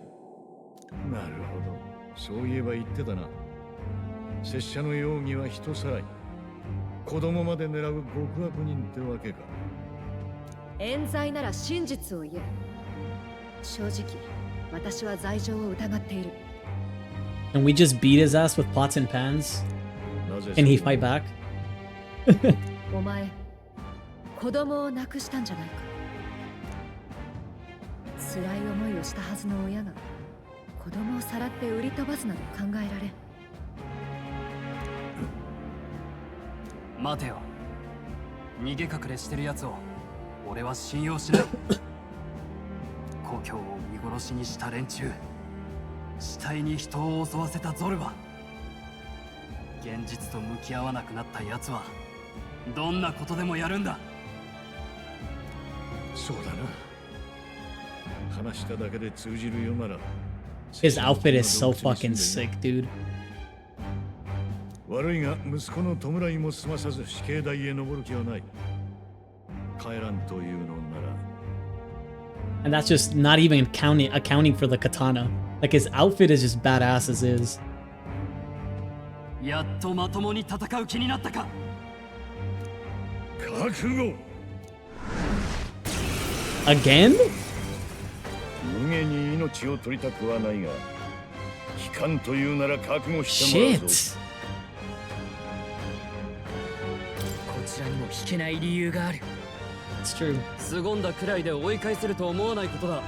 なるほど。そういえば言ってたな。拙者の容疑は人さらい。子供まで狙う極悪人ってわけか。冤罪なら真実を言え。正直、私は罪状を疑っている。And we just beat his ass with pots and pans? Can he fight back? お前、子供を亡くしたんじゃないか。辛い思いをしたはずの親が子供をさらって売り飛ばすなど考えられん。待てよ。逃げ隠れしてるやつを俺は信用しない。故郷を見殺しにした連中、死体に人を襲わせたゾルバ、現実と向き合わなくなったやつはどんなことでもやるんだ。そうだな。話しただけで通じるよなら。 His outfit is so fucking sick, dude. 悪いが息子の弔いも済まさず死刑台へ登る気はない。帰らんというのなら。 And that's just not even accounting for the katana. Like his outfit is just badass as is. やっとまともに戦う気になったか。覚悟。 Again? 無下に命を取りたくはないが、帰還というなら覚悟してもらうぞ。 Shit. こちらにも引けない理由がある。 It's true. 凄んだくらいで追い返せると思わないことだ。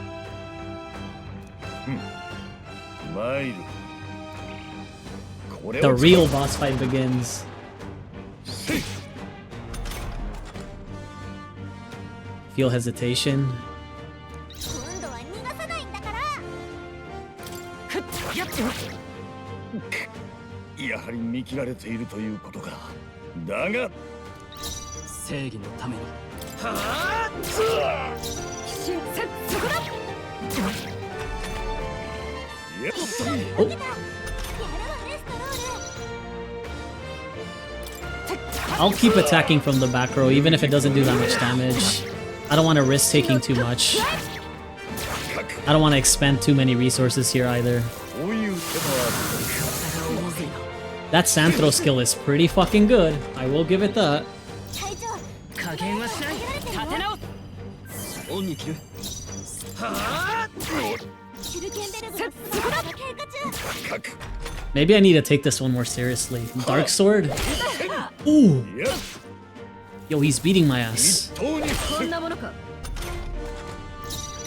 マイル。 The real boss fight begins. Feel hesitation. 今度は逃がさないんだから。やはり見切られているということか。だが正義のために。Oh. I'll keep attacking from the back row, even if it doesn't do that much damage. I don't want to risk taking too much. I don't want to expend too many resources here either. That Santro skill is pretty fucking good. I will give it that. 加減はしない。立て直す。オンに切る。シュルケンベルグのスマホが経過中。 Maybe I need to take this one more seriously. Dark Sword? Ooh! Yo, he's beating my ass. こんなものか。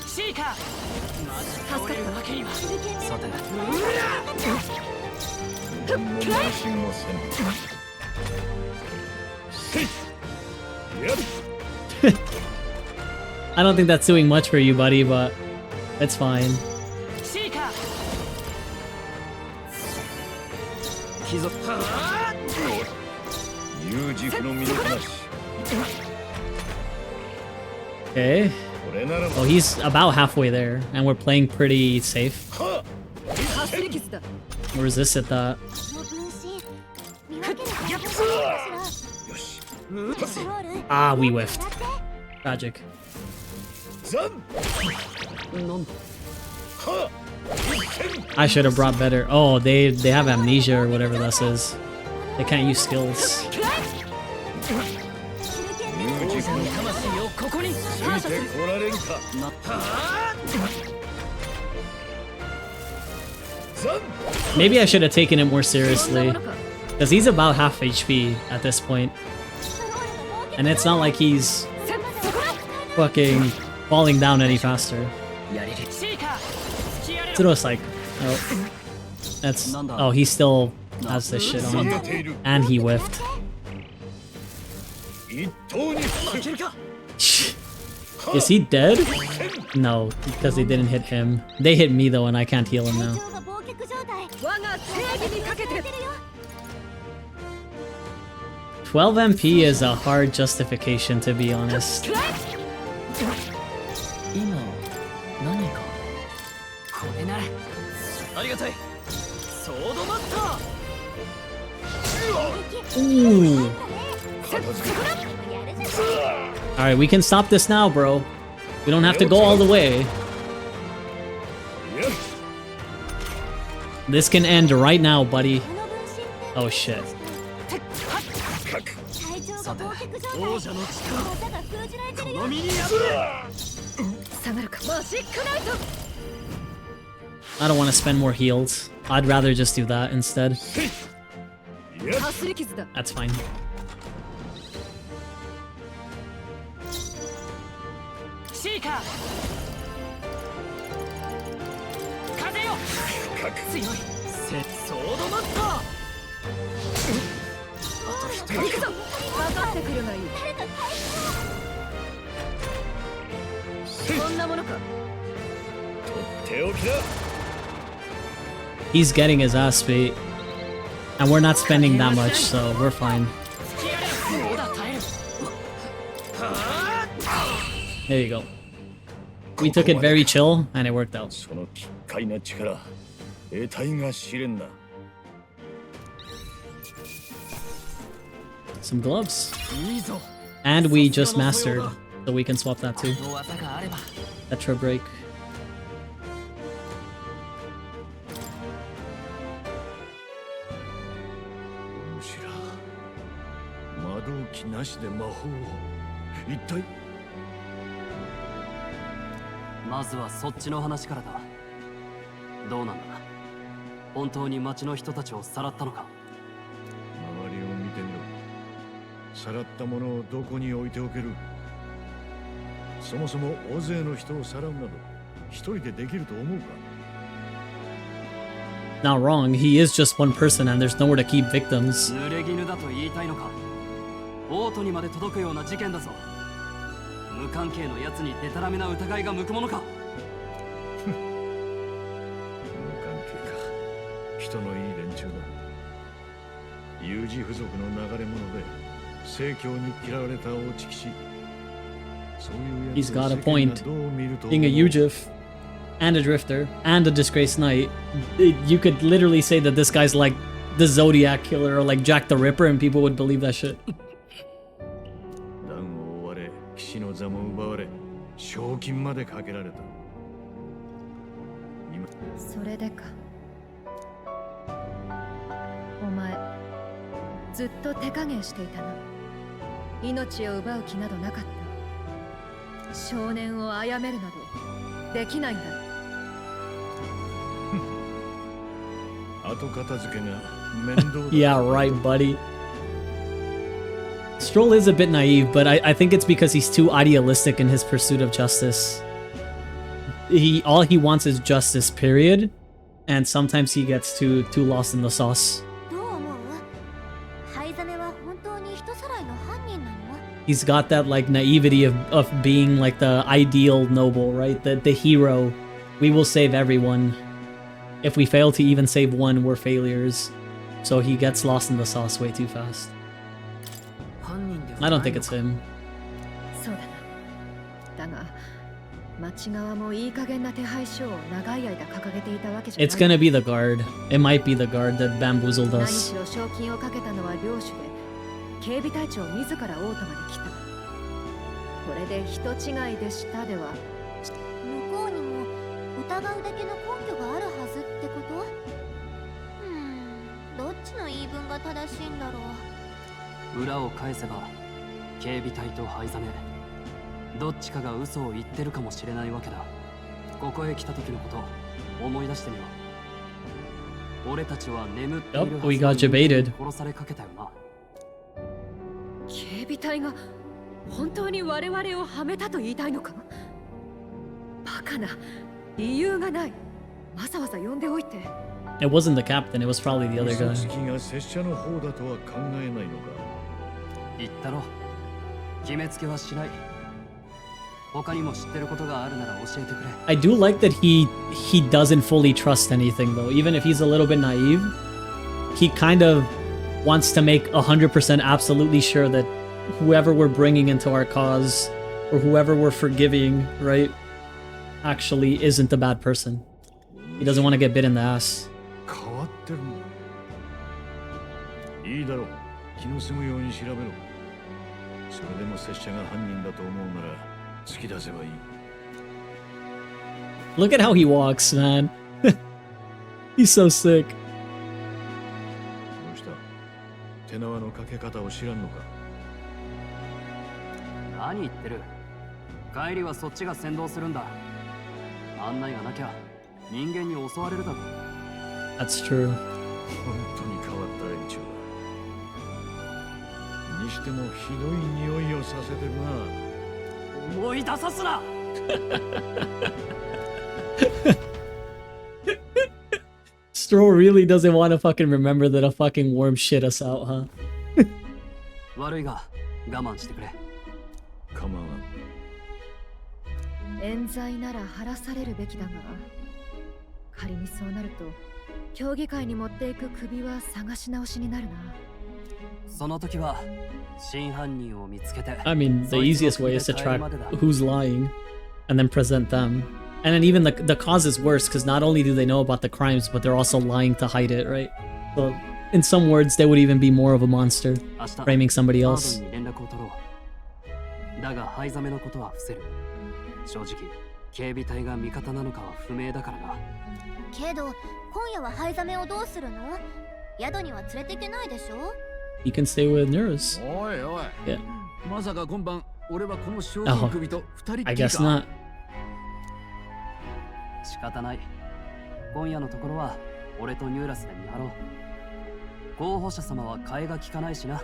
シーカー。助かったわけには。さて。 I don't think that's doing much for you, buddy, but it's fine. 有軸の身のこなし。 Okay. Oh, he's about halfway there, and we're playing pretty safe. 走り傷だ。 Resisted that. この分身見分ける方法ないかしら。よし。 Ah, we whiffed. Tragic. ザン。 I should have brought better. Oh, they have amnesia or whatever this is. They can't use skills. 有軸の魂をここに。ついてこられんか。ザン。 Maybe I should have taken it more seriously, because he's about half HP at this point, and it's not like he's fucking falling down any faster. It's like, oh, that's, oh, he still has this shit on, and he whiffed. 一刀に。 Is he dead? No, because they didn't hit him. They hit me though, and I can't heal him now. 12 MP is a hard justification, to be honest. 今何かこれならありがたいソードマスター Ooh. Alright, we can stop this now, bro. We don't have to go all the way. This can end right now, buddy. Oh shit. さて王者の力この身に宿れ下がるか。マジックナイト。 I don't want to spend more heals. I'd rather just do that instead. 走り傷だ。 That's fine. シーカー風よ強いソードマスターあと一人行くぞ。分かってくるがいい。こんなものか。 手置きだ。 He's getting his ass beat. And we're not spending that much, so we're fine. There you go. We took it very chill, and it worked out. その奇怪な力、得体が知れんな。 Some gloves. いいぞ And we just mastered, so we can swap that too. の技があれば Tetra break. むしら魔導機なしで魔法を一体。まずはそっちの話からだどうなんだ本当に町の人たちをさらったのか周りを見てみろ。さらったものをどこに置いておける。そもそも大勢の人をさらうなど一人でできると思うか。 Not wrong, he is just one person and there's nowhere to keep victims. 濡れ衣だと言いたいのかオートにまで届くような事件だぞ無関係のやつにデタラメな疑いが向くものか無関係か。人のいい連中だ。有事不足の流れ者で正教に嫌われた大知騎士。そういうやつ He's got a を世間 point. がどう見ると思う。 Being a Ujif and a Drifter and a Disgraced Knight, you could literally say that this guy's like the Zodiac Killer or like Jack the Ripper and people would believe that shit. 段を追われ、騎士の座も奪われ、賞金までかけられた。今それでか。お前ずっと手加減していたな。命を奪う気などなかった。少年を殺めるなどできないんだ。後片付けが面倒だ。 Yeah, right, buddy. Stroll is a bit naive, but I think it's because he's too idealistic in his pursuit of justice. All he wants is justice, period. And sometimes he gets too lost in the sauce. どう思う？灰ザメは本当に人さらいの犯人なの？ He's got that like naivety of being like the ideal noble, right? The hero. We will save everyone. If we fail to even save one, we're failures. So he gets lost in the sauce way too fast. I don't think it's him. そうだな。だが、町側もいい加減な手配書を長い間掲げていたわけじゃない。It's gonna be the guard. It might be the guard that bamboozled 何 us. しろ賞金をかけたのは領主で、警備隊長自らオートまで来た。これで人違いでしたでは。向こうにも疑うだけの根拠があるはずってこと？どっちの言い分が正しいんだろう。裏を返せば警備隊と灰ザメどっちかが嘘を言ってるかもしれないわけだ。ここへ来た時のことを思い出してみよう。俺たちは眠っているは We ずの got 人間 debated. に殺されかけたよな。警備隊が本当に我々をはめたと言いたいのか？バカな、理由がない。わざわざ呼んでおいて。It wasn't the captain, it was probably the other 嘘 guy. つきが拙者の方だとは考えないのか。言ったろ。決めつけはしない。他にも知ってることがあるなら教えてくれ。I do like that he doesn't fully trust anything though. Even if he's a little bit naive, he kind of wants to make 100% absolutely sure that whoever we're bringing into our cause or whoever we're forgiving, right, actually isn't a bad person. He doesn't want to get bit in the ass. 変わってるの。いいだろう。気の済むように調べろ。それでも拙者が犯人だと思うなら突き出せばいい。Look at how he walks, man. He's so sick. どうした？手縄のかけ方を知らんのか？何言ってる。帰りはそっちが先導するんだ。案内がなきゃ人間に襲われるだろう。 That's true. 本当に変わった連中だ。にしてもひどい匂いをさせてるな。思い出さすな。Stroll really doesn't want to fucking remember that a fucking worm shit us out, huh? 悪いが我慢してくれ。構わん。冤罪なら晴らされるべきだが、仮にそうなると競技会に持っていく首は探し直しになるな。その時は真犯人を見つけて。 I mean, the easiest way is to track who's lying and then present them. And then even the cause is worse because not only do they know about the crimes, but they're also lying to hide it, right? So in some words, they would even be more of a monster, framing somebody else. だが灰ザメのことは伏せる。正直警備隊が味方なのかは不明だからな。けど今夜は灰ザメをどうするの？宿には連れていけないでしょ？ He can stay with Nurse. おいおい。Yeah. まさか今晩俺はこの賞金首と二人っきりか。 I guess not. 仕方ない。今夜のところは俺とニューラスで見張ろう。候補者様は替えが利かないしな。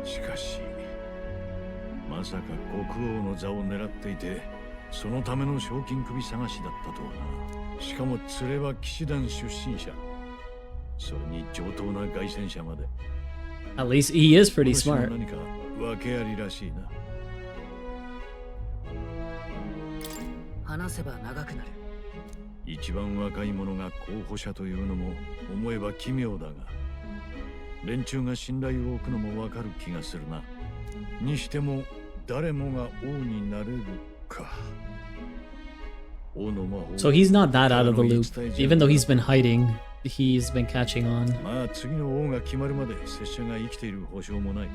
しかしまさか国王の座を狙っていてそのための賞金首探しだったとはな。しかも連れは騎士団出身者、それに上等な凱旋者まで。 At least he is pretty smart. 何か訳ありらしいな。話せば長くなる。一番若い者が候補者というのも思えば奇妙だが、連中が信頼を置くのもわかる気がするな。にしても誰もが王になれるか。 So he's not that out of the loop. Even though he's been hiding, he's been catching on. まあ次の王が決まるまで拙者が生きている保証もない。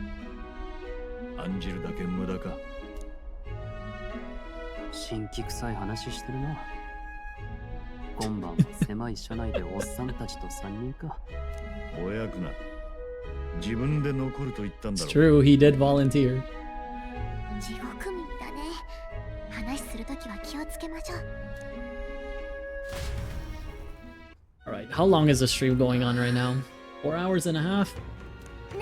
案じるだけ無駄か。神気臭い話してるな。今晩は狭い車内でおっさんたちと3人か。おやくな。自分で残ると言ったんだろう。 It's true, he did volunteer. 地獄耳だね。話するときは気をつけましょう。 Alright, how long is the stream going on right now? 4 hours and a half?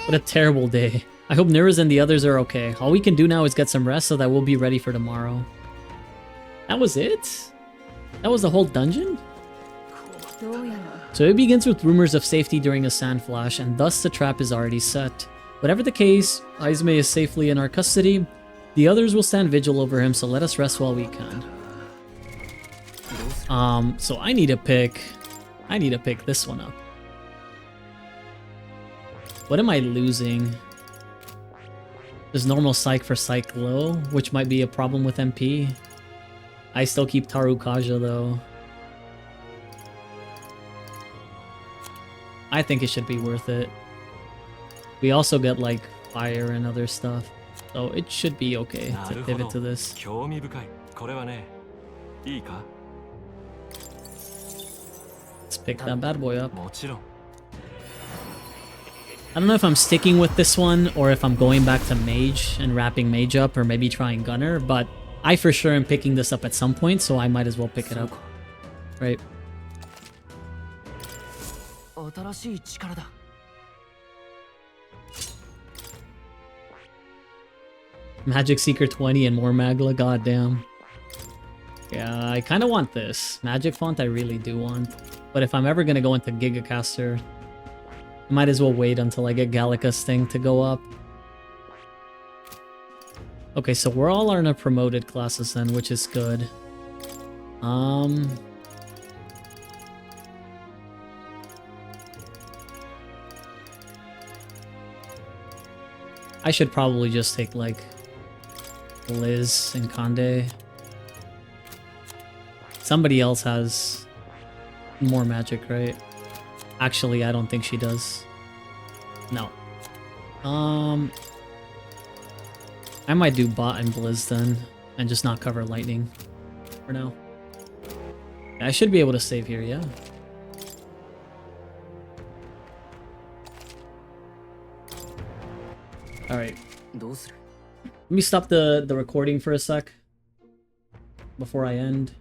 What a terrible day. I hope Nurse and the others are okay. All we can do now is get some rest so that we'll be ready for tomorrow. That was it? That was the whole dungeon? So it begins with rumors of safety during a sand flash, and thus the trap is already set. Whatever the case, Aizme is safely in our custody. The others will stand vigil over him, so let us rest while we can. So I need to pick I need to pick this one up. What am I losing? There's normal psych for psych low, which might be a problem with MP. I still keep Tarukaja though. I think it should be worth it. We also get like fire and other stuff, so it should be okay to pivot to this. 興味深い。これはね、いいか？ Let's pick that bad boy up. もちろん。 I don't know if I'm sticking with this one or if I'm going back to Mage and wrapping Mage up or maybe trying Gunner, but I for sure am picking this up at some point, so I might as well pick it up. Right. 新しい力だ。 Magic Seeker 20 and more Magla, goddamn. Yeah, I kind of want this. Magic Font I really do want. But if I'm ever going to go into Gigacaster, I might as well wait until I get Gallica's thing to go up. Okay, so we're all in our promoted classes then, which is good. I should probably just take like Liz and Kande. Somebody else has more magic, right? Actually, I don't think she does. No. I might do bot and Blizz then, and just not cover lightning for now. I should be able to save here, yeah. Alright. Let me stop the recording for a sec before I end.